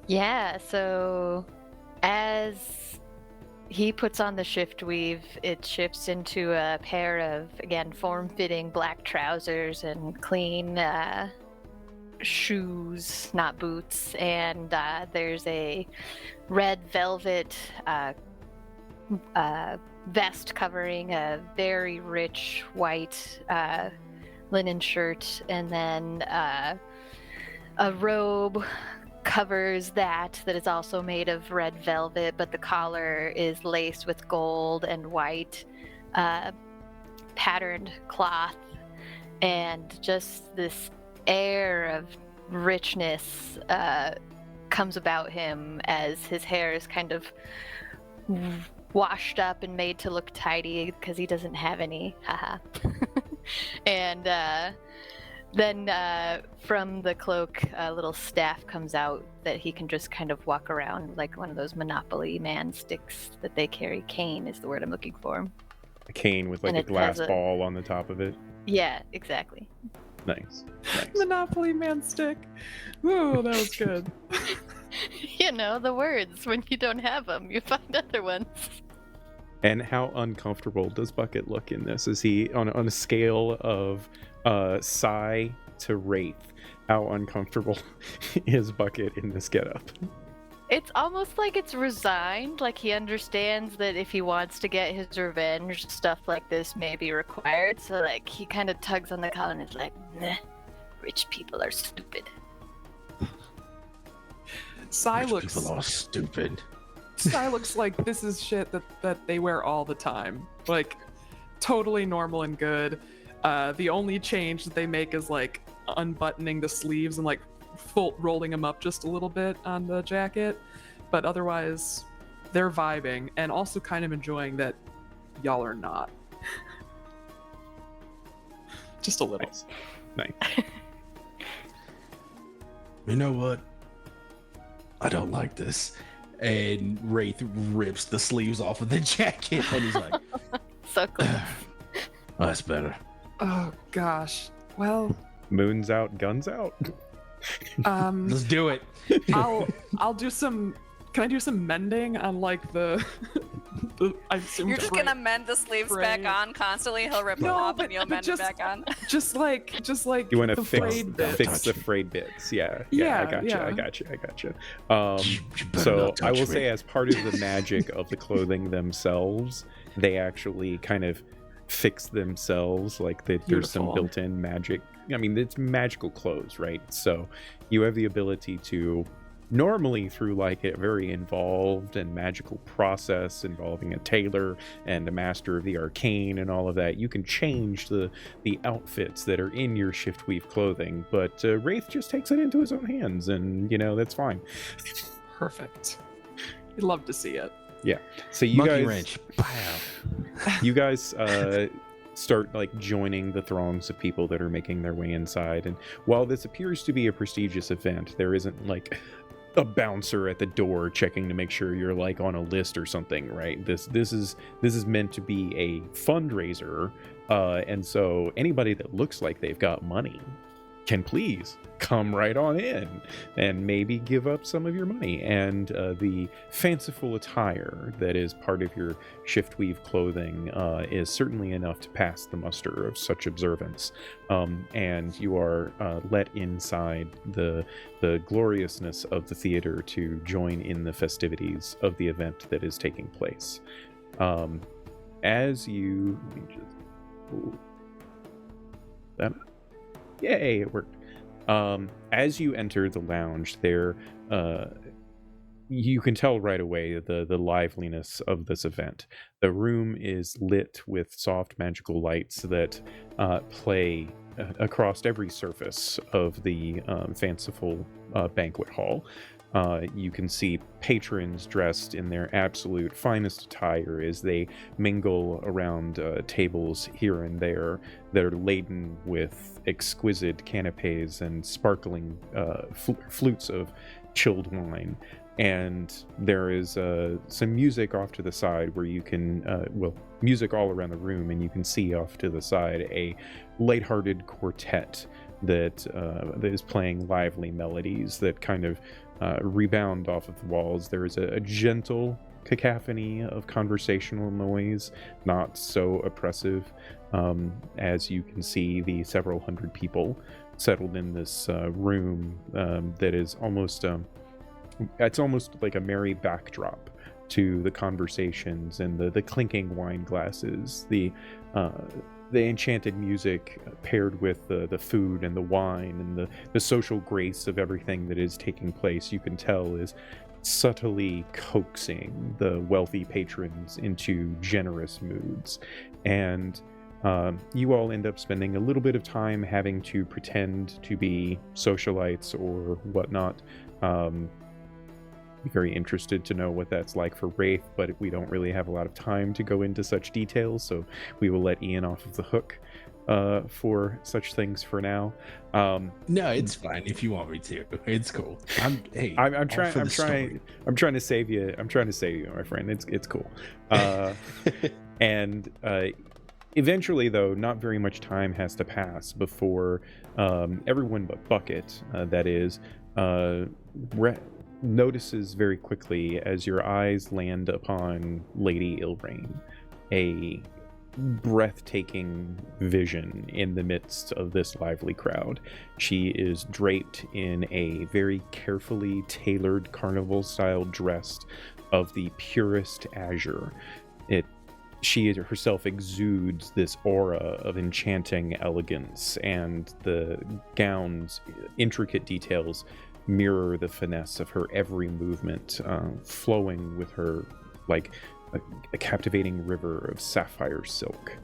Yeah, so as he puts on the shift weave, it shifts into a pair of, again, form-fitting black trousers and clean shoes, not boots, and there's a red velvet vest covering a very rich white linen shirt, and then a robe covers that is also made of red velvet, but the collar is laced with gold and white patterned cloth, and just this air of richness comes about him as his hair is kind of washed up and made to look tidy because he doesn't have any. Haha. And then from the cloak, a little staff comes out that he can just kind of walk around like one of those Monopoly man sticks that they carry. Cane is the word I'm looking for.
A cane with like
And
a
it
glass
has a-
ball on the top of it.
Yeah, exactly.
Nice.
Monopoly man stick. Ooh, that was good.
You know, the words. When you don't have them, you find other ones.
And how uncomfortable does Bucket look in this? Is he on a scale of Sigh to Wraith? How uncomfortable is Bucket in this getup?
It's almost like it's resigned, like he understands that if he wants to get his revenge, stuff like this may be required. So, like, he kind of tugs on the collar and is like, nah, rich people are stupid.
Sai
Rich people are
looks
stupid.
Sai looks like this is shit that they wear all the time. Like, totally normal and good. The only change that they make is like unbuttoning the sleeves and like rolling them up just a little bit on the jacket, but otherwise they're vibing and also kind of enjoying that y'all are not. Just a little.
Nice.
You know what? I don't like this. And Wraith rips the sleeves off of the jacket and he's like,
So close.
oh, that's better.
Oh gosh. Well,
Moon's out, guns out.
Let's do it.
I'll do some. Can I do some mending on like the I assume
You're just gonna mend the sleeves back
frayed.
on constantly. He'll rip them
No,
off
but-
and you'll
but
mend
just-
it back on.
just like
You want to
the
fix
frayed bits.
the frayed bits? Yeah,
Yeah,
I got you.
yeah.
I got you. I got you.
You better
So
not
I will
touch
say,
me.
as part of the magic of the clothing themselves, they actually kind of fix themselves. Like there's some
Beautiful.
built-in magic. I mean, it's magical clothes, right? So you have the ability to, normally through like a very involved and magical process involving a tailor and a master of the arcane and all of that, you can change the outfits that are in your shiftweave clothing. But Wraith just takes it into his own hands, and that's fine.
Perfect. You'd love to see it.
So you
Monkey
guys,
wrench. Pow.
you guys start like joining the throngs of people that are making their way inside. And while this appears to be a prestigious event, there isn't like a bouncer at the door checking to make sure you're like on a list or something, right? This is meant to be a fundraiser, and so anybody that looks like they've got money can please come right on in and maybe give up some of your money. And the fanciful attire that is part of your shiftweave clothing is certainly enough to pass the muster of such observance. And you are let inside the gloriousness of the theater to join in the festivities of the event that is taking place. As you... let me just pull that up. Yay, it worked. As you enter the lounge, there, you can tell right away the liveliness of this event. The room is lit with soft magical lights that play across every surface of the fanciful banquet hall. You can see patrons dressed in their absolute finest attire as they mingle around tables here and there that are laden with exquisite canapes and sparkling flutes of chilled wine. And there is some music off to the side where you can, music all around the room, and you can see off to the side a lighthearted quartet that is playing lively melodies that kind of rebound off of the walls. There is a gentle cacophony of conversational noise, not so oppressive, as you can see the several hundred people settled in this room that is almost it's almost like a merry backdrop to the conversations and the clinking wine glasses, the enchanted music paired with the food and the wine and the social grace of everything that is taking place. You can tell is subtly coaxing the wealthy patrons into generous moods. And You all end up spending a little bit of time having to pretend to be socialites or whatnot. Very interested to know what that's like for Wraith, but we don't really have a lot of time to go into such details, so we will let Ian off of the hook for such things for now.
No, it's fine if you want me to. It's cool. I'm
trying to save you. I'm trying to save you, my friend. It's cool. And eventually, though, not very much time has to pass before everyone but Bucket, that is, notices very quickly as your eyes land upon Lady Ilrain, a breathtaking vision in the midst of this lively crowd. She is draped in a very carefully tailored carnival-style dress of the purest azure. She herself exudes this aura of enchanting elegance, and the gown's intricate details mirror the finesse of her every movement, flowing with her like a captivating river of sapphire silk.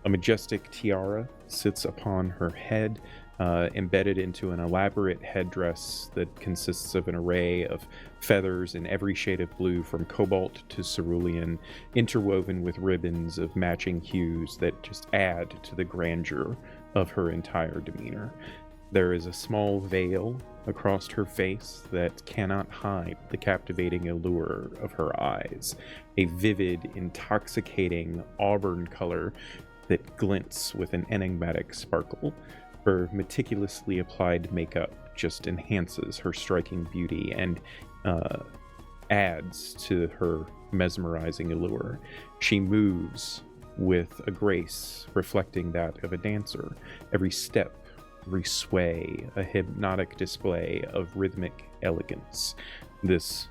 A majestic tiara sits upon her head, embedded into an elaborate headdress that consists of an array of feathers in every shade of blue, from cobalt to cerulean, interwoven with ribbons of matching hues that just add to the grandeur of her entire demeanor. There is a small veil across her face that cannot hide the captivating allure of her eyes, a vivid, intoxicating auburn color that glints with an enigmatic sparkle. Her meticulously applied makeup just enhances her striking beauty and adds to her mesmerizing allure. She moves with a grace reflecting that of a dancer, every step, every sway, a hypnotic display of rhythmic elegance. This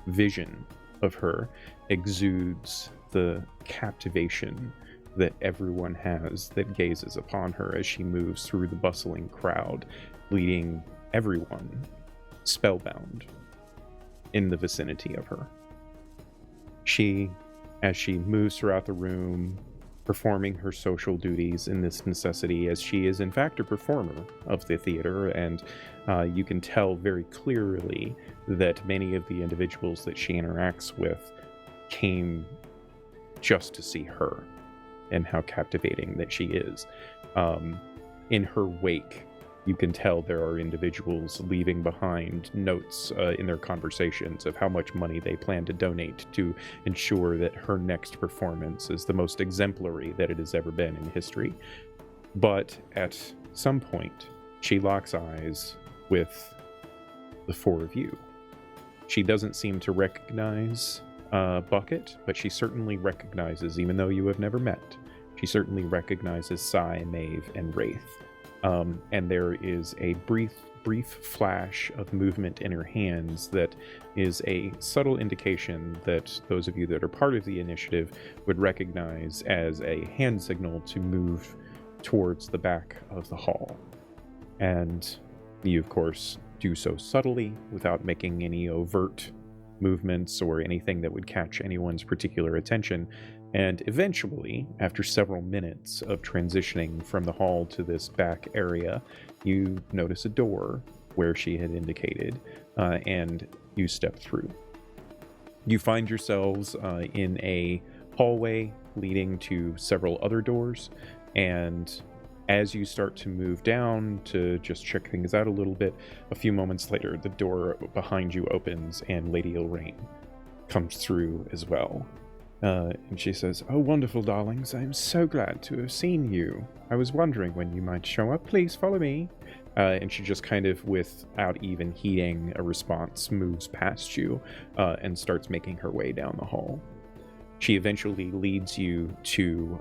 vision of her exudes the captivation that everyone has that gazes upon her as she moves through the bustling crowd, leading everyone spellbound in the vicinity of her. As she moves throughout the room, performing her social duties in this necessity, as she is in fact a performer of the theater, and you can tell very clearly that many of the individuals that she interacts with came just to see her and how captivating that she is. In her wake, you can tell there are individuals leaving behind notes in their conversations of how much money they plan to donate to ensure that her next performance is the most exemplary that it has ever been in history. But at some point, she locks eyes with the four of you. She doesn't seem to recognize Bucket, but she certainly recognizes, even though you have never met, she certainly recognizes Sai, Maeve, and Wraith. And there is a brief flash of movement in her hands that is a subtle indication that those of you that are part of the initiative would recognize as a hand signal to move towards the back of the hall. And you, of course, do so subtly without making any overt movements or anything that would catch anyone's particular attention. And eventually, after several minutes of transitioning from the hall to this back area, you notice a door where she had indicated, and you step through. You find yourselves in a hallway leading to several other doors, and as you start to move down to just check things out a little bit, a few moments later, the door behind you opens and Lady Ilrain comes through as well. And she says, "Oh, wonderful darlings, I'm so glad to have seen you. I was wondering when you might show up. Please follow me." And she just kind of, without even heeding a response, moves past you and starts making her way down the hall. She eventually leads you to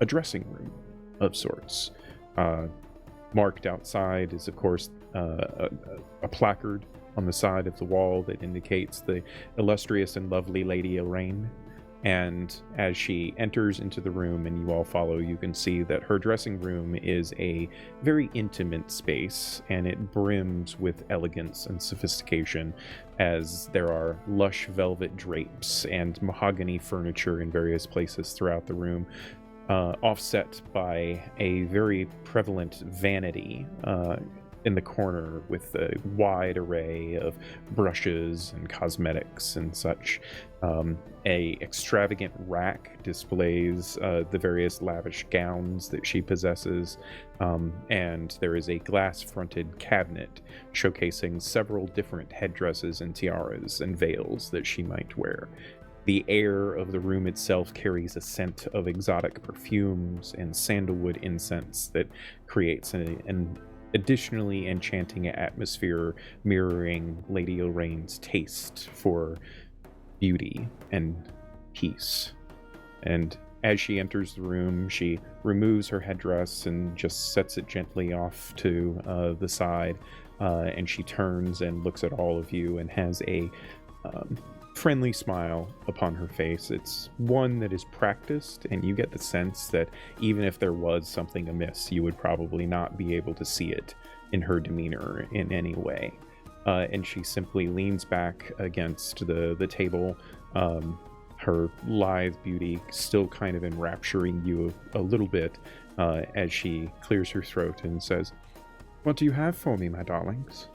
a dressing room of sorts. Marked outside is, of course, a placard on the side of the wall that indicates the illustrious and lovely Lady Ilrain. And as she enters into the room and you all follow, you can see that her dressing room is a very intimate space, and it brims with elegance and sophistication, as there are lush velvet drapes and mahogany furniture in various places throughout the room. offset by a very prevalent vanity in the corner with a wide array of brushes and cosmetics and such. A extravagant rack displays the various lavish gowns that she possesses, and there is a glass-fronted cabinet showcasing several different headdresses and tiaras and veils that she might wear. The air of the room itself carries a scent of exotic perfumes and sandalwood incense that creates an additionally enchanting atmosphere mirroring Lady Elrain's taste for beauty and peace. And as she enters the room, she removes her headdress and just sets it gently off to the side, and she turns and looks at all of you and has a friendly smile upon her face. It's one that is practiced, and you get the sense that even if there was something amiss, you would probably not be able to see it in her demeanor in any way. And she simply leans back against the table, her lithe beauty still kind of enrapturing you a little bit, as she clears her throat and says, "What do you have for me, my darlings?"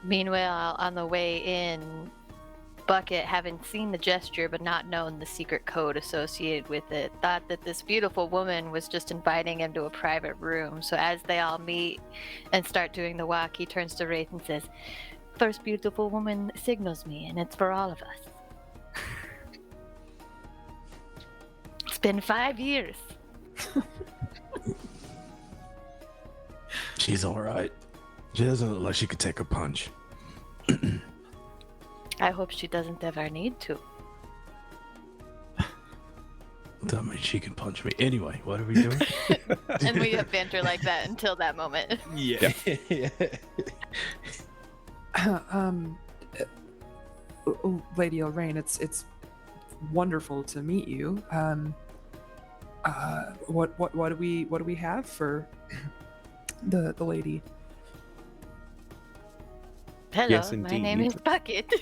Meanwhile, on the way in, Bucket, having seen the gesture but not known the secret code associated with it, thought that this beautiful woman was just inviting him to a private room. So as they all meet and start doing the walk, he turns to Wraith and says, "First beautiful woman signals me, and it's for all of us." It's been 5 years.
She's all right. She doesn't look like she could take a punch.
I hope she doesn't ever need to.
Tell me she can punch me. Anyway, what are we doing?
And we have banter like that until that moment.
Yeah.
Lady Elrain, it's wonderful to meet you. What do we have for the lady?
Hello,
Yes,
my name
indeed.
is Bucket.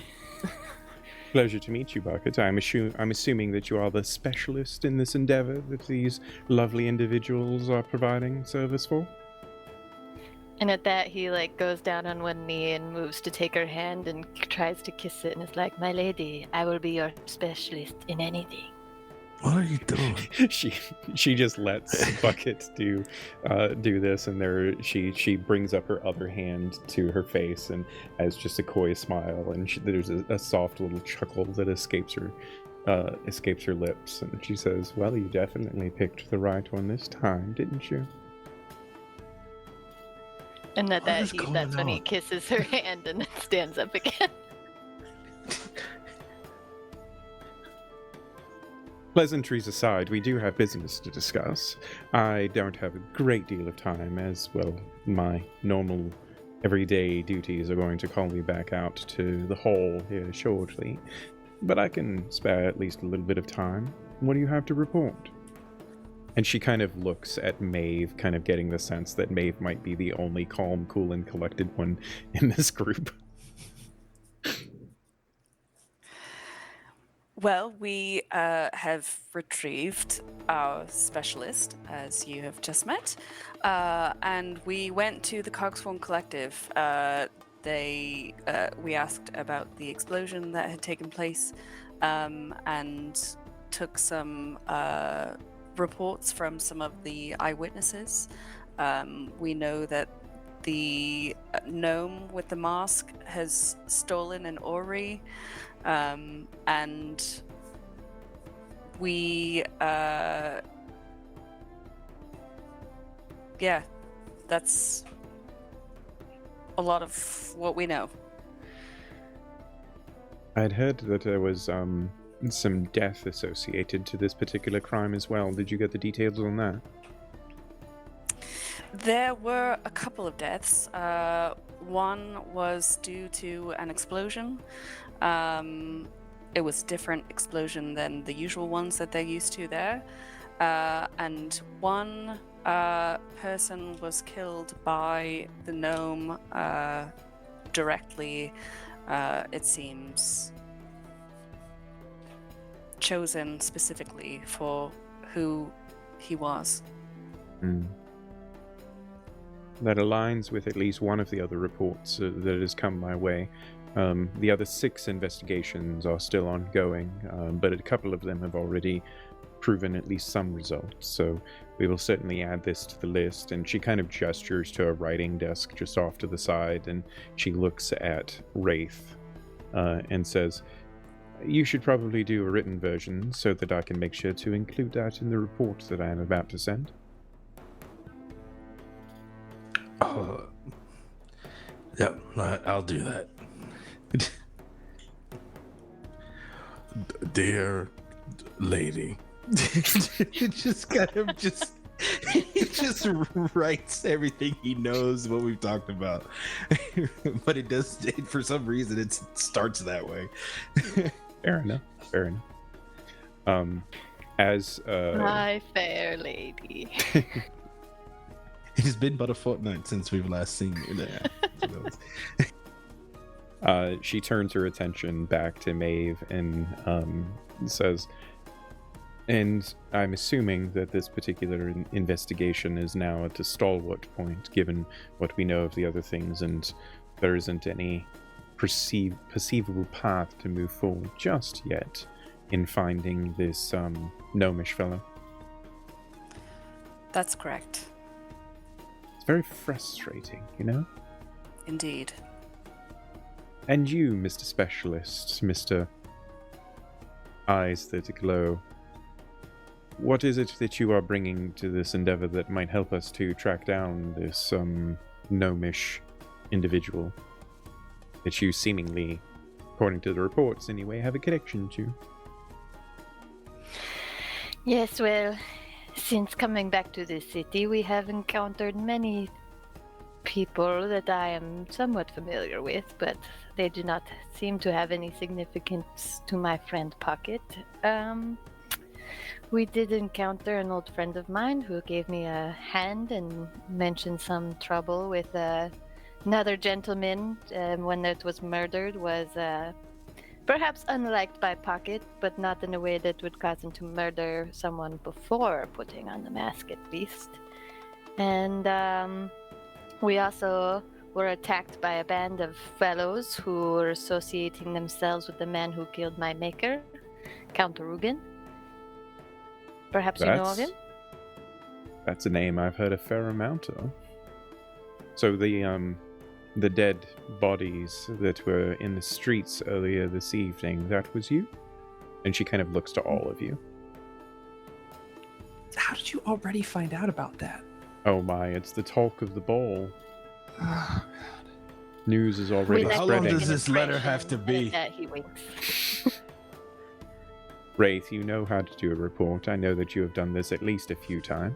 Pleasure to meet you, Bucket. I'm assuming that you are the specialist in this endeavor that these lovely individuals are providing service for.
And at that, he goes down on one knee and moves to take her hand and tries to kiss it, and is like, "My lady, I will be your specialist in anything."
What are you doing?
she just lets Bucket do this, and she brings up her other hand to her face and has just a coy smile, and there's a soft little chuckle that escapes her lips, and she says, "Well, you definitely picked the right one this time, didn't you?"
And
What is
that's
going
when he
on?
kisses her hand and then stands up again.
Pleasantries aside, we do have business to discuss. I don't have a great deal of time, as well, my normal everyday duties are going to call me back out to the hall here shortly. But I can spare at least a little bit of time. What do you have to report? And she kind of looks at Maeve, kind of getting the sense that Maeve might be the only calm, cool, and collected one in this group.
Well, we have retrieved our specialist, as you have just met, and we went to the Cogsworn Collective. We asked about the explosion that had taken place, and took some reports from some of the eyewitnesses. We know that the gnome with the mask has stolen an orrery. And we, yeah, that's a lot of what we know.
I'd heard that there was some death associated to this particular crime as well. Did you get the details on that?
There were a couple of deaths. One was due to an explosion. It was a different explosion than the usual ones that they're used to there. And one person was killed by the gnome directly, it seems. chosen specifically for who he was.
That aligns with at least one of the other reports that has come my way. The other 6 investigations are still ongoing, but a couple of them have already proven at least some results, so we will certainly add this to the list. And she kind of gestures to a writing desk just off to the side, and she looks at Wraith and says, "You should probably do a written version so that I can make sure to include that in the report that I am about to send."
Yep, I'll do that.
Dear lady.
It just kind of he just writes everything he knows what we've talked about. But for some reason it starts that way.
Fair enough. As
My fair lady.
It has been but a fortnight since we've last seen you.
she turns her attention back to Maeve and says, "And I'm assuming that this particular investigation is now at a stalwart point, given what we know of the other things, and there isn't any perceivable path to move forward just yet in finding this gnomish fellow."
That's correct.
It's very frustrating, you know?
Indeed.
And you, Mr. Specialist, Mr. Eyes That Glow, what is it that you are bringing to this endeavor that might help us to track down this gnomish individual that you seemingly, according to the reports anyway, have a connection to?
Yes, well, since coming back to this city, we have encountered many people that I am somewhat familiar with, but they do not seem to have any significance to my friend Pocket. We did encounter an old friend of mine who gave me a hand and mentioned some trouble with another gentleman when it was murdered, was perhaps unliked by Pocket, but not in a way that would cause him to murder someone before putting on the mask, at least. And we also were attacked by a band of fellows who were associating themselves with the man who killed my maker, Count Rugen. Perhaps you know of him?
That's a name I've heard a fair amount of. So the dead bodies that were in the streets earlier this evening, that was you? And she kind of looks to all of you.
How did you already find out about that?
Oh my, it's the talk of the ball.
Oh,
News is already
We
How
spreading.
long does this letter have to be?
He winks.
Wraith, you know how to do a report. I know that you have done this at least a few times.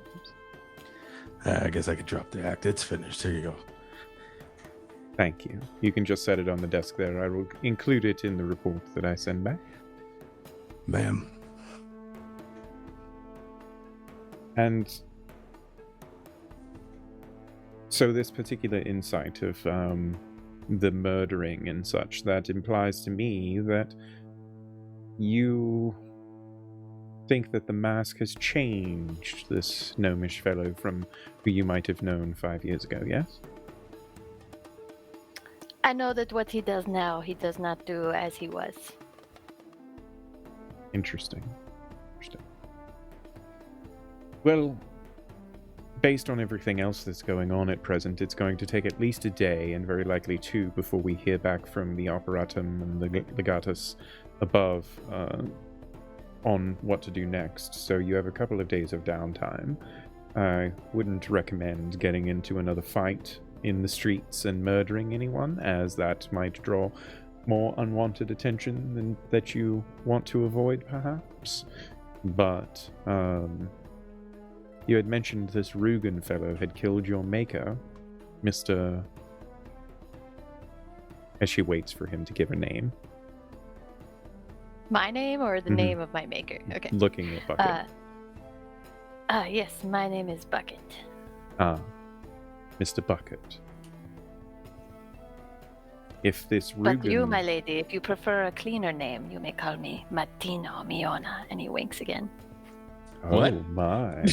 I guess I could drop the act. It's finished. Here you go.
Thank you. You can just set it on the desk there. I will include it in the report that I send back.
Ma'am.
And so this particular insight of the murdering and such, that implies to me that you think that the mask has changed this gnomish fellow from who you might have known 5 years ago, yes?
I know that what he does now, he does not do as he was.
Interesting. Well, based on everything else that's going on at present, it's going to take at least a day, and very likely 2, before we hear back from the operatum and the legatus above on what to do next. So you have a couple of days of downtime. I wouldn't recommend getting into another fight in the streets and murdering anyone, as that might draw more unwanted attention than that you want to avoid, perhaps. But you had mentioned this Rugen fellow had killed your maker, Mr. As she waits for him to give a name.
My name or the name of my maker? Okay.
Looking at Bucket.
Yes, my name is Bucket.
Mr. Bucket. If this
But you,
Rugen...
my lady, if you prefer a cleaner name, you may call me Martino Miona. And he winks again.
Oh
What?
my.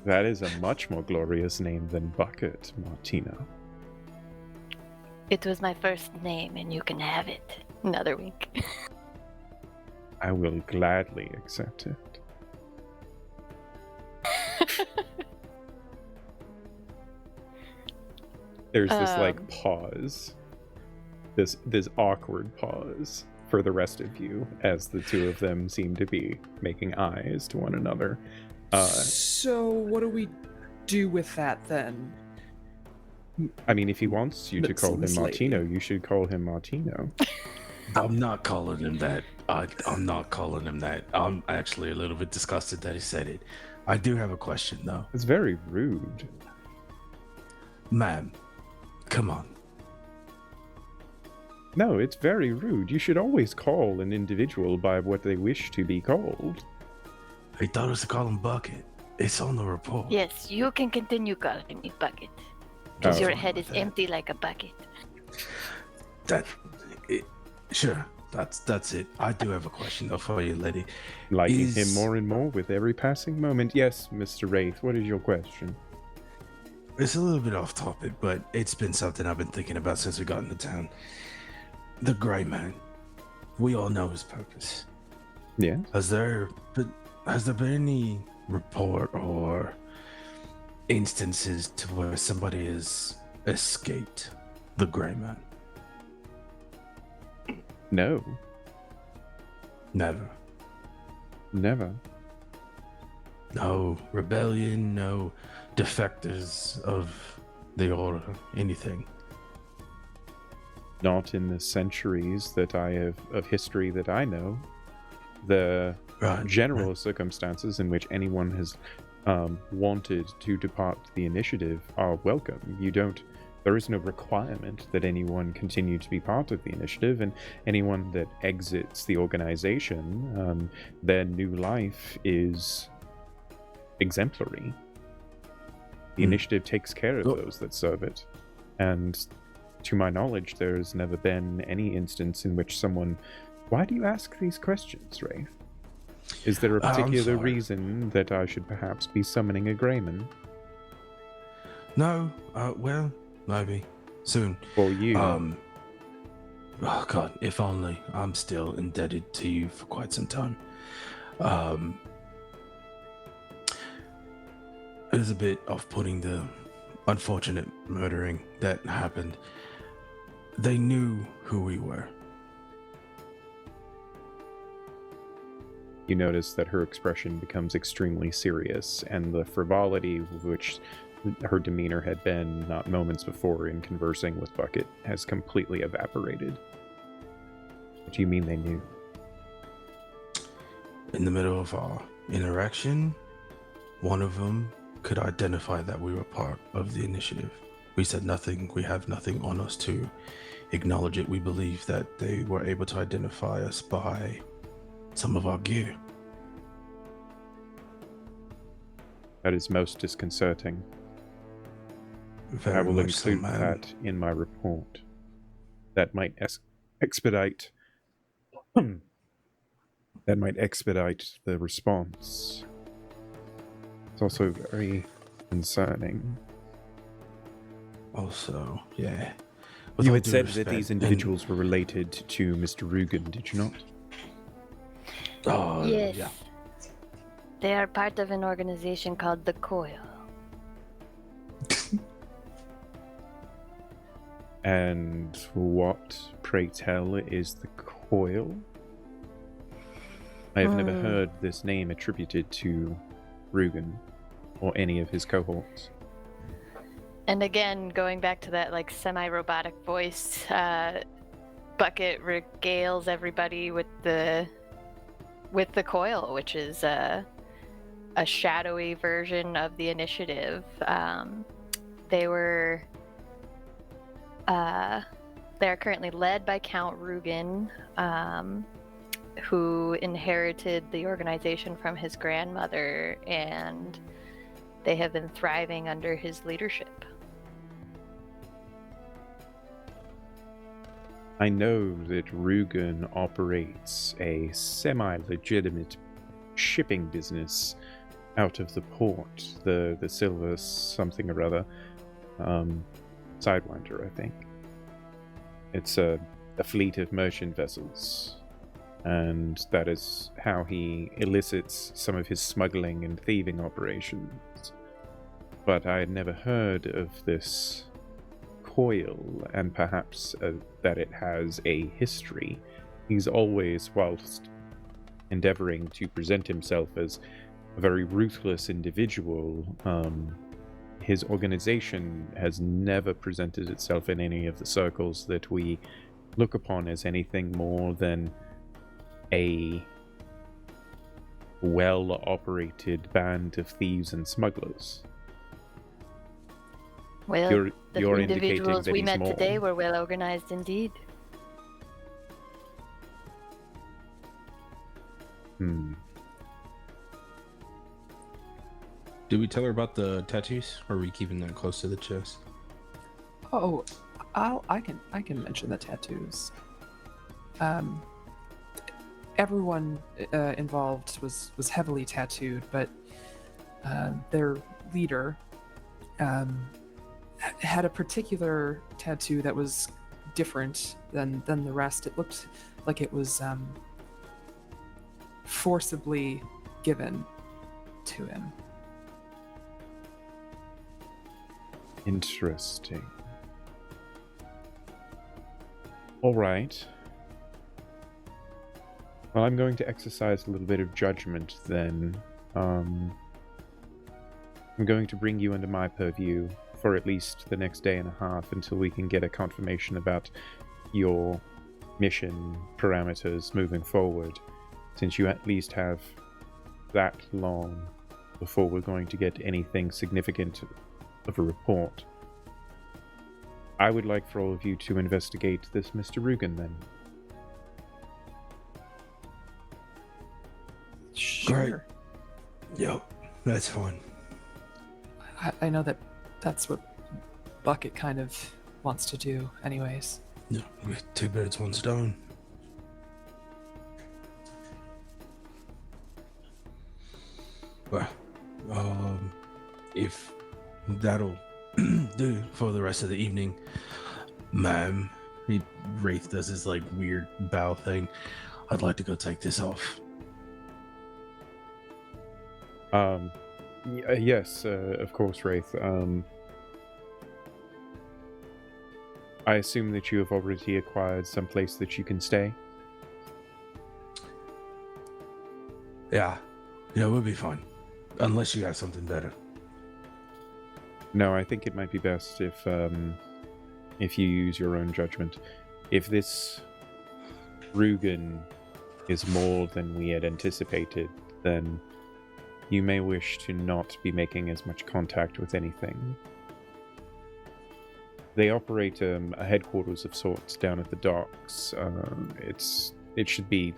That is a much more glorious name than Bucket, Martino.
It was my first name, and you can have it. Another wink.
I will gladly accept it. There's this pause. This awkward pause for the rest of you as the two of them seem to be making eyes to one another.
So what do we do with that then?
I mean, if he wants you to call him
Miss
Martino,
Lady.
you should call him Martino.
I'm not calling him that. I'm not calling him that. I'm actually a little bit disgusted that he said it. I do have a question, though.
It's very rude.
Ma'am, come on.
No, it's very rude. You should always call an individual by what they wish to be called.
He thought us to call him Bucket. It's on the report.
Yes, you can continue calling me Bucket. Because
Oh.
your head is empty like a bucket.
Sure, that's it. I do have a question, though, for you, lady.
Liking him more and more with every passing moment. Yes, Mr. Wraith, what is your question?
It's a little bit off topic, but it's been something I've been thinking about since we got into town. The Grey Man. We all know his purpose.
Yeah?
Has there been any report or instances to where somebody has escaped the Grey Man?
No.
Never.
Never.
No rebellion, no defectors of the order, anything.
Not in the centuries that I have of history that I know. The
Right.
general circumstances in which anyone has wanted to depart the initiative are welcome. There is no requirement that anyone continue to be part of the initiative, and anyone that exits the organization, their new life is exemplary. The initiative takes care of those that serve it, and to my knowledge, there's never been any instance in which someone... Why do you ask these questions, Ray? Is there a
I'm
particular
sorry.
reason that I should perhaps be summoning a Greyman?
No, well, maybe soon.
For you?
Oh God, if only. I'm still indebted to you for quite some time. It is a bit off-putting, the unfortunate murdering that happened. They knew who we were.
You notice that her expression becomes extremely serious, and the frivolity with which her demeanor had been not moments before in conversing with Bucket has completely evaporated. What do you mean they knew?
In the middle of our interaction, one of them could identify that we were part of the initiative. We said nothing, we have nothing on us to acknowledge it. We believe that they were able to identify us by some of our gear.
That is most disconcerting.
Very
I will
much so,
include
ma'am.
that in my report. That might expedite... that might expedite the response. It's also very concerning.
Also, yeah. With
You
all
had
due
said that
respect,
these
and-
individuals were related to Mr. Rugen, did you not?
Oh,
Yes.
yeah.
They are part of an organization called the Coil.
And what, pray tell, is the Coil? I have never heard this name attributed to Rugen or any of his cohorts.
And again, going back to that like semi-robotic voice, Bucket regales everybody with the Coil, which is a shadowy version of the initiative. They are currently led by Count Rugen, who inherited the organization from his grandmother, and they have been thriving under his leadership.
I know that Rugen operates a semi-legitimate shipping business out of the port, the Silver something or other, Sidewinder, I think. It's a fleet of merchant vessels, and that is how he elicits some of his smuggling and thieving operations. But I had never heard of this coil, and perhaps that it has a history. He's always, whilst endeavoring to present himself as a very ruthless individual, his organization has never presented itself in any of the circles that we look upon as anything more than a well-operated band of thieves and smugglers.
Well, the
you're
individuals
indicating that
we
he's
met
more.
today were well organized indeed.
Did we tell her about the tattoos, or are we keeping that close to the chest?
Oh, I can mention the tattoos. Everyone involved was heavily tattooed, but their leader had a particular tattoo that was different than the rest. It looked like it was forcibly given to him.
Interesting. All right. Well, I'm going to exercise a little bit of judgment then. I'm going to bring you under my purview for at least the next day and a half until we can get a confirmation about your mission parameters moving forward, since you at least have that long before we're going to get anything significant of a report. I would like for all of you to investigate this Mr. Rugen then.
Sure.
Yep, that's fine.
I know that's what Bucket kind of wants to do anyways.
Yeah, with 2 birds, 1 stone. Well, if that'll do for the rest of the evening, ma'am. Wraith does his like weird bow thing. I'd like to go take this off.
Yes, of course, Wraith. I assume that you have already acquired some place that you can stay?
Yeah, we'll be fine. Unless you have something better.
No, I think it might be best if you use your own judgment. If this Rugen is more than we had anticipated, then you may wish to not be making as much contact with anything. They operate a headquarters of sorts down at the docks. It should be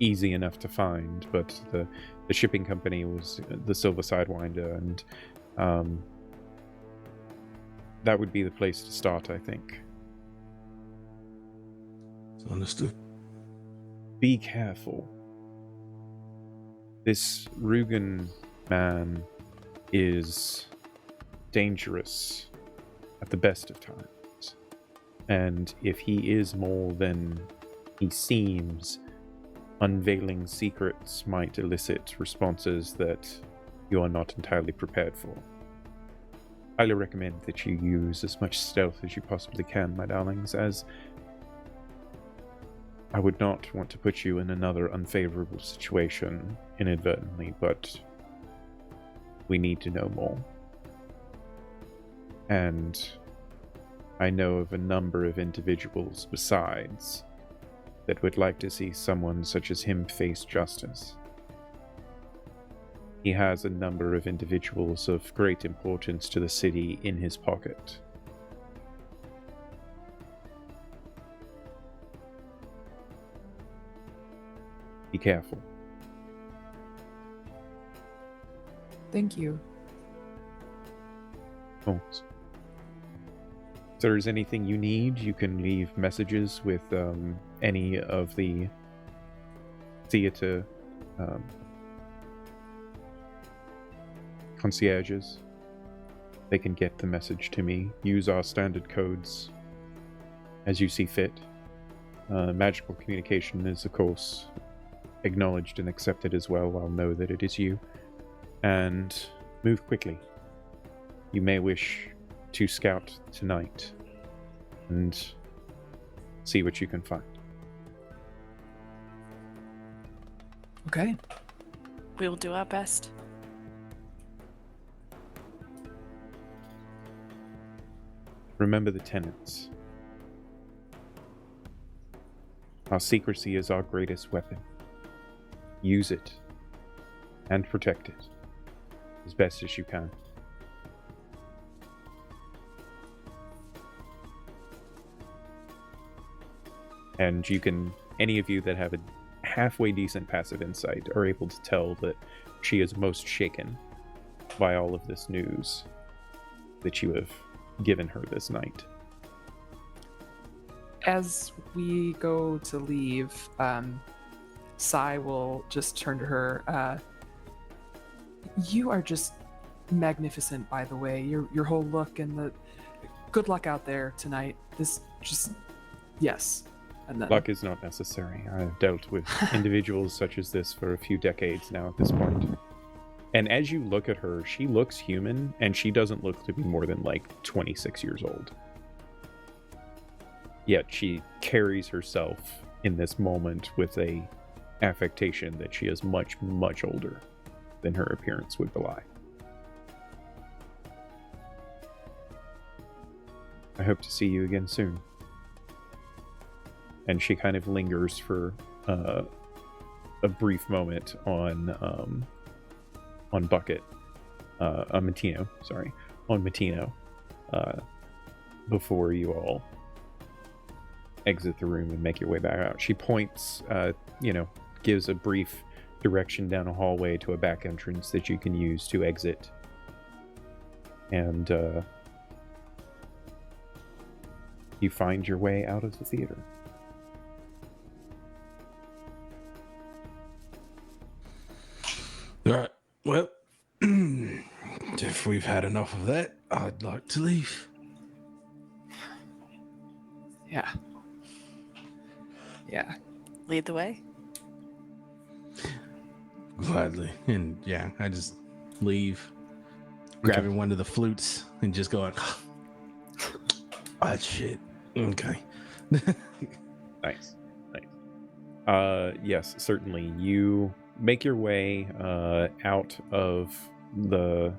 easy enough to find, but the shipping company was the Silver Sidewinder, and that would be the place to start, I think.
Understood.
Be careful. This Rugen man is dangerous at the best of times. And if he is more than he seems, unveiling secrets might elicit responses that you are not entirely prepared for. Highly recommend that you use as much stealth as you possibly can, my darlings, as I would not want to put you in another unfavorable situation inadvertently, but we need to know more. And I know of a number of individuals besides that would like to see someone such as him face justice. He has a number of individuals of great importance to the city in his pocket. Be careful.
Thank you.
Of course. there's anything you need, you can leave messages with any of the theater concierges. They can get the message to me. Use our standard codes as you see fit. Magical communication is, of course, acknowledged and accepted as well. I'll know that it is you. And move quickly. You may wish to scout tonight and see what you can find.
Okay.
We will do our best.
Remember the tenets. Our secrecy is our greatest weapon. Use it and protect it as best as you can. And you can, any of you that have a halfway decent passive insight are able to tell that she is most shaken by all of this news that you have given her this night.
As we go to leave, Sai will just turn to her. You are just magnificent, by the way. Your whole look and the good luck out there tonight. This just yes. And then,
luck is not necessary. I've dealt with individuals such as this for a few decades now at this point. And as you look at her, she looks human, and she doesn't look to be more than like 26 years old. Yet she carries herself in this moment with a affectation that she is much, much older than her appearance would belie. I hope to see you again soon. And she kind of lingers for a brief moment on Bucket, on Matino, before you all exit the room and make your way back out. She points, gives a brief direction down a hallway to a back entrance that you can use to exit. And you find your way out of the theater.
All right. Well, if we've had enough of that, I'd like to leave.
yeah.
Lead the way.
Gladly. And yeah, I just leave, grabbing one of the flutes and just going,
Ah, shit. Okay.
Nice. Yes, certainly. You make your way out of the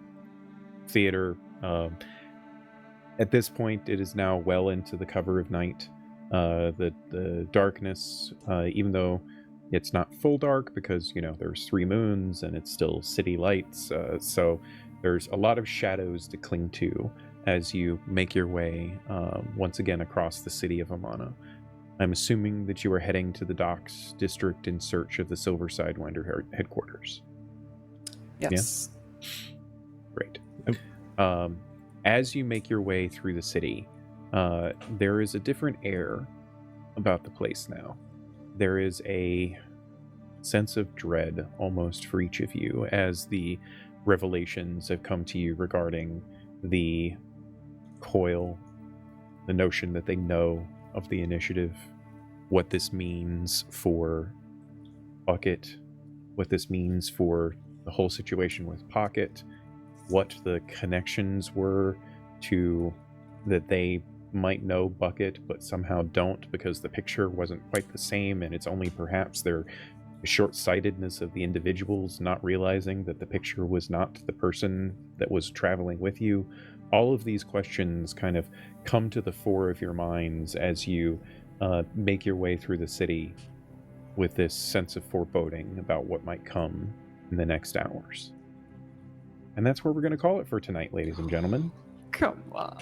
theater. At this point, it is now well into the cover of night. The darkness, even though it's not full dark because, there's 3 moons and it's still city lights, so there's a lot of shadows to cling to as you make your way once again across the city of Amana. I'm assuming that you are heading to the docks district in search of the Silverside Winder headquarters.
Yes.
Yeah? Great. As you make your way through the city, there is a different air about the place now. There is a sense of dread almost for each of you as the revelations have come to you regarding the coil, the notion that they know of the initiative, what this means for Bucket, what this means for the whole situation with Pocket, what the connections were to that they might know Bucket but somehow don't because the picture wasn't quite the same, and it's only perhaps their short-sightedness of the individuals not realizing that the picture was not the person that was traveling with you. All of these questions kind of come to the fore of your minds as you make your way through the city with this sense of foreboding about what might come in the next hours. And that's where we're going to call it for tonight, ladies and gentlemen.
Come on.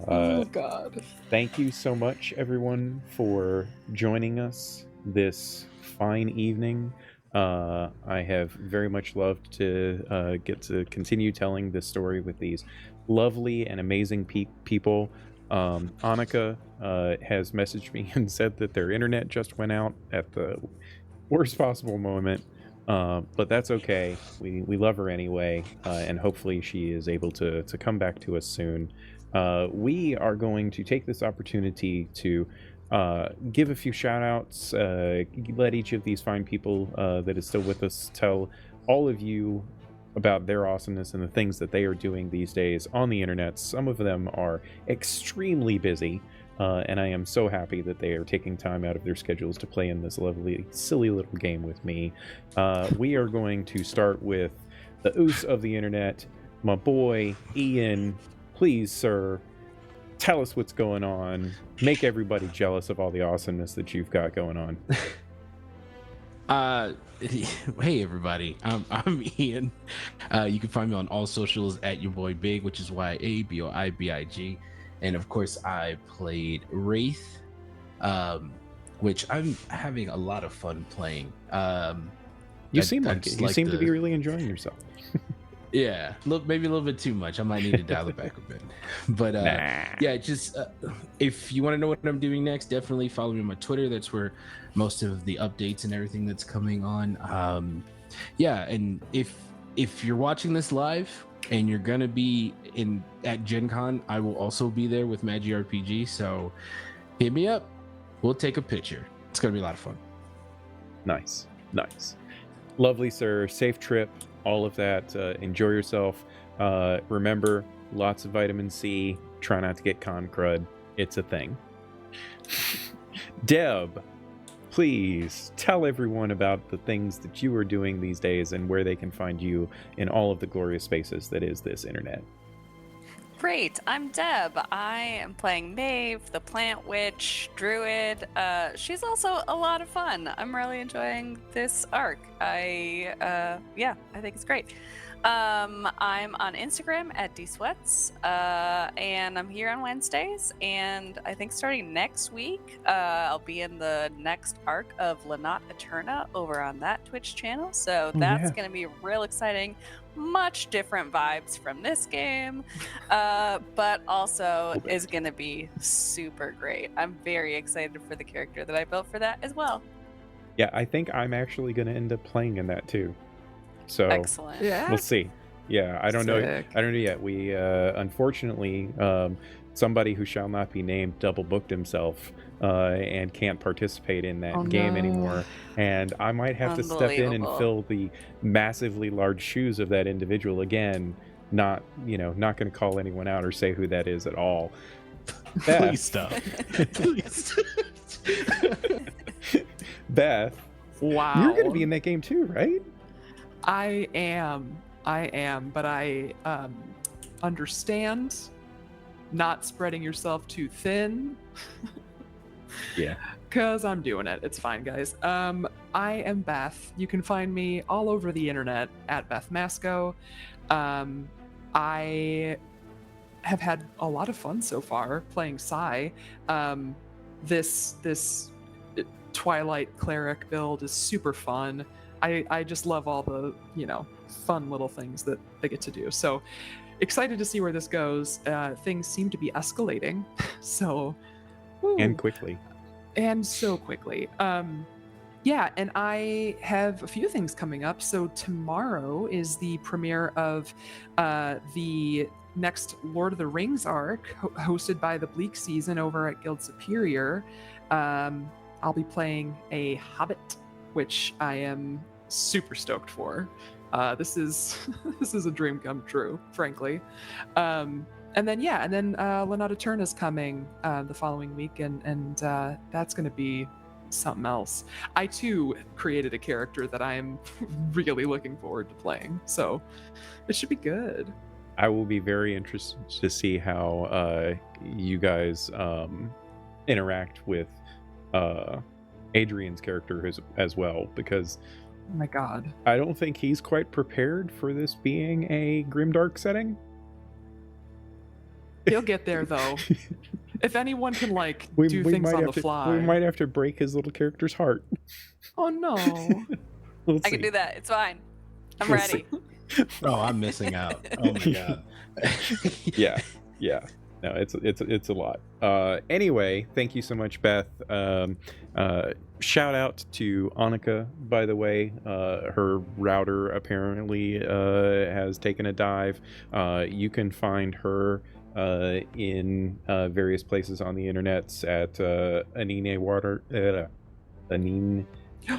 Oh, God.
Thank you so much, everyone, for joining us this fine evening. I have very much loved to get to continue telling this story with these lovely and amazing people. Annika has messaged me and said that their internet just went out at the worst possible moment. But that's okay. We love her anyway, and hopefully she is able to come back to us soon. We are going to take this opportunity to give a few shout outs, let each of these fine people that is still with us tell all of you about their awesomeness and the things that they are doing these days on the internet. Some of them are extremely busy, and I am so happy that they are taking time out of their schedules to play in this lovely, silly little game with me. We are going to start with the oos of the internet, my boy Ian. Please, sir, tell us what's going on. Make everybody jealous of all the awesomeness that you've got going on.
Hey everybody, I'm Ian. You can find me on all socials at your boy Big, which is YABOIBIG, and of course I played Wraith, which I'm having a lot of fun playing.
You seem like it. You seem to be really enjoying yourself.
Yeah, maybe a little bit too much. I might need to dial it back a bit. But yeah, just if you want to know what I'm doing next, definitely follow me on my Twitter. That's where most of the updates and everything that's coming on. Yeah, and if you're watching this live and you're gonna be at Gen Con, I will also be there with Magi RPG. So hit me up. We'll take a picture. It's gonna be a lot of fun.
Nice. Lovely, sir. Safe trip. All of that. Enjoy yourself. Remember, lots of vitamin C. Try not to get con crud. It's a thing. Deb, please tell everyone about the things that you are doing these days and where they can find you in all of the glorious spaces that is this internet.
Great, I'm Deb. I am playing Maeve, the plant witch, druid. She's also a lot of fun. I'm really enjoying this arc. I think it's great. I'm on Instagram at dsweats, and I'm here on Wednesdays. And I think starting next week, I'll be in the next arc of Lanat Eterna over on that Twitch channel. So that's going to be real exciting. Much different vibes from this game, but also is going to be super great. I'm very excited for the character that I built for that as well.
Yeah, I think I'm actually going to end up playing in that too. So
excellent.
Yeah.
We'll see. Yeah, I don't know. I don't know yet. We unfortunately, somebody who shall not be named double booked himself and can't participate in that game anymore. And I might have to step in and fill the massively large shoes of that individual again. Not going to call anyone out or say who that is at all. Beth,
Please stop. Please.
Beth,
wow,
you're going to be in that game too, right?
I am, but I understand not spreading yourself too thin.
Yeah.
Because I'm doing it. It's fine, guys. I am Beth. You can find me all over the internet at Beth Masco. I have had a lot of fun so far playing Sai. This Twilight Cleric build is super fun. I just love all the, fun little things that they get to do. So excited to see where this goes. Things seem to be escalating. So... Woo.
And quickly.
And so quickly. Yeah, and I have a few things coming up. So tomorrow is the premiere of the next Lord of the Rings arc, hosted by the Bleak Season over at Guild Superior. I'll be playing a Hobbit, which I am super stoked for. This is a dream come true, frankly. And then Lanat Eterna is coming the following week, and that's going to be something else. I too created a character that I am really looking forward to playing, so it should be good.
I will be very interested to see how you guys interact with Adrian's character as well, because
oh my god,
I don't think he's quite prepared for this being a grimdark setting.
He'll get there though. If anyone can do things on the fly,
we might have to break his little character's heart.
Oh no.
We'll
I can
see.
do that. It's fine. I'm
We'll
ready.
Oh, I'm missing out. Oh my god.
Yeah. No, it's a lot. Anyway, thank you so much, Beth. Shout out to Annika, by the way. Her router apparently has taken a dive. You can find her in various places on the internets at Anine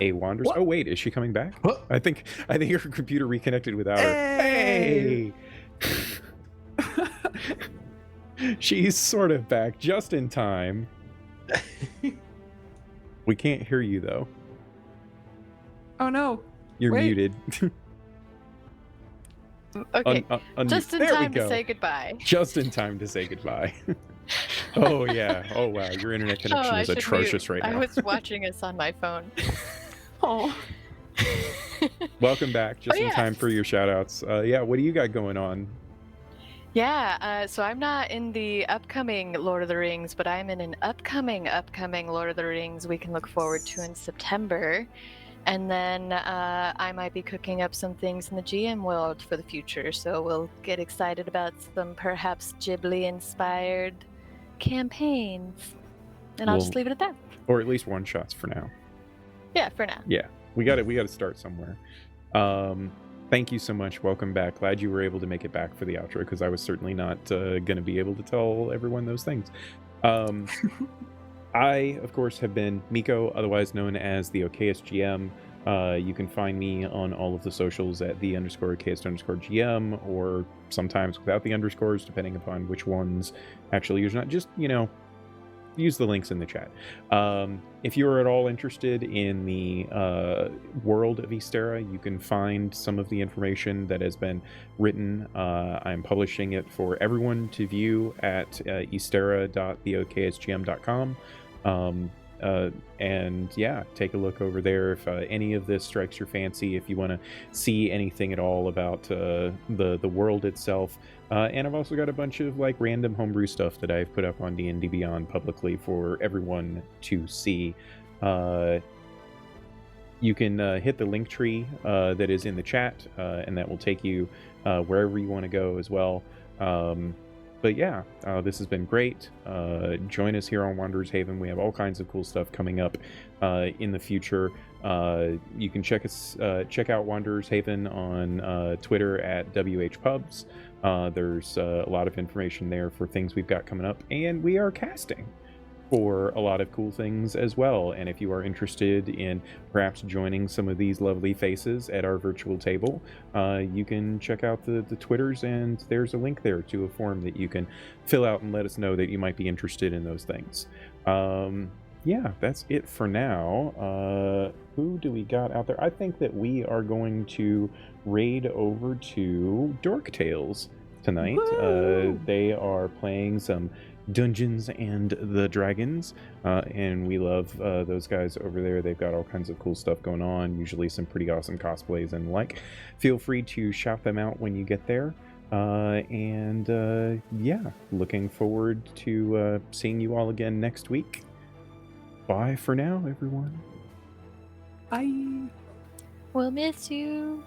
A Wanders.
What?
Oh wait, is she coming back?
What?
I think her computer reconnected without her. Hey! She's sort of back just in time. We can't hear you though.
Oh no.
You're
Wait.
muted.
Okay, just in
there we
time to
go.
say goodbye.
Just in time to say goodbye. Oh yeah. Oh wow. Your internet connection
I
is
should
atrocious
mute.
right now.
I was watching us on my phone.
Oh.
Welcome back. Just
Oh,
in
yeah.
time for your shout outs. Yeah, what do you got going on?
Yeah, so I'm not in the upcoming Lord of the Rings, but I'm in an upcoming Lord of the Rings we can look forward to in September. And then I might be cooking up some things in the GM world for the future, so we'll get excited about some perhaps Ghibli-inspired campaigns. And I'll just
Well-
leave it at that.
Or at least one shots for now.
Yeah, for now.
Yeah, we got to start somewhere. Thank you so much. Welcome back. Glad you were able to make it back for the outro, because I was certainly not going to be able to tell everyone those things. I, of course, have been Miko, otherwise known as the okayest GM. You can find me on all of the socials at the_okayest_GM, or sometimes without the underscores, depending upon which ones actually use not. Just, use the links in the chat. If you are at all interested in the world of Ysterra, you can find some of the information that has been written. I'm publishing it for everyone to view at ysterra.theokayestgm.com. And yeah, take a look over there if any of this strikes your fancy, if you want to see anything at all about the world itself. And I've also got a bunch of like random homebrew stuff that I've put up on D&D Beyond publicly for everyone to see. You can hit the link tree that is in the chat, and that will take you wherever you want to go as well. But yeah, this has been great. Join us here on Wanderer's Haven. We have all kinds of cool stuff coming up in the future. You can check out Wanderer's Haven on Twitter at WHPubs. There's a lot of information there for things we've got coming up, and we are casting for a lot of cool things as well. And if you are interested in perhaps joining some of these lovely faces at our virtual table, you can check out the Twitters, and there's a link there to a form that you can fill out and let us know that you might be interested in those things. Yeah, that's it for now. Who do we got out there? I think that we are going to raid over to Dork Tales tonight. They are playing some Dungeons and the Dragons, and we love those guys over there. They've got all kinds of cool stuff going on, usually some pretty awesome cosplays and like. Feel free to shout them out when you get there. And yeah, looking forward to seeing you all again next week. Bye for now, everyone.
Bye.
We'll miss you.